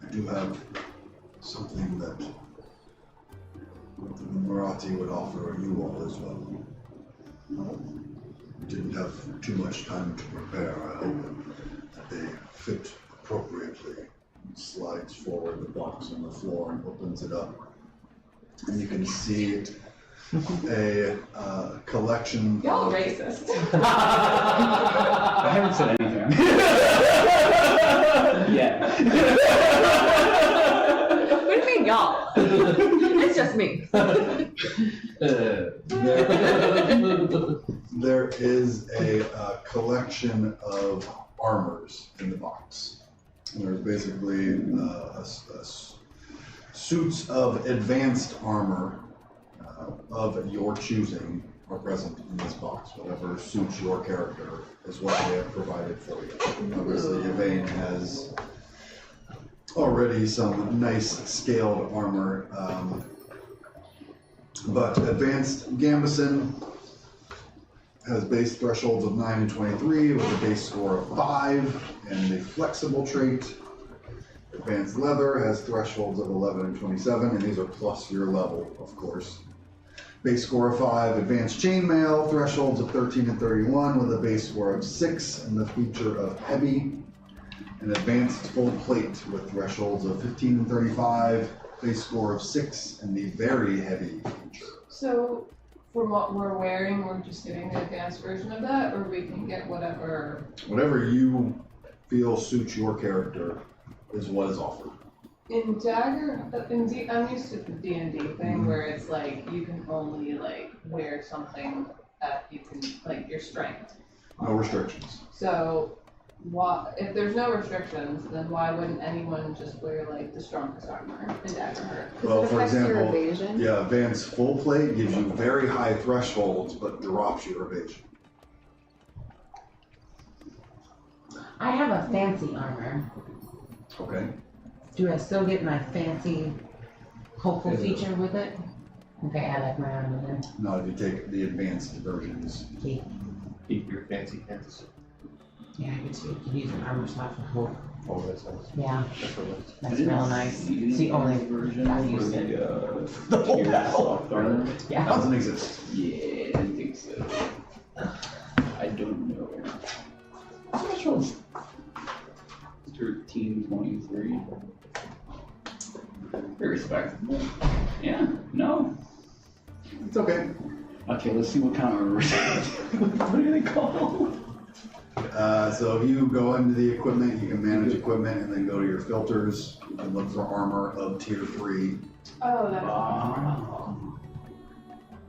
A: I do have something that the Myr'Ahti would offer you all as well. We didn't have too much time to prepare. I hope that they fit appropriately. He slides forward the box on the floor and opens it up. And you can see a collection
F: Y'all
A: of
F: racist.
E: I haven't said anything. Yeah.
B: What do you mean, y'all? It's just me.
A: There is a collection of armors in the box. And there's basically suits of advanced armor of your choosing are present in this box. Whatever suits your character is what they have provided for you. Obviously, Yvain has already some nice scaled armor, but Advanced Gambison has base thresholds of 9 and 23 with a base score of 5 and a flexible trait. Advanced Leather has thresholds of 11 and 27, and these are plus your level, of course. Base score of 5. Advanced Chainmail, thresholds of 13 and 31 with a base score of 6 and the feature of Heavy. An Advanced Full Plate with thresholds of 15 and 35, base score of 6 and the Very Heavy feature.
F: So, from what we're wearing, we're just getting the advanced version of that, or we can get whatever.
A: Whatever you feel suits your character is what is offered.
F: In I'm used to the D&D thing where it's like you can only like wear something that you can, like, your strength.
A: No restrictions.
F: So, if there's no restrictions, then why wouldn't anyone just wear like the strongest armor in Daggerheart?
A: Well,
B: Because it
A: for
B: affects your
A: example,
B: evasion.
A: yeah, advanced full plate gives you very high thresholds, but drops your evasion.
D: I have a fancy armor.
A: Okay.
D: Do I still get my fancy hopeful feature with it? Okay, I like my armor then.
A: Not if you take the advanced versions.
D: Okay.
C: Keep your fancy fantasy.
D: Yeah, I could use an armor slot for hope.
C: Oh, that's nice.
D: Yeah,
C: That's really nice.
D: that's real nice. It's the only
K: version
D: I've
K: for
D: used it.
K: the tier soft armor.
D: Yeah.
A: Doesn't exist.
K: Yeah, I think so. I don't know.
A: Thresholds.
K: 1323. Very respectable. Yeah, no.
A: It's okay.
K: Okay, let's see what kind of armor. What are they called?
A: So if you go into the equipment, you can manage equipment and then go to your filters and look for armor of tier 3.
F: Oh, that's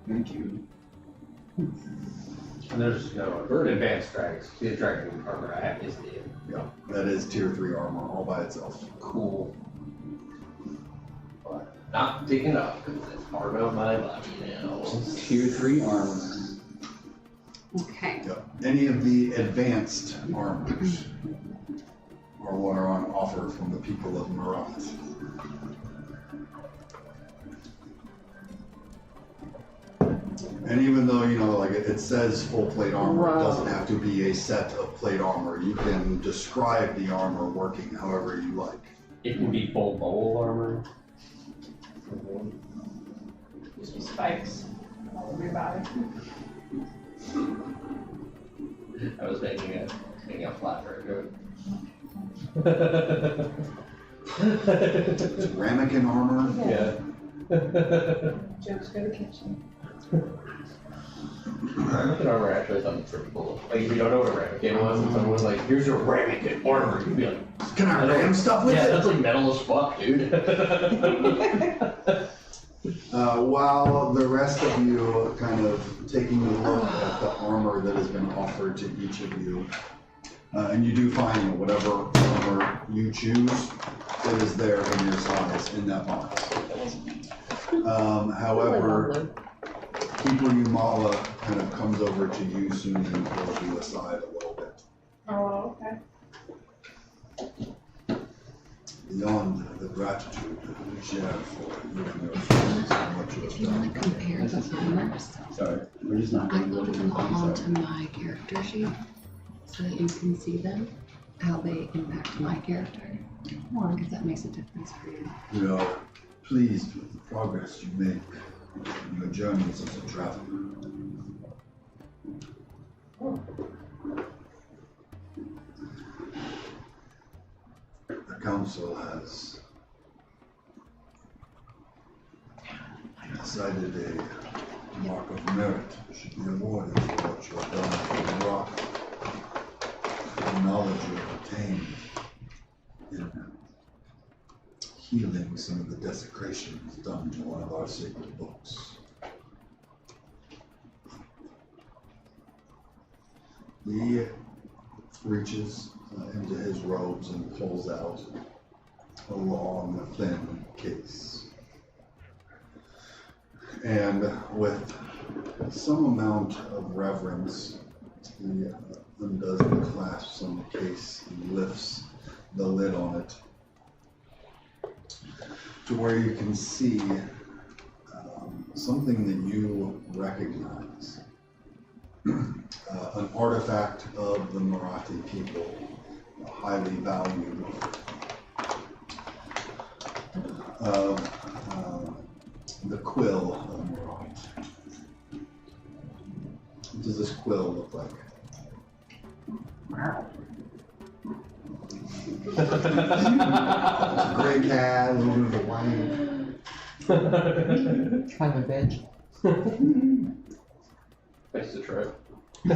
K: Thank you.
C: And there's advanced dragons. See, the dragon armor I have is the
A: Yeah, that is tier 3 armor all by itself.
C: cool. But not taken up because it's part of my body now.
K: Tier 3 armor.
B: Okay.
A: Yep. Any of the advanced armors are what are on offer from the people of Myr'Ahti. And even though, you know, like it says full plate armor, it doesn't have to be a set of plate armor. You can describe the armor working however you like.
C: It can be full bowl armor.
F: just be spikes all over your body.
C: I was making a flat for a joke.
A: It's ramekin armor.
C: Yeah.
F: Jokes go to kitchen.
C: Ramekin armor actually sounds pretty cool. Like if you don't know what a ramekin was and someone was like, here's your ramekin armor, you'd be like,
A: Can I ram stuff with
C: yeah,
A: it?
C: that's like metal as fuck, dude.
A: While the rest of you kind of taking a look at the armor that has been offered to each of you, and you do find whatever armor you choose, it is there in your size in that box. However, Keeper Yumala kind of comes over to you soon and pulls you aside a little bit.
F: Oh, okay.
A: Beyond the gratitude we share for you and your friends and what you
L: If
A: have
L: you want
A: done.
L: to compare the armors,
K: Sorry, we're just not
L: I
K: going to go
L: loaded
K: to
L: them
K: the
L: all
K: sorry.
L: onto my character sheet so that you can see them, how they impact my character, if that makes a difference for you.
A: We are pleased with the progress you make in your journeys as a traveler. The council has decided a mark of merit should be awarded for what you have done for the rock. The knowledge you have obtained in healing some of the desecrations done to one of our sacred books. He reaches into his robes and pulls out a long, thin case. And with some amount of reverence, he undoes the clasps on the case and lifts the lid on it to where you can see something that you recognize. An artifact of the Myr'Ahti people, highly valued, the quill of Myr'Ahti. What does this quill look like? It's a gray cat, a little bit of a white.
D: Kind of a bitch.
C: Nice to try.
A: You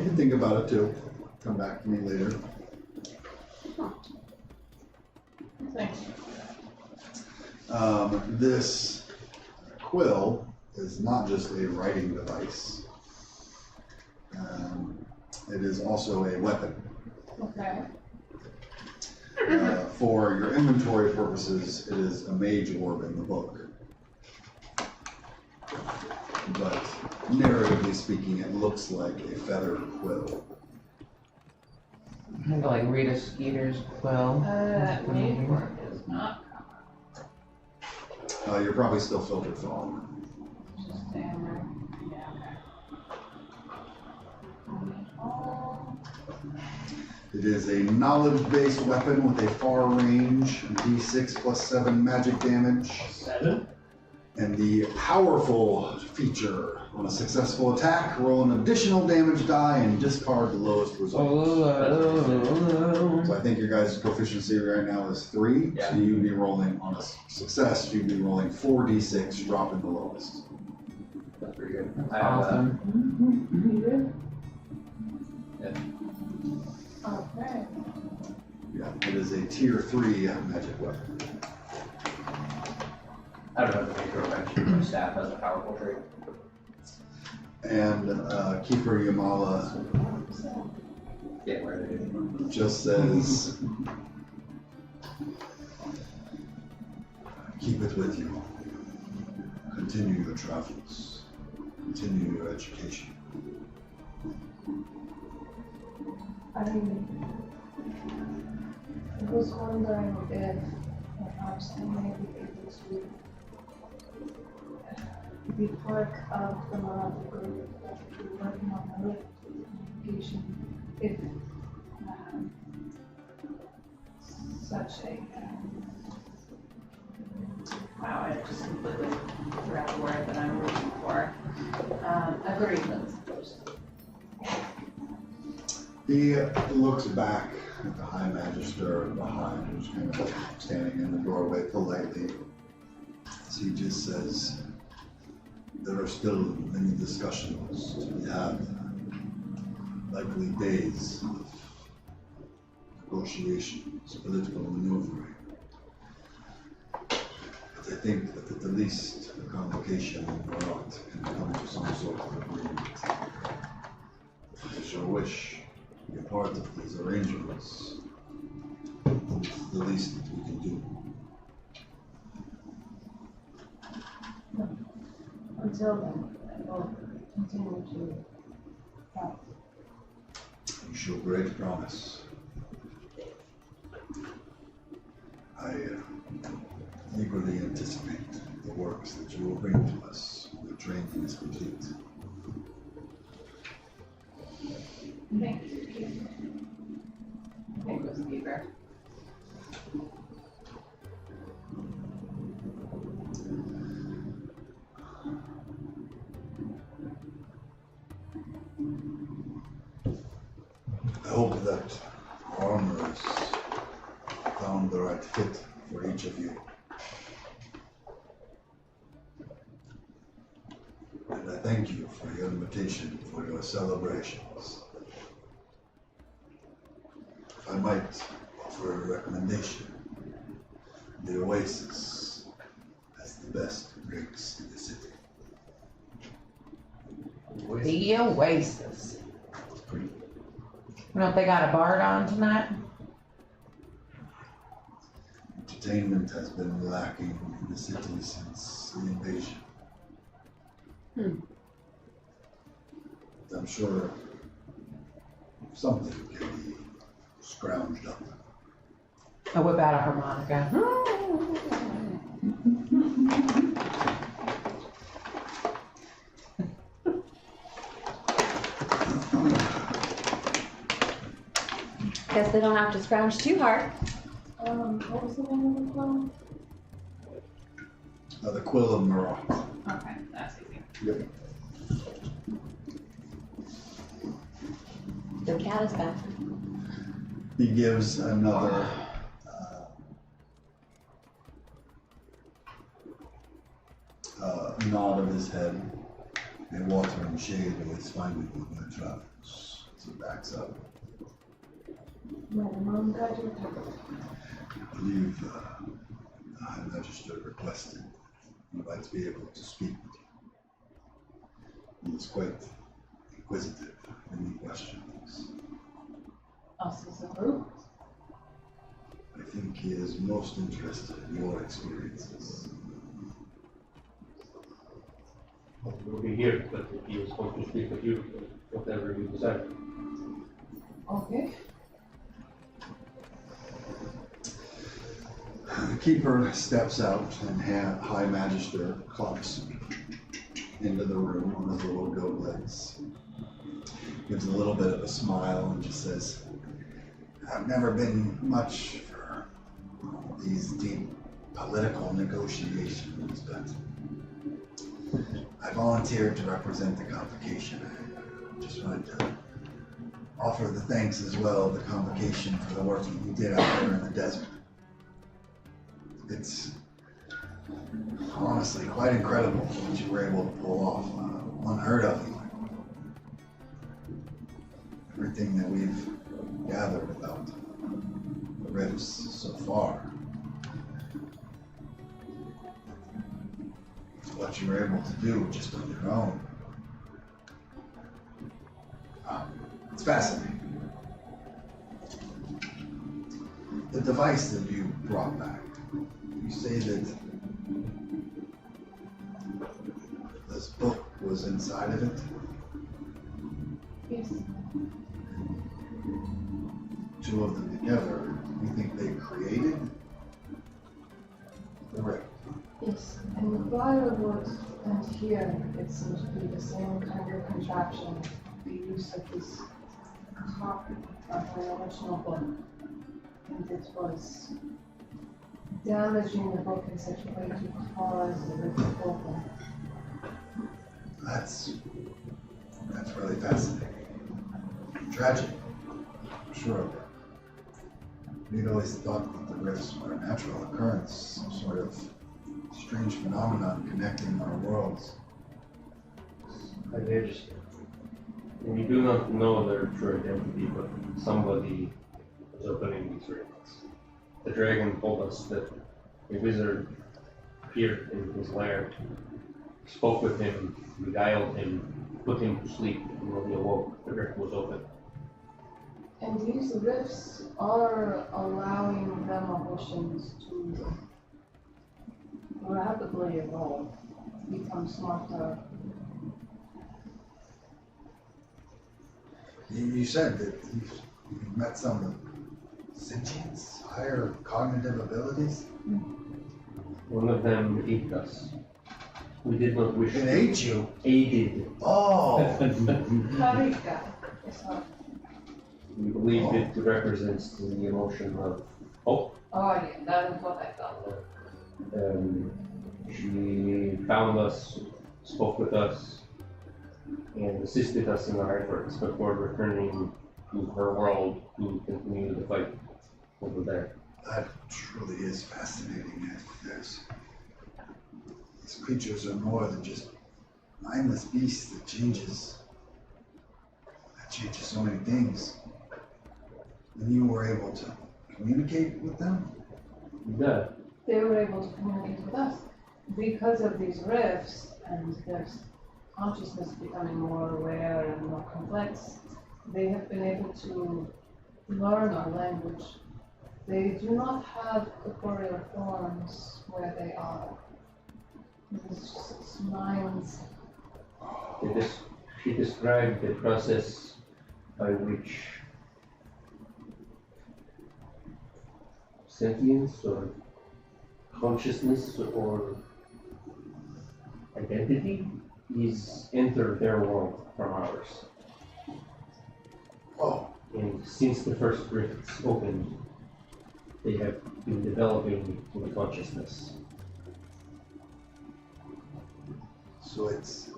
A: can think about it too. Come back to me later.
F: Thanks.
A: This quill is not just a writing device. It is also a weapon.
F: Okay.
A: For your inventory purposes, it is a mage orb in the book. But narratively speaking, it looks like a feather quill.
D: Kind of like Rita Skeeter's quill.
F: Mage work is not
A: You're probably still filtered film.
F: just hammer. Yeah,
A: It is a knowledge-based weapon with a far range, d6 plus 7 magic damage.
E: 7?
A: And the powerful feature: on a successful attack, roll an additional damage die and discard the lowest result. So I think your guys' proficiency right now is 3.
C: Yeah.
A: So you'd be rolling on a success, you'd be rolling 4d6, dropping the lowest.
C: That's pretty good.
D: That's
C: I have
D: awesome.
F: Okay.
A: Yeah, it is a tier 3 magic weapon.
C: I don't know the nature of actually my staff has a powerful trait.
A: And Keeper Yamala
C: Yeah, where they do.
A: just says, keep it with you. Continue your travels. Continue your education.
H: I was wondering if perhaps I may be able to be part of the Myr'Ahti group that will be working on the lift communication if such a
F: Wow, I just completely forgot the word that I'm looking for. Agreement.
A: He looks back at the High Magister behind, who's kind of standing in the doorway politely. As he just says, there are still many discussions to be had, likely days of negotiations, political maneuvering. But I think that at the least the convocation and Myr'Ahti can come to some sort of agreement. If it is your wish to be a part of these arrangements, it's the least that we can do.
H: until then, I will continue to help.
A: You show great promise. I eagerly anticipate the works that you will bring to us when the training is complete.
F: Thank you. Thank you, Keeper.
A: I hope that armor has found the right fit for each of you. And I thank you for your invitation for your celebrations. If I might offer a recommendation, the Oasis has the best drinks in the city.
D: The Oasis. You know if they got a bard on tonight?
A: Entertainment has been lacking in the city since the invasion. I'm sure something can be scrounged up.
D: I whip out a harmonica.
B: Guess they don't have to scrounge too hard.
H: What was the name of the club?
A: The Quill of Myr'Ahti.
F: Okay, that's easy.
A: Yep.
B: The cat is back.
A: He gives another nod of his head. A water and shade is fine with me in my travels. So he backs up.
H: Mom got you.
A: I believe the High Magistrate requested I'd like to be able to speak with you. He's quite inquisitive in the questions.
H: Us as a group?
A: I think he is most interested in your experiences.
G: We'll be here, but if he is going to speak with you, whatever you decide.
H: Okay.
A: The keeper steps out and High Magister clocks into the room on his little goat legs. Gives a little bit of a smile and just says, I've never been much for these deep political negotiations, but I volunteered to represent the convocation. I just wanted to offer the thanks as well of the convocation for the work that you did out there in the desert. It's honestly quite incredible what you were able to pull off. Unheard of. Everything that we've gathered about the rifts so far. What you were able to do just on your own. It's fascinating. The device that you brought back, you say that this book was inside of it?
H: Yes.
A: Two of them together, you think they created the rift?
H: Yes. And the firewood and here, it seems to be the same kind of contraption, the use of this copy of the original book. And it was damaging the book in such a way to cause the rift open.
A: That's really fascinating. Tragic, sure. We'd always thought that the rifts were a natural occurrence, some sort of strange phenomenon connecting our worlds.
G: I understand. We do not know their true identity, but somebody is opening these rings. The dragon told us that a wizard appeared in his lair, spoke with him, beguiled him, put him to sleep, and when he awoke, the rift was open.
H: And these rifts are allowing demolitions to rapidly evolve, become smarter.
A: You said that you've met some sentience, higher cognitive abilities?
G: One of them aided us. We did not wish
A: It
G: to.
A: ate you?
G: Aided.
A: Oh!
H: Karika. It's not.
G: We believe it represents the emotion of hope.
F: Oh yeah, that is what I felt.
G: She found us, spoke with us, and assisted us in our efforts before returning to her world to continue the fight over there.
A: That truly is fascinating. These creatures are more than just mindless beasts that changes so many things. And you were able to communicate with them?
G: Yeah.
H: They were able to communicate with us because of these rifts and their consciousness becoming more aware and more complex. They have been able to learn our language. They do not have corporeal forms where they are. It's just minds.
G: She described the process by which sentience or consciousness or identity is enter their world from ours.
A: Oh.
G: And since the first rifts opened, they have been developing the consciousness.
A: So it's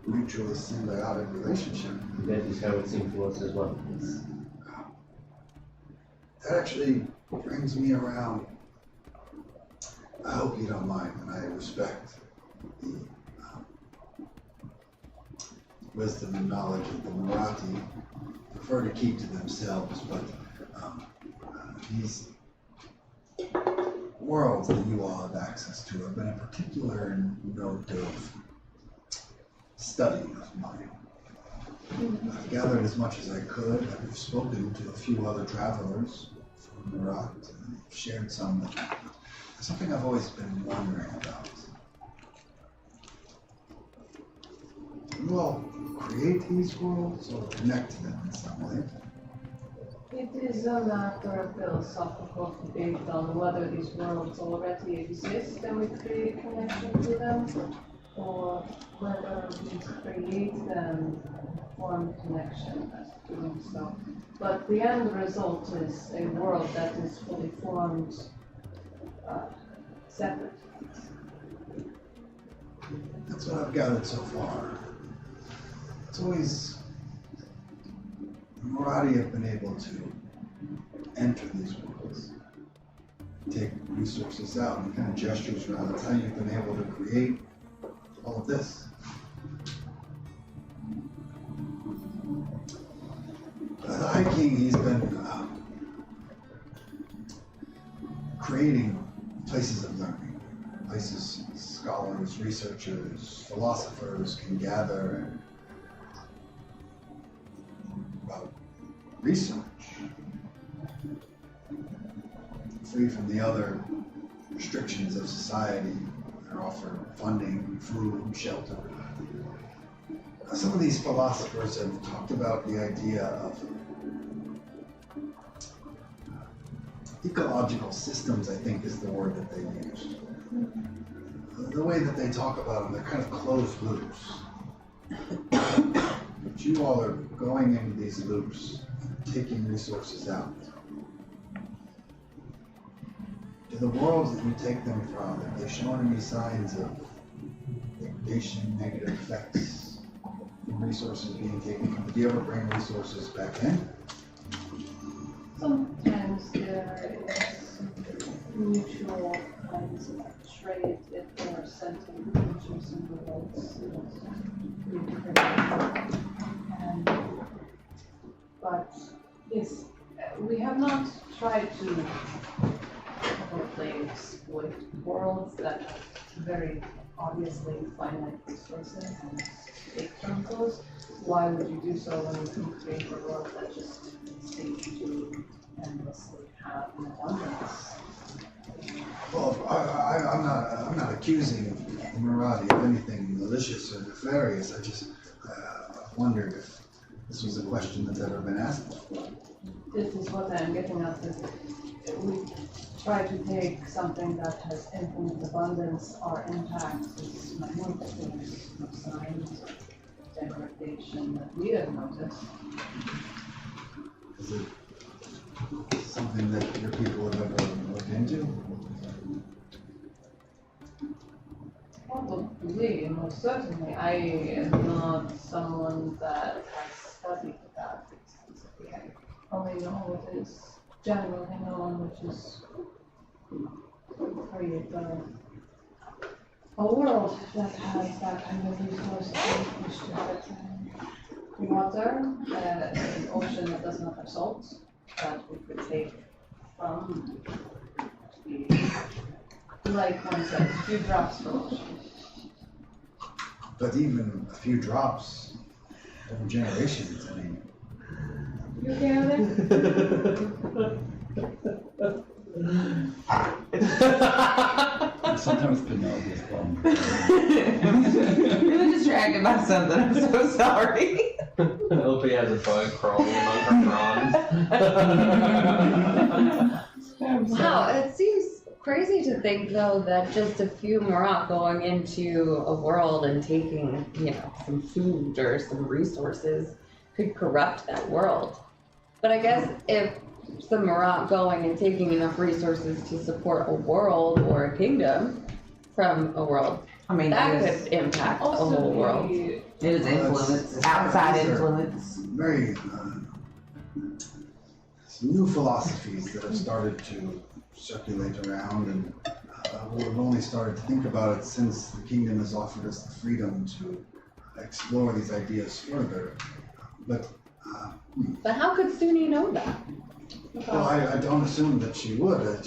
A: mutually symbiotic relationship.
G: That is how it seemed to us as well.
A: That actually brings me around. I hope you don't mind, and I respect the wisdom and knowledge of the Myr'Ahti. Prefer to keep to themselves, but
I: worlds that you all have access to have been a particular note of study of mine. I've gathered as much as I could. I've spoken to a few other travelers from Myr'Ahti and shared some. Something I've always been wondering about. Do you all create these worlds or connect to them in some way?
H: It is a matter of philosophical debate on whether these worlds already exist and we create connection to them, or whether we create them and form connection as doing so. But the end result is a world that is fully formed, separate.
I: That's what I've gathered so far. It's always, Myr'Ahti have been able to enter these worlds, take resources out, and kind of gestures around. That's how you've been able to create all of this. The High King, he's been creating places of learning, places scholars, researchers, philosophers can gather and about research, free from the other restrictions of society. They're offered funding, food, shelter. Some of these philosophers have talked about the idea of ecological systems, I think is the word that they used. The way that they talk about them, they're kind of closed loops. But you all are going into these loops, taking resources out. Do the worlds that you take them from, have they shown any signs of degradation, negative effects from resources being taken from? Do you ever bring resources back in?
H: Sometimes there is mutual kinds of trade if there are sentient creatures in the worlds. But yes, we have not tried to exploit worlds that have very obviously finite resources and take from those. Why would you do so when you can create a world that just seems to endlessly have an abundance?
I: Well, I'm not accusing Myr'Ahti of anything malicious or nefarious. I just wondered if this was a question that's ever been asked before.
H: This is what I'm getting at. Is we try to take something that has infinite abundance or impact is minute. There's no signs of degradation that we have noticed.
I: Is it something that your people have ever looked into?
H: Probably, most certainly. I am not someone that has studied that extensively. I only know what is generally known, which is create a world that has that kind of resources which to have water, an ocean that does not have salt, that we could take from like one says, a few drops from ocean.
I: But even a few drops over generations, I mean.
H: You okay with it?
K: Sometimes Penelope is fun.
D: Really distracted by something, I'm so sorry.
C: Penelope has a bug crawling among her prawns.
B: Wow, it seems crazy to think though that just a few Myr'Ahti going into a world and taking, some food or some resources could corrupt that world. But I guess if the Myr'Ahti going and taking enough resources to support a world or a kingdom from a world, that could impact a whole world.
D: It is influence, outside influence.
I: Very some new philosophies that have started to circulate around, and we've only started to think about it since the kingdom has offered us the freedom to explore these ideas further. But
B: how could Suni know that?
I: well, I don't assume that she would. I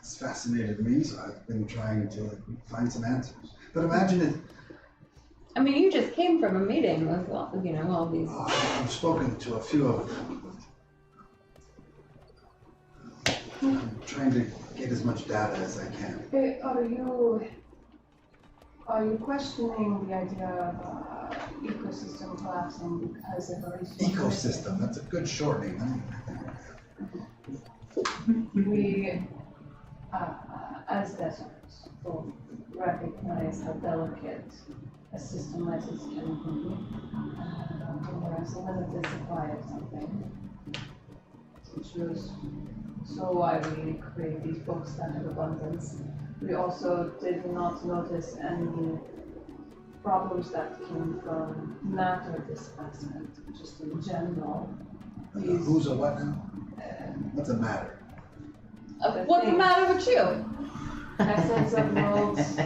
A: It's fascinated me, so I've been trying to find some answers. But imagine it,
B: I mean, you just came from a meeting with, all these.
A: I've spoken to a few of them. I'm trying to get as much data as I can.
H: Are you questioning the idea of ecosystem collapsing because of a resource?
A: Ecosystem, that's a good shortening.
H: We, as deserts, both recognize how delicate a system like this can be. When there is a limited supply of something, which is so why we create these books that have abundance. We also did not notice any problems that came from matter displacement, just in general.
A: Who's a what now? What's a matter?
B: What's the matter with you?
H: Essence of worlds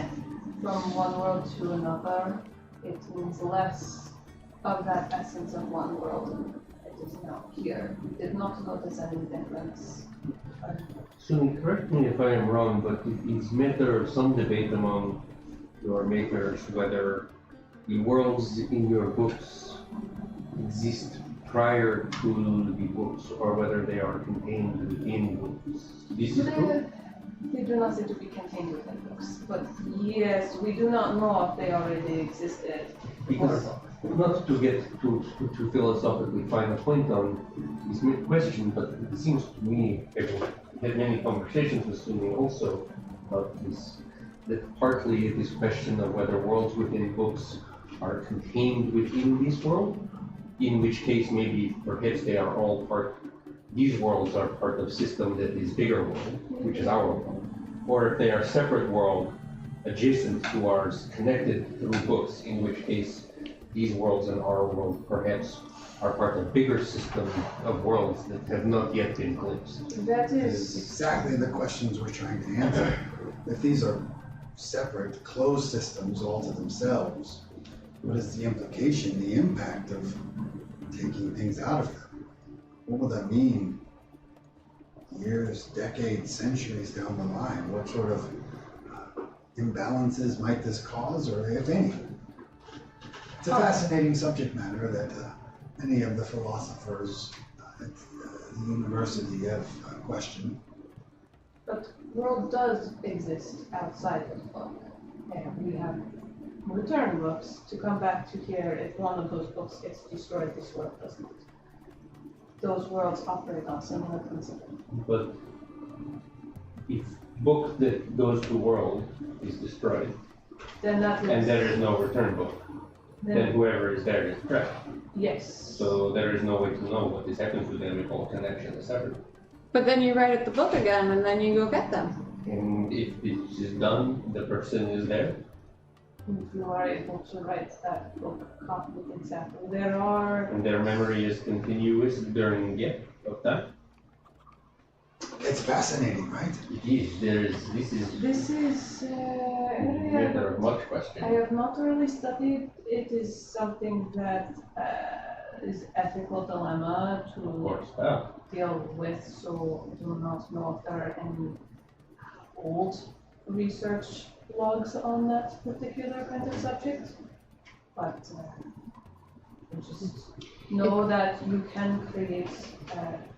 H: from one world to another. It means less of that essence of one world, and it is now here. We did not notice any difference.
G: So correct me if I am wrong, but it's matter of some debate among your makers whether the worlds in your books exist prior to the books or whether they are contained within books. This is true?
H: They do not seem to be contained within books, but yes, we do not know if they already existed.
G: Because, not to get too philosophically fine a point on this question, but it seems to me, having had many conversations with Sumi also about this, that partly this question of whether worlds within books are contained within this world, in which case maybe perhaps they are all these worlds are part of a system that is bigger world, which is our world, or if they are separate world adjacent to ours, connected through books, in which case these worlds and our world perhaps are part of a bigger system of worlds that have not yet been glimpsed.
H: That
A: It's exactly the questions we're trying to answer. If these are separate, closed systems all to themselves, what is the implication, the impact of taking things out of them? What will that mean years, decades, centuries down the line? What sort of imbalances might this cause, or if any? It's a fascinating subject matter that many of the philosophers at the university have questioned.
H: But world does exist outside of the book. And we have return books to come back to here if one of those books gets destroyed, this world does not. Those worlds operate on similar principles.
G: But if book that goes to world is destroyed,
H: Then that is.
G: and there is no return book, then whoever is there is trapped.
H: Yes.
G: So there is no way to know what is happening to them if all connection is separate.
B: But then you write the book again, and then you go get them.
G: And if it is done, the person is there.
H: If you are able to write that book, copy it exactly. There are.
G: And their memory is continuous during of time.
A: It's fascinating, right?
G: It is. This is a matter of much question.
H: I have not really studied. It is something that is ethical dilemma to deal with. So I do not know if there are any old research blogs on that particular kind of subject, but just know that you can create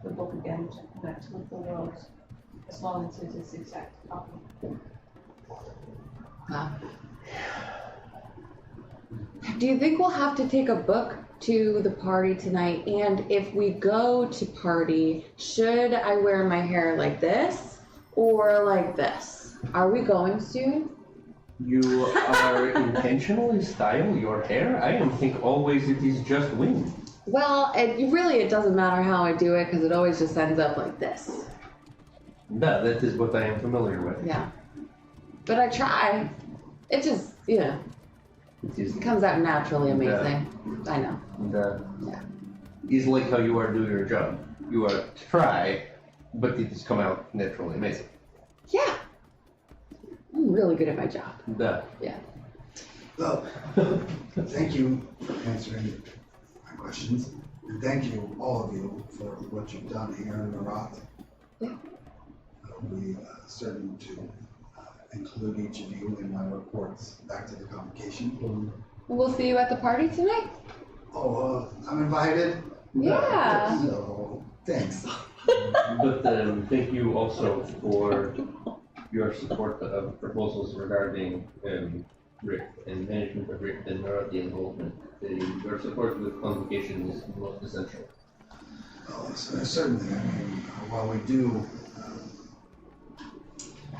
H: the book again to connect with the world as long as it is exact copy.
B: Wow. Do you think we'll have to take a book to the party tonight? And if we go to party, should I wear my hair like this or like this? Are we going soon?
G: You are intentionally style your hair? I don't think always it is just wind.
B: Well, it doesn't matter how I do it because it always just ends up like this.
G: No, that is what I am familiar with.
B: Yeah. But I try. It just, it comes out naturally amazing. I know. Yeah.
G: It's like how you are doing your job. You are try, but it has come out naturally amazing.
B: Yeah. I'm really good at my job.
G: Yeah.
A: Well, thank you for answering my questions, and thank you, all of you, for what you've done here in Myr'Ahti.
B: Yeah.
A: be certain to include each of you in my reports back to the convocation.
B: We'll see you at the party tonight.
A: Oh, I'm invited?
B: Yeah.
A: So, thanks.
G: But thank you also for your support of proposals regarding RIP and management of RIP and Myr'Ahti involvement. Your support with convocation is most essential.
A: Oh, certainly. I mean, while we do,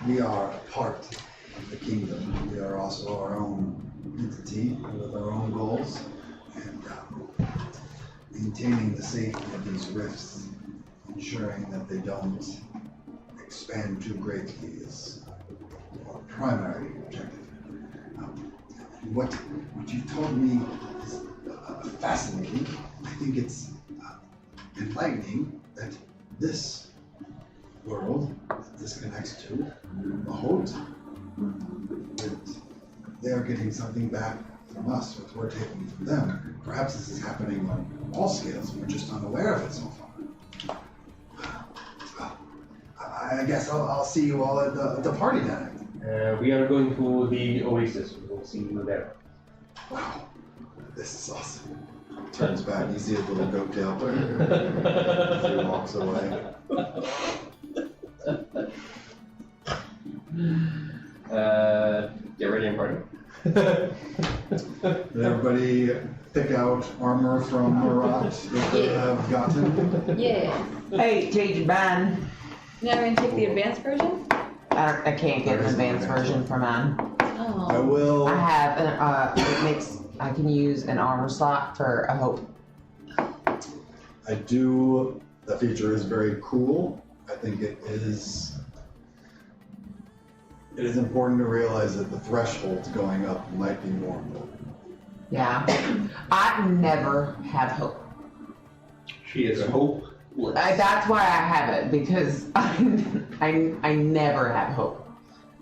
A: we are a part of the kingdom. We are also our own entity with our own goals, and maintaining the safety of these rifts, ensuring that they don't expand too greatly is our primary objective. What you told me is fascinating. I think it's enlightening that this world that this connects to, Myr'Ahti, that they're getting something back from us, what we're taking from them. Perhaps this is happening on all scales, we're just unaware of it so far. Well, I guess I'll see you all at the party tonight.
G: We are going to the Oasis. We'll see you there.
A: Wow, this is awesome. Turns back, you see his little goat tail. He walks away.
G: Get ready and party.
A: Did everybody pick out armor from Myr'Ahti that they have gotten?
B: Yeah.
D: Hey, change your mind.
B: Now we're gonna take the advanced version?
D: I can't get an advanced version for mine.
B: Oh.
A: I will.
D: I have I can use an armor slot for a hope.
A: I do. The feature is very cool. I think it is important to realize that the thresholds going up might be more important.
D: Yeah. I never have hope.
G: She is hope.
D: That's why I have it, because I never have hope.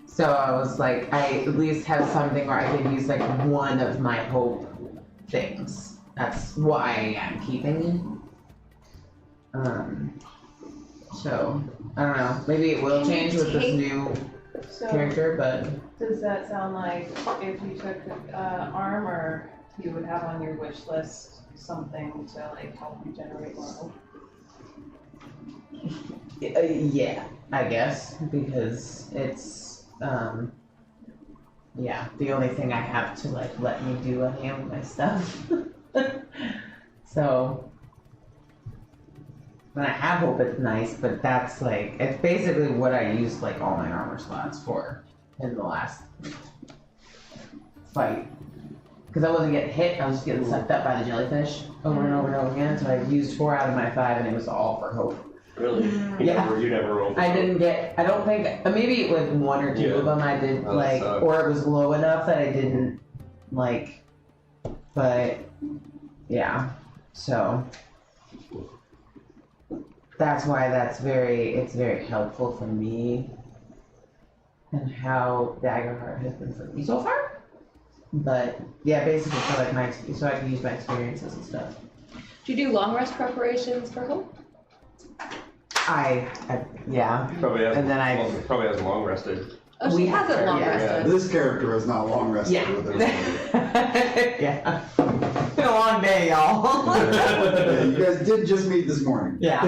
D: So I was like, I at least have something where I can use like one of my hope things. That's why I'm keeping it. So I don't know. Maybe it will change with this new character, but
H: Does that sound like if you took armor, you would have on your wish list something to like help you generate more hope?
D: yeah, I guess, because it's yeah, the only thing I have to like let me do any of my stuff. So when I have hope, it's nice, but that's like, it's basically what I used like all my armor slots for in the last fight. Because I wasn't getting hit, I was getting sucked up by the jellyfish over and over and over again, so I used 4 out of my 5 and it was all for hope.
G: Really?
D: Yeah.
G: You never rolled.
D: I didn't get, I don't think, maybe it was 1 or 2 of them I did like, or it was low enough that I didn't like, but yeah, so. That's why it's very helpful for me and how Daggerheart has been for me so far. But yeah, basically for like so I can use my experiences and stuff.
B: Do you do long rest preparations for hope?
D: Yeah.
G: Probably hasn't,
D: And then
G: probably hasn't long rested.
B: Oh, she hasn't long
D: yeah.
B: rested.
A: This character is not long rested
D: Yeah.
A: with everybody.
D: Yeah. It's been a long day, y'all.
A: Yeah, you guys did just meet this morning.
D: Yeah.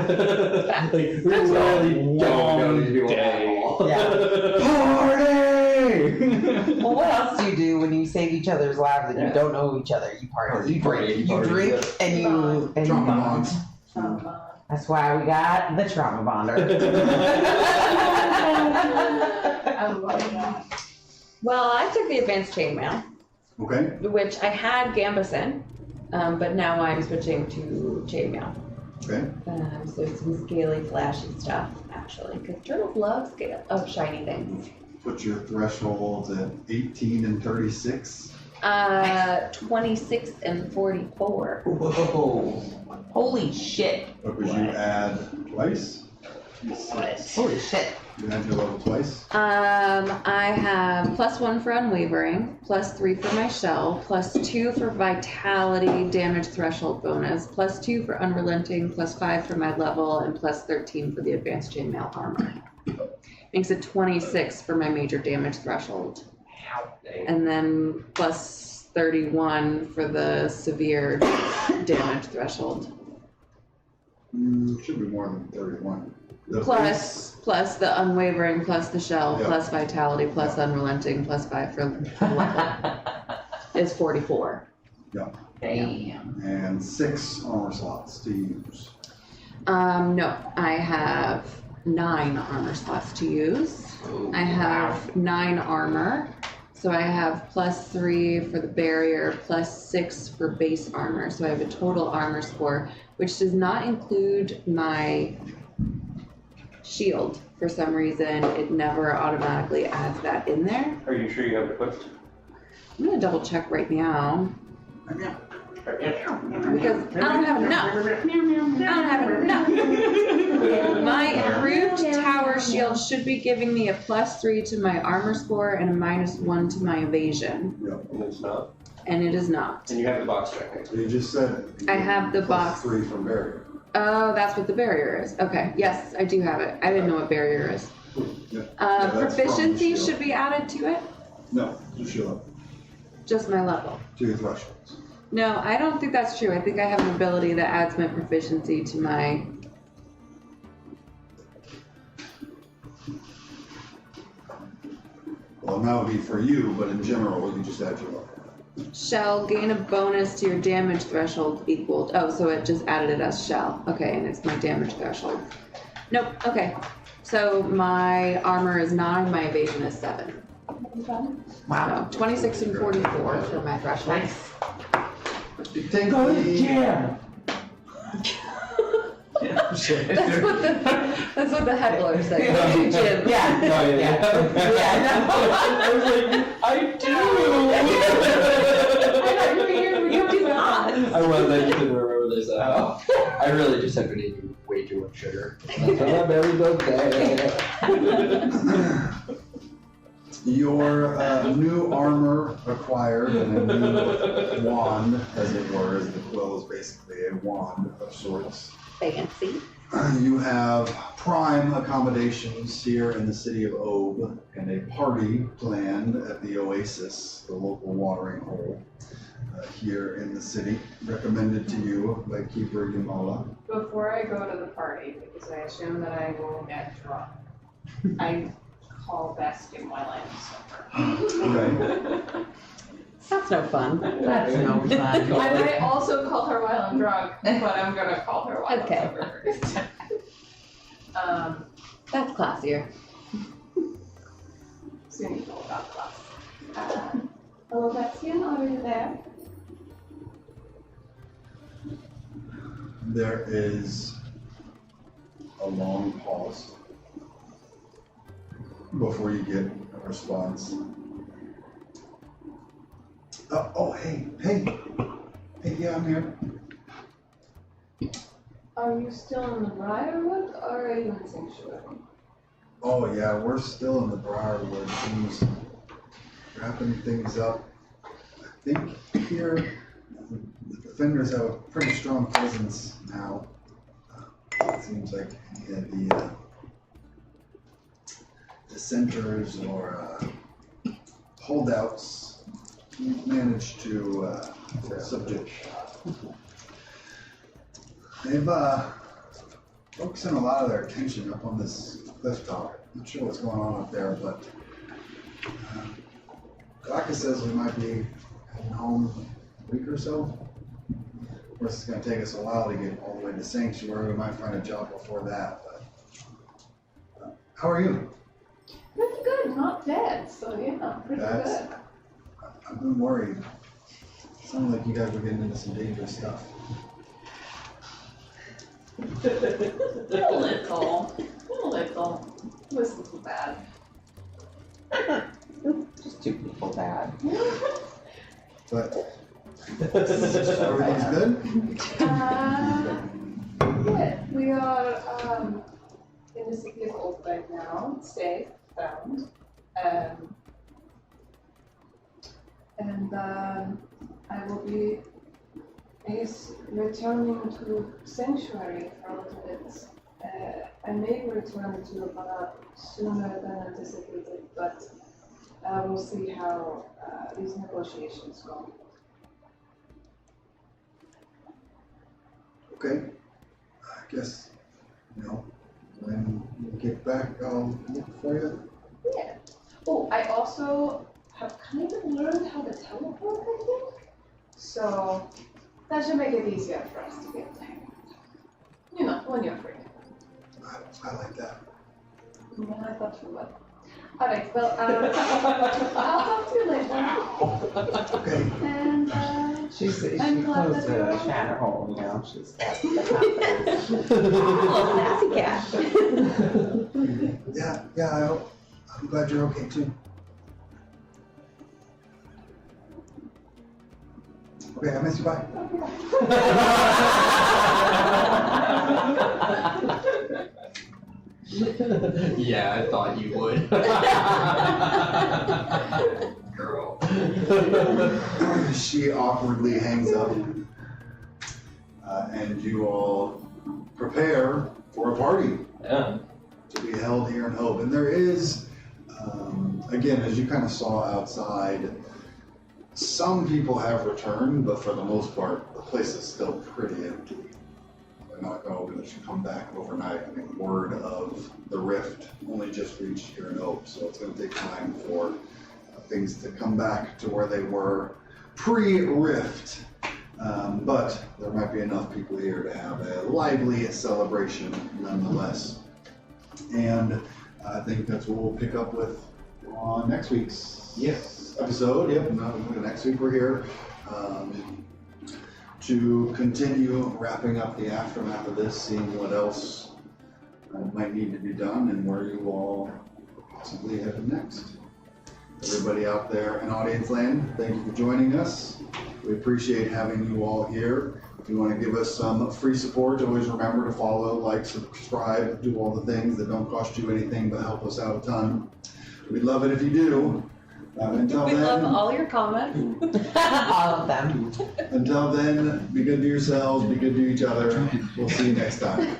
G: Like, really long day.
D: Yeah.
A: Party!
D: Well, what else do you do when you save each other's lives and you don't know each other? You party. You drink. You drink and you
A: Trauma
D: bond.
A: bonds.
D: That's why we got the trauma bonder.
H: I love that.
B: Well, I took the advanced chainmail,
A: Okay.
B: which I had Gambus in, but now I'm switching to chainmail.
A: Okay.
B: So it's some scaly, flashy stuff, actually, because turtles love shiny things.
A: Put your thresholds at 18 and 36.
B: 26 and 44.
D: Whoa. Holy shit.
A: But would you add twice?
D: Holy shit.
A: You add your level twice?
B: I have +1 for unwavering, +3 for my shell, +2 for vitality damage threshold bonus, +2 for unrelenting, +5 for my level, and +13 for the advanced chainmail armor. Makes it 26 for my major damage threshold.
G: Dang.
B: And then plus 31 for the severe damage threshold.
A: Should be more than 31. The
B: Plus the unwavering, plus the shell,
A: Yeah.
B: plus vitality, plus unrelenting, plus 5 for level is 44.
D: Damn.
A: and 6 armor slots to use.
B: No, I have 9 armor slots to use. I have 9 armor, so I have plus 3 for the barrier, plus 6 for base armor. So I have a total armor score, which does not include my shield. For some reason, it never automatically adds that in there.
J: Are you sure you have it equipped?
B: I'm gonna double check right now. Because I don't have enough. I don't have enough. My improved tower shield should be giving me a plus 3 to my armor score and a minus 1 to my evasion.
J: And it's not?
B: And it is not.
J: And you have the box check next to
A: You just said.
B: I have the
A: plus
B: box.
A: 3 from barrier.
B: Oh, that's what the barrier is. Okay, yes, I do have it. I didn't know what barrier is.
A: Yeah. Yeah, that's from the
B: Proficiency
A: shield.
B: should be added to it.
A: No, just shield up
B: Just my level.
A: to your thresholds.
B: No, I don't think that's true. I think I have an ability that adds my proficiency to my.
A: Well, that would be for you, but in general, you just add your level.
B: Shall gain a bonus to your damage threshold equaled. Oh, so it just added it as shall. Okay, and it's my damage threshold. Nope, okay. So my armor is 9, my evasion is 7.
D: Wow.
B: So 26 and 44 for my threshold.
D: Nice.
A: You take
E: Go
A: the.
E: jam!
B: That's what the heckler said. Jim.
D: Yeah. Yeah.
G: I was like, I do.
B: I thought you figured we could do that.
C: I was, I just didn't remember this. I really just have been eating way too much sugar. My belly's okay.
A: Your new armor acquired and a new wand, as it were, as the quill is basically a wand of sorts.
B: Fancy.
A: You have prime accommodations here in the city of Obe and a party planned at the Oasis, the local watering hole here in the city, recommended to you by Keeper Yamala.
F: Before I go to the party, because I assume that I will get drunk, I call Bastion while I'm sober.
A: Okay.
B: That's no fun.
D: That's no fun.
F: I might also call her while I'm drunk, but I'm gonna call her while
B: Okay.
F: I'm sober first.
B: That's classier.
F: Soon you know about class. Hello, Bastion, are you there?
A: There is a long pause before you get a response. Hey, yeah, I'm here.
H: Are you still in the Briarwood or are you in Sanctuary?
A: Oh, yeah, we're still in the Briarwood. Things, wrapping things up. I think here, the defenders have a pretty strong presence now. It seems like the dissenters or holdouts we've managed to subdue. They've focusing a lot of their attention up on this cliff top. Not sure what's going on up there, but Glaka says we might be heading home a week or so. Of course, it's going to take us a while to get all the way to Sanctuary. We might find a job before that, but how are you?
F: Pretty good, not dead, so yeah, pretty
A: That's-
F: good.
A: I've been worried. Sounds like you guys were getting into some dangerous stuff.
F: A little. It wasn't too bad.
D: Just 2 people bad.
A: But everything's good?
F: Yeah, we are in the city of Oak right now, safe, found. And I will be, I guess, returning to Sanctuary for a little bit
H: I may return to Havana sooner than anticipated, but we'll see how these negotiations go.
A: Okay, I guess, when you get back, I'll look for you.
H: Yeah. Oh, I also have kind of learned how to teleport, I think. So that should make it easier for us to get there. When you're free.
A: I like that.
H: Yeah, I thought you would. Alright, well, I'll talk to you later.
A: Okay.
H: And,
D: She's
H: I'm glad
D: close
H: that
D: to
H: you're
D: a
H: well.
D: shatter hole, she's got the
B: Little sassy cat.
A: Yeah, I'm glad you're okay too. Okay, I miss you, bye.
C: Yeah, I thought you would. Girl.
A: She awkwardly hangs up, and you all prepare for a party
C: Yeah.
A: to be held here in Hope. And there is, again, as you kind of saw outside, some people have returned, but for the most part, the place is still pretty empty. They're not going to come back overnight. I mean, word of the rift only just reached here in Hope, so it's going to take time for things to come back to where they were pre-rift. But there might be enough people here to have a lively celebration nonetheless. And I think that's what we'll pick up with on next week's episode. Yep, next week we're here to continue wrapping up the aftermath of this, seeing what else might need to be done and where you all possibly headed next. Everybody out there in audience land, thank you for joining us. We appreciate having you all here. If you want to give us some free support, always remember to follow, like, subscribe, do all the things that don't cost you anything but help us out a ton. We'd love it if you do. Until
B: We
A: then,
B: love all your comments.
D: all of them.
A: Until then, be good to yourselves, be good to each other. We'll see you next time.